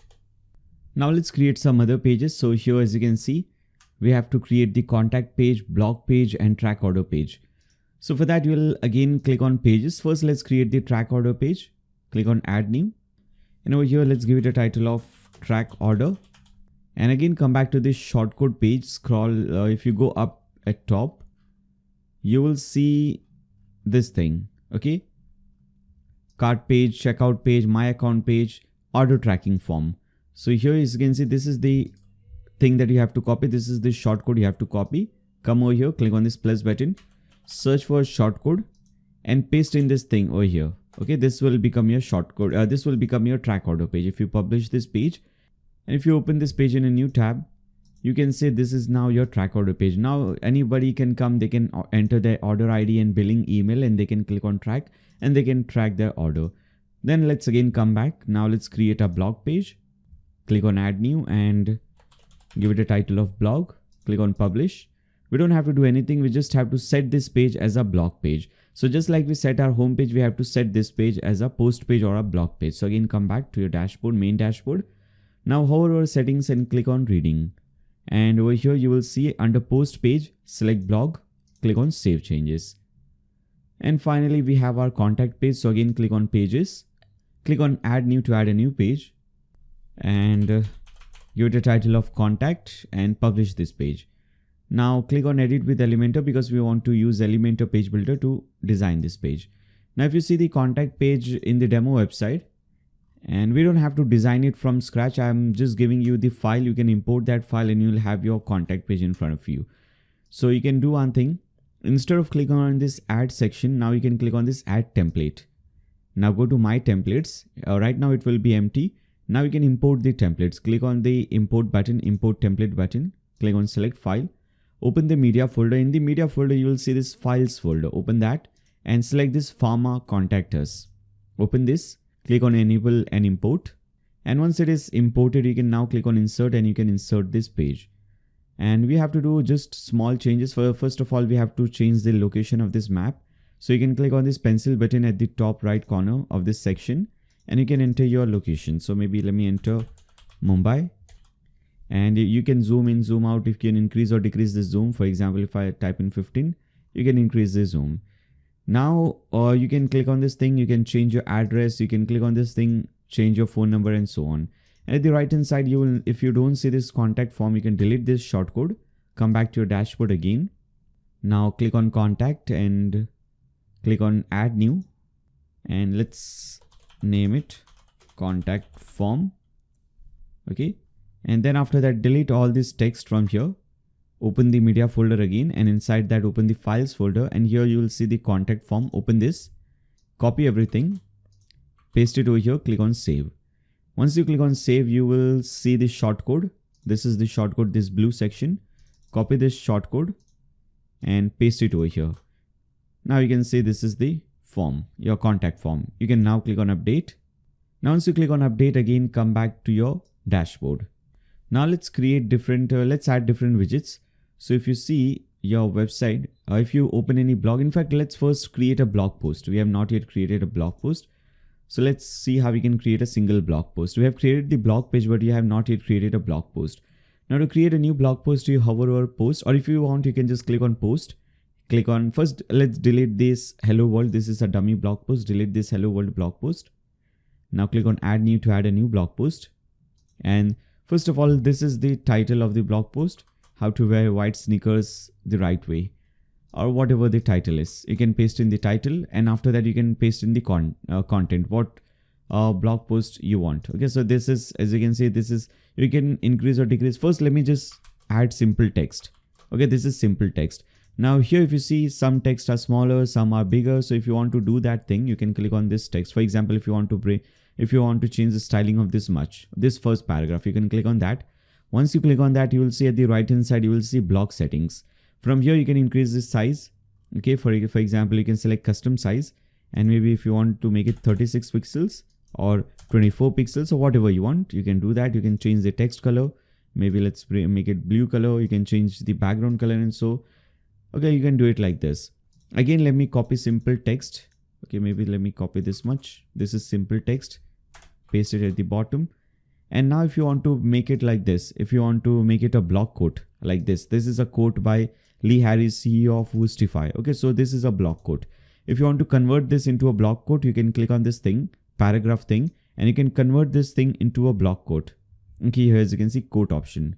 Now let's create some other pages. So here, as you can see, we have to create the contact page, blog page, and track order page. So for that, you'll again click on pages. First, let's create the track order page. Click on add new. And over here, let's give it a title of track order. And again, come back to this shortcode page. Scroll. If you go up at top, you will see this thing. Okay. Cart page, checkout page, my account page, order tracking form. So here, as you can see, this is the thing that you have to copy. This is the shortcode you have to copy. Come over here, click on this plus button, search for shortcode and paste in this thing over here. Okay, this will become your shortcode. This will become your track order page. If you publish this page and if you open this page in a new tab, you can say this is now your track order page. Now anybody can come, they can enter their order ID and billing email, and they can click on track and they can track their order. Then let's again come back. Now let's create a blog page. Click on add new and give it a title of blog. Click on publish. We don't have to do anything. We just have to set this page as a blog page. So just like we set our home page, we have to set this page as a post page or a blog page. So again, come back to your dashboard, main dashboard. Now hover over settings and click on reading. And over here, you will see under post page, select blog, click on save changes. And finally, we have our contact page. So again, click on pages, click on add new to add a new page, and give it a title of contact and publish this page. Now click on edit with Elementor because we want to use Elementor page builder to design this page. Now if you see the contact page in the demo website, and we don't have to design it from scratch, I'm just giving you the file. You can import that file and you'll have your contact page in front of you. So you can do one thing. Instead of clicking on this add section, now you can click on this add template. Now go to my templates. Right now it will be empty. Now you can import the templates. Click on the import button, import template button. Click on select file. open the media folder. In the media folder, you will see this files folder. Open that and select this pharma contact us. Open this, click on enable and import. And once it is imported, you can now click on insert and you can insert this page. And we have to do just small changes. First of all, we have to change the location of this map. So you can click on this pencil button at the top right corner of this section and you can enter your location. So maybe let me enter Mumbai, and you can zoom in, zoom out. If you can increase or decrease the zoom. For example, if I type in 15, you can increase the zoom. Now, you can click on this thing. You can change your address. You can click on this thing, change your phone number and so on. And at the right hand side, you will, if you don't see this contact form, you can delete this shortcode, come back to your dashboard again. Now click on contact and click on add new, and let's name it contact form. Okay. And then after that, delete all this text from here. Open the media folder again, and inside that open the files folder, and here you will see the contact form. Open this, copy everything, paste it over here, click on save. Once you click on save, you will see the shortcode. This is the shortcode, this blue section. Copy this shortcode and paste it over here. Now you can see this is the form, your contact form. You can now click on update. Now once you click on update again, come back to your dashboard. Now let's create different, let's add different widgets. So if you see your website, if you open any blog, in fact, let's first create a blog post. We have not yet created a blog post. So let's see how we can create a single blog post. We have created the blog page, but you have not yet created a blog post. Now to create a new blog post, you hover over post, or if you want, you can just click on post. Click on first, let's delete this hello world. This is a dummy blog post. Delete this hello world blog post. Now click on add new to add a new blog post. And first of all, this is the title of the blog post, how to wear white sneakers the right way, or whatever the title is. You can paste in the title, and after that you can paste in the content, what blog post you want. Okay, so this is, as you can see, this is, you can increase or decrease. First, let me just add simple text. Okay, this is simple text. Now here, if you see, some text are smaller, some are bigger. So if you want to do that thing, you can click on this text. For example, if you want to change the styling of this first paragraph, you can click on that. Once you click on that, you will see at the right hand side, you will see blog settings. From here, you can increase the size. Okay, for example, you can select custom size, and maybe if you want to make it 36 pixels or 24 pixels or whatever you want, you can do that. You can change the text color. Maybe let's make it blue color. You can change the background color and so. Okay, you can do it like this. Again, let me copy simple text. Okay, maybe let me copy this much. This is simple text. Paste it at the bottom. And now if you want to make it like this, if you want to make it a blog quote like this, this is a quote by Lee Harris, CEO of Woostify. Okay, so this is a blog quote. If you want to convert this into a blog quote, you can click on this thing, paragraph thing, and you can convert this thing into a blog quote. Okay, here as you can see, quote option.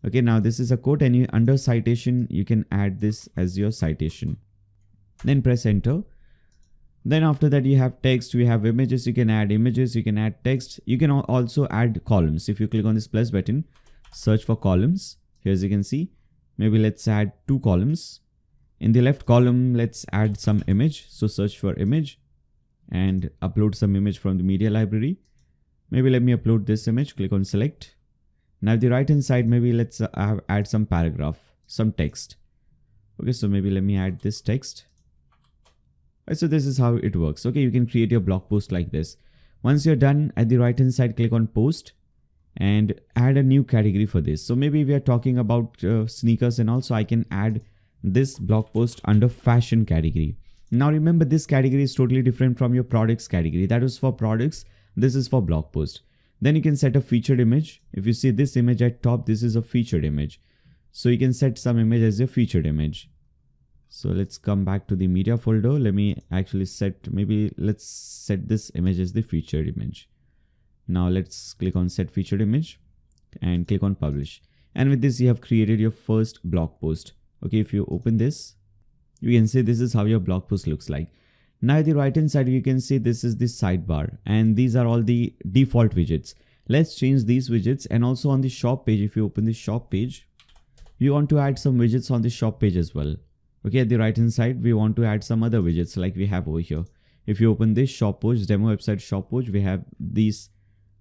Okay, now this is a quote, and under citation, you can add this as your citation. Then press enter. Then after that, you have text, we have images, you can add images, you can add text. You can also add columns. If you click on this plus button, search for columns. Here as you can see, maybe let's add 2 columns. In the left column, let's add some image. So search for image and upload some image from the media library. Maybe let me upload this image, click on select. Now the right hand side, maybe let's add some paragraph, some text. Okay, so maybe let me add this text. Right, so this is how it works. Okay, you can create your blog post like this. Once you're done, at the right hand side, click on post and add a new category for this. So maybe we are talking about sneakers, and also I can add this blog post under fashion category. Now remember, this category is totally different from your products category. That is for products. This is for blog post. Then you can set a featured image. If you see this image at top, this is a featured image. So you can set some image as a featured image. So let's come back to the media folder. Let me actually let's set this image as the featured image. Now let's click on set featured image and click on publish. And with this, you have created your first blog post. Okay, if you open this, you can see this is how your blog post looks like. Now at the right hand side, you can see this is the sidebar, and these are all the default widgets. Let's change these widgets. And also on the shop page, if you open the shop page, you want to add some widgets on the shop page as well. Okay, at the right hand side, we want to add some other widgets like we have over here. If you open this shop page, demo website shop page, we have these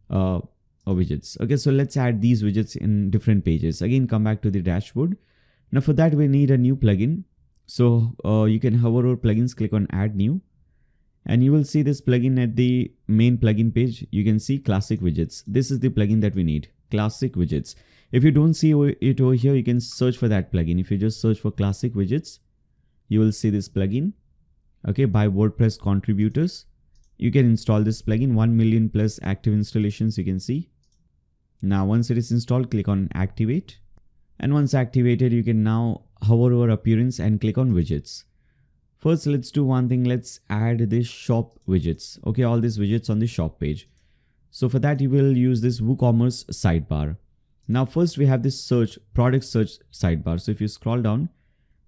widgets. Okay, so let's add these widgets in different pages. Again, come back to the dashboard. Now for that we need a new plugin. So you can hover over plugins, click on add new, and you will see this plugin at the main plugin page. You can see classic widgets. This is the plugin that we need, classic widgets. If you don't see it over here, you can search for that plugin. If you just search for classic widgets, you will see this plugin, okay, by WordPress contributors. You can install this plugin, 1 million plus active installations you can see. Now once it is installed, click on activate, and once activated you can now hover over appearance and click on widgets. First let's do one thing, let's add this shop widgets, okay, all these widgets on the shop page. So for that you will use this WooCommerce sidebar. Now first we have this search, product search sidebar. So if you scroll down,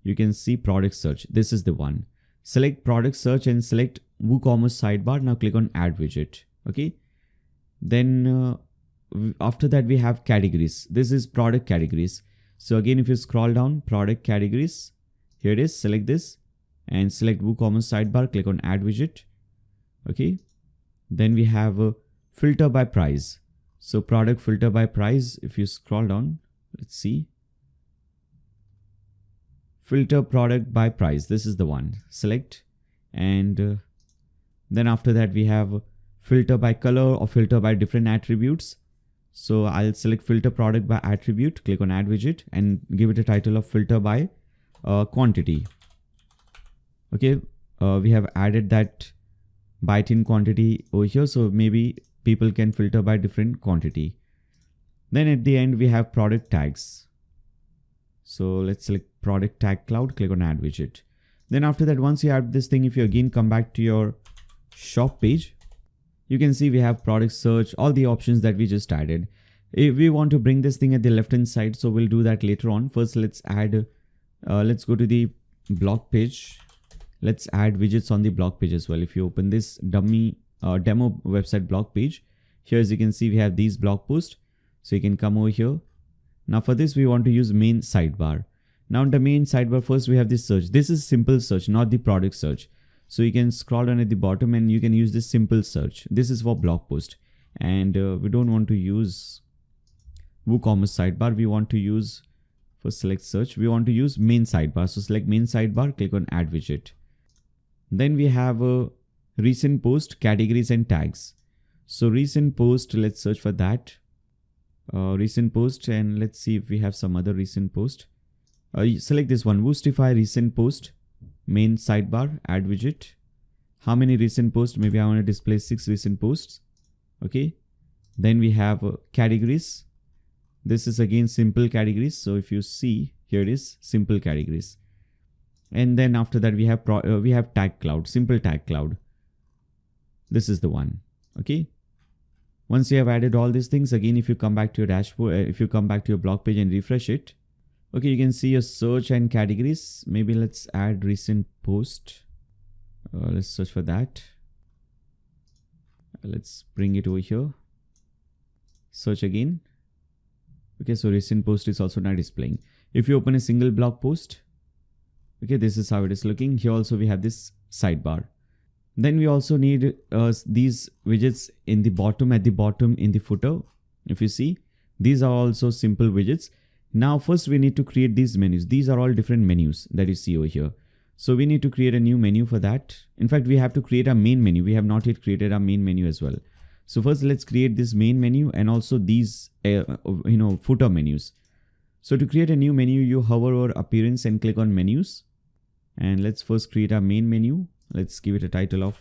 you can see product search. This is the one. Select product search and select WooCommerce sidebar. Now click on add widget, okay. Then after that we have categories. This is product categories. So again, if you scroll down, product categories, here it is, select this and select WooCommerce sidebar, click on add widget, okay. Then we have a filter by price. So product filter by price, if you scroll down, let's see, filter product by price, this is the one, select. And then after that we have filter by color or filter by different attributes. So I'll select filter product by attribute, click on add widget and give it a title of filter by quantity. Okay, we have added that byte in quantity over here. So maybe people can filter by different quantity. Then at the end we have product tags. So let's select product tag cloud, click on add widget. Then after that, once you have this thing, if you again come back to your shop page, you can see we have product search, all the options that we just added. If we want to bring this thing at the left hand side, so we'll do that later on. First, let's add, let's go to the blog page. Let's add widgets on the blog page as well. If you open this demo website blog page, here as you can see, we have these blog posts. So you can come over here. Now for this, we want to use main sidebar. Now in the main sidebar, first we have this search. This is simple search, not the product search. So you can scroll down at the bottom and you can use this simple search. This is for blog post. And we don't want to use WooCommerce sidebar. We want to use, for select search, we want to use main sidebar. So select main sidebar, click on add widget. Then we have a recent post, categories and tags. So recent post, let's search for that. Recent post, and let's see if we have some other recent post. Select this one, Woostify recent post. Main sidebar, add widget. How many recent posts? Maybe I want to display 6 recent posts. Okay. Then we have categories. This is again simple categories. So if you see, here it is, simple categories. And then after that we have tag cloud, simple tag cloud. This is the one. Okay. Once you have added all these things, again, if you come back to your dashboard, if you come back to your blog page and refresh it, okay, you can see your search and categories. Maybe let's add recent post. Let's search for that. Let's bring it over here. Search again. Okay, so recent post is also not displaying. If you open a single blog post, okay, this is how it is looking. Here also we have this sidebar. Then we also need these widgets in the bottom, at the bottom in the footer. If you see, these are also simple widgets. Now first we need to create these menus. These are all different menus that you see over here. So we need to create a new menu for that. In fact, we have to create a main menu. We have not yet created a main menu as well. So first let's create this main menu and also these footer menus. So to create a new menu, you hover over appearance and click on menus. And let's first create a main menu. Let's give it a title of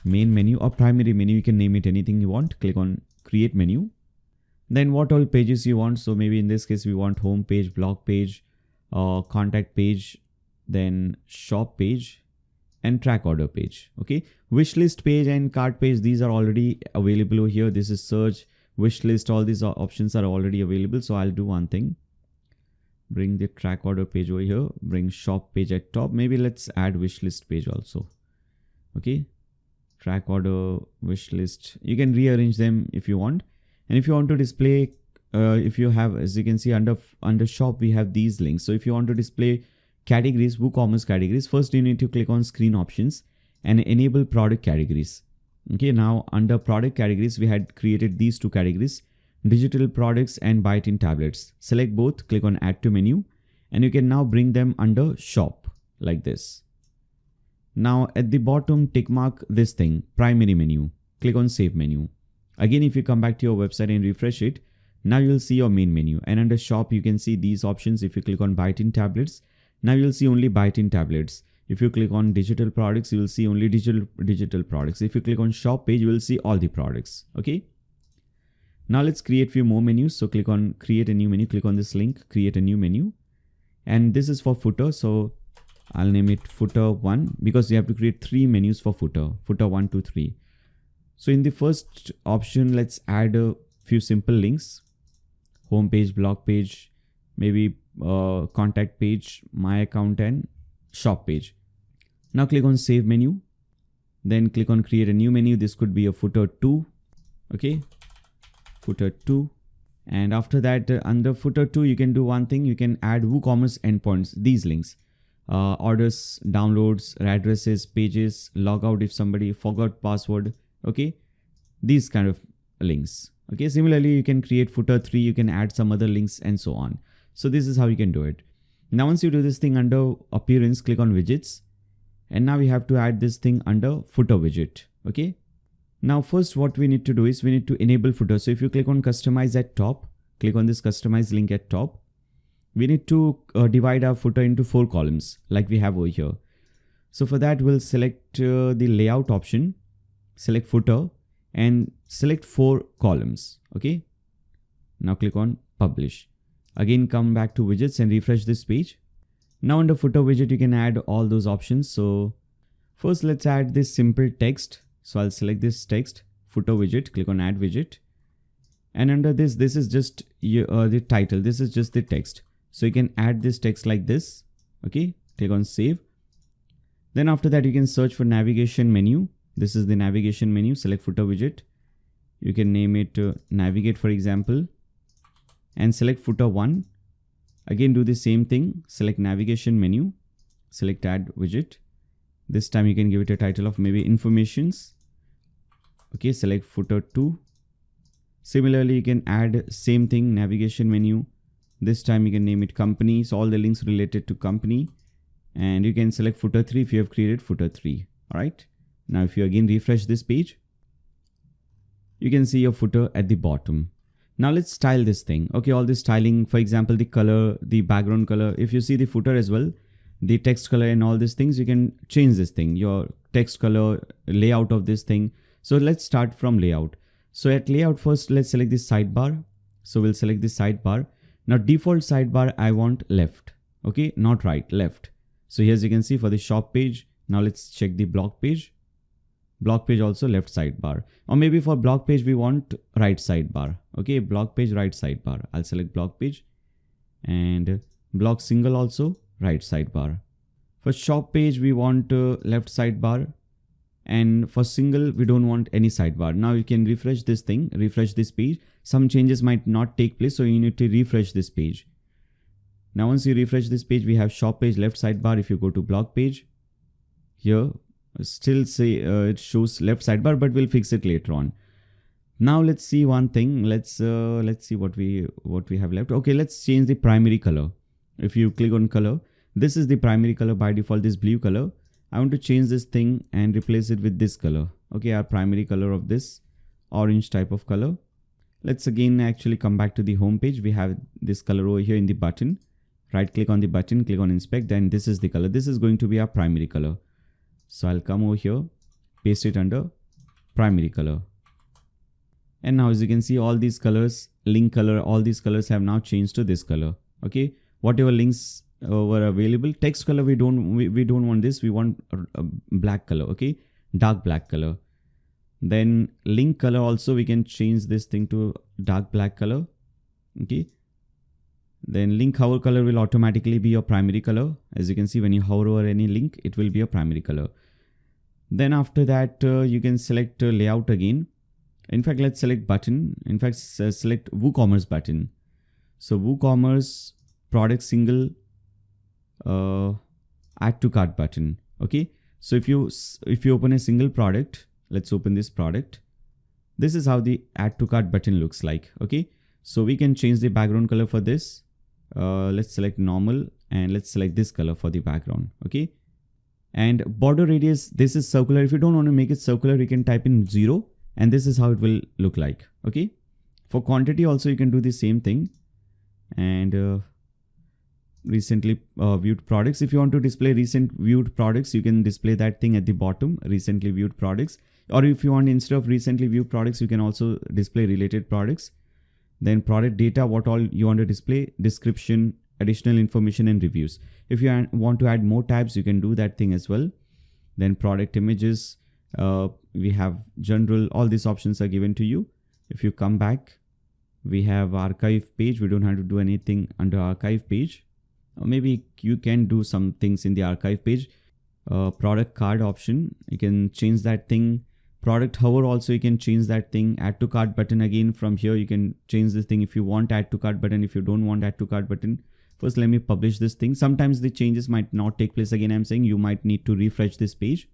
main menu or primary menu. You can name it anything you want. Click on create menu. Then what all pages you want. So maybe in this case, we want home page, blog page, contact page, then shop page and track order page. Okay. Wish list page and cart page. These are already available over here. This is search, wish list. All these options are already available. So I'll do one thing. Bring the track order page over here. Bring shop page at top. Maybe let's add wish list page also. Okay. Track order, wish list. You can rearrange them if you want. And if you want to display, if you have, as you can see under shop, we have these links. So if you want to display categories, WooCommerce categories, first you need to click on screen options and enable product categories. Okay. Now under product categories, we had created these two categories, digital products and buy-it-in tablets. Select both, click on add to menu and you can now bring them under shop like this. Now at the bottom, tick mark this thing, primary menu. Click on save menu. Again, if you come back to your website and refresh it, now you'll see your main menu, and under shop you can see these options. If you click on buy-in tablets, now you'll see only buy-in tablets. If you click on digital products, you will see only digital products. If you click on shop page, you will see all the products. Okay. Now let's create few more menus. So click on create a new menu, click on this link, create a new menu. And this is for footer. So I'll name it footer 1 because you have to create 3 menus for footer 1, 2, 3. So in the first option, let's add a few simple links, home page, blog page, maybe contact page, my account, and shop page. Now click on save menu, then click on create a new menu. This could be a footer 2. Okay, footer 2. And after that, under footer 2, you can do one thing. You can add WooCommerce endpoints, these links, orders, downloads, addresses, pages, logout if somebody forgot password. Okay, these kind of links. Okay, similarly, you can create footer 3, you can add some other links and so on. So this is how you can do it. Now, once you do this thing under appearance, click on widgets. And now we have to add this thing under footer widget. Okay. Now, first what we need to do is we need to enable footer. So if you click on customize at top, click on this customize link at top. We need to divide our footer into 4 columns like we have over here. So for that, we'll select the layout option, select footer and select 4 columns. Okay. Now click on publish. Again, come back to widgets and refresh this page. Now under footer widget, you can add all those options. So first let's add this simple text. So I'll select this text, footer widget, click on add widget. And under this is just the title. This is just the text. So you can add this text like this. Okay, click on save. Then after that, you can search for navigation menu. This is the navigation menu, select footer widget. You can name it navigate, for example, and select footer 1. Again, do the same thing, select navigation menu, select add widget. This time you can give it a title of maybe informations. Okay, select footer 2. Similarly, you can add same thing, navigation menu. This time you can name it company. So all the links related to company, and you can select footer 3 if you have created footer 3. All right. Now, if you again refresh this page, you can see your footer at the bottom. Now let's style this thing. Okay, all this styling, for example, the color, the background color. If you see the footer as well, the text color and all these things, you can change this thing, your text color, layout of this thing. So let's start from layout. So at layout first, let's select this sidebar. So we'll select this sidebar. Now default sidebar, I want left. Okay, not right, left. So here as you can see for the shop page. Now let's check the blog page. Blog page also left sidebar, or maybe for blog page we want right sidebar. Okay, blog page right sidebar. I'll select blog page, and blog single also right sidebar. For shop page we want left sidebar, and for single we don't want any sidebar. Now you can refresh this thing, refresh this page. Some changes might not take place, so you need to refresh this page. Now once you refresh this page, we have shop page left sidebar. If you go to blog page, here still say it shows left sidebar, but we'll fix it later on. Now let's see one thing. Let's see what we have left. Okay, let's change the primary color. If you click on color, this is the primary color by default, this blue color. I want to change this thing and replace it with this color. Okay, our primary color of this orange type of color. Let's again actually come back to the home page. We have this color over here in the button. Right click on the button, click on inspect, then this is the color. This is going to be our primary color. So I'll come over here, paste it under primary color. And now as you can see, all these colors, link color, all these colors have now changed to this color. Okay, whatever links were available, text color we don't want this, we want a black color. Okay, dark black color. Then link color also we can change this thing to dark black color. Okay, then link hover color will automatically be your primary color. As you can see, when you hover over any link, it will be your primary color. Then after that, you can select layout again. In fact, let's select button. In fact, select WooCommerce button. So WooCommerce product single add to cart button. Okay. So if you open a single product, let's open this product. This is how the add to cart button looks like. Okay. So we can change the background color for this. Let's select normal and let's select this color for the background. Okay. And border radius, this is circular. If you don't want to make it circular, you can type in 0 and this is how it will look like. Okay. For quantity also, you can do the same thing. And recently viewed products. If you want to display recent viewed products, you can display that thing at the bottom, recently viewed products. Or if you want, instead of recently viewed products, you can also display related products. Then product data, what all you want to display, description, additional information and reviews. If you want to add more tabs, you can do that thing as well. Then product images, we have general, all these options are given to you. If you come back, we have archive page. We don't have to do anything under archive page. Or maybe you can do some things in the archive page. Product card option, you can change that thing. Product hover also, you can change that thing. Add to cart button, again from here you can change this thing if you want add to cart button, if you don't want add to cart button. First let me publish this thing. Sometimes the changes might not take place. Again, I'm saying you might need to refresh this page.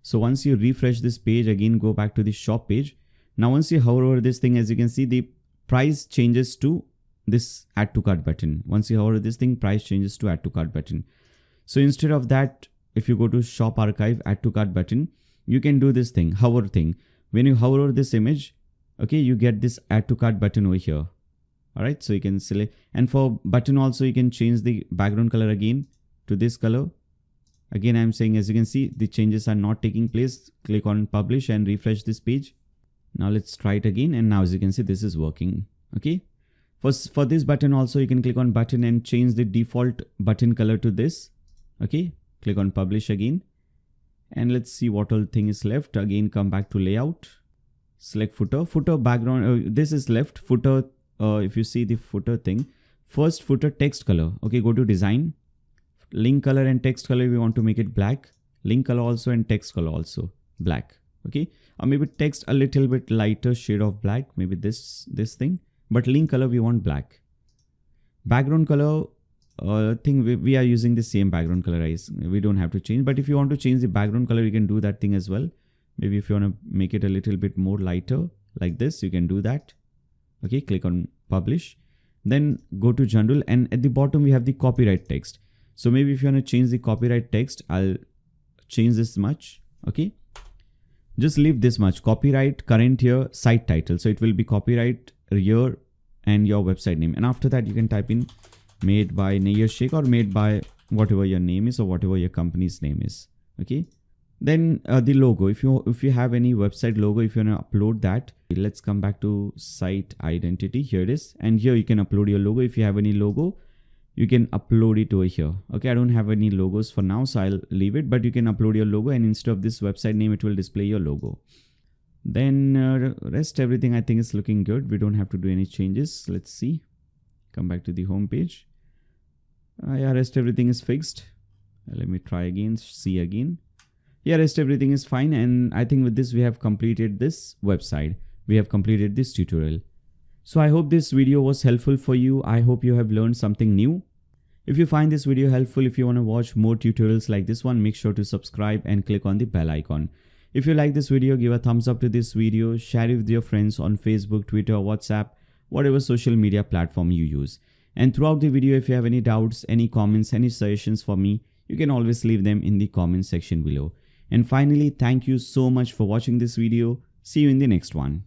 So once you refresh this page, again go back to the shop page. Now once you hover over this thing, as you can see, the price changes to this add to cart button. Once you hover this thing, price changes to add to cart button. So instead of that, if you go to shop archive, add to cart button, you can do this thing, hover thing. When you hover over this image, okay, you get this add to cart button over here. All right, so you can select, and for button also, you can change the background color again to this color. Again, I'm saying, as you can see, the changes are not taking place. Click on publish and refresh this page. Now let's try it again. And now as you can see, this is working. Okay. For this button also, you can click on button and change the default button color to this. Okay. Click on publish again. And let's see what all thing is left. Again, come back to layout, select footer background. This is left footer. If you see the footer thing, first footer text color. Okay. Go to design, link color and text color. We want to make it black, link color also and text color also black. Okay. Or maybe text a little bit lighter shade of black. Maybe this thing, but link color, we want black. Background color, thing we are using the same background color as we don't have to change, but if you want to change the background color, you can do that thing as well. Maybe if you want to make it a little bit more lighter like this, you can do that. Okay, click on publish, then go to general, and at the bottom we have the copyright text. So maybe if you want to change the copyright text, I'll change this much. Okay, just leave this much, copyright current year site title. So it will be copyright year and your website name, and after that you can type in made by Nayyar Shaikh or made by whatever your name is or whatever your company's name is. Okay. Then the logo, if you have any website logo, if you want to upload that, let's come back to site identity. Here it is. And here you can upload your logo. If you have any logo, you can upload it over here. Okay. I don't have any logos for now, so I'll leave it, but you can upload your logo, and instead of this website name, it will display your logo. Then rest everything I think is looking good. We don't have to do any changes. Let's see. Come back to the home page. Yeah, rest everything is fixed. Let me try again, see again. Yeah, rest everything is fine. And I think with this, we have completed this website. We have completed this tutorial. So I hope this video was helpful for you. I hope you have learned something new. If you find this video helpful, if you want to watch more tutorials like this one, make sure to subscribe and click on the bell icon. If you like this video, give a thumbs up to this video, share it with your friends on Facebook, Twitter, WhatsApp, whatever social media platform you use. And throughout the video, if you have any doubts, any comments, any suggestions for me, you can always leave them in the comment section below. And finally, thank you so much for watching this video. See you in the next one.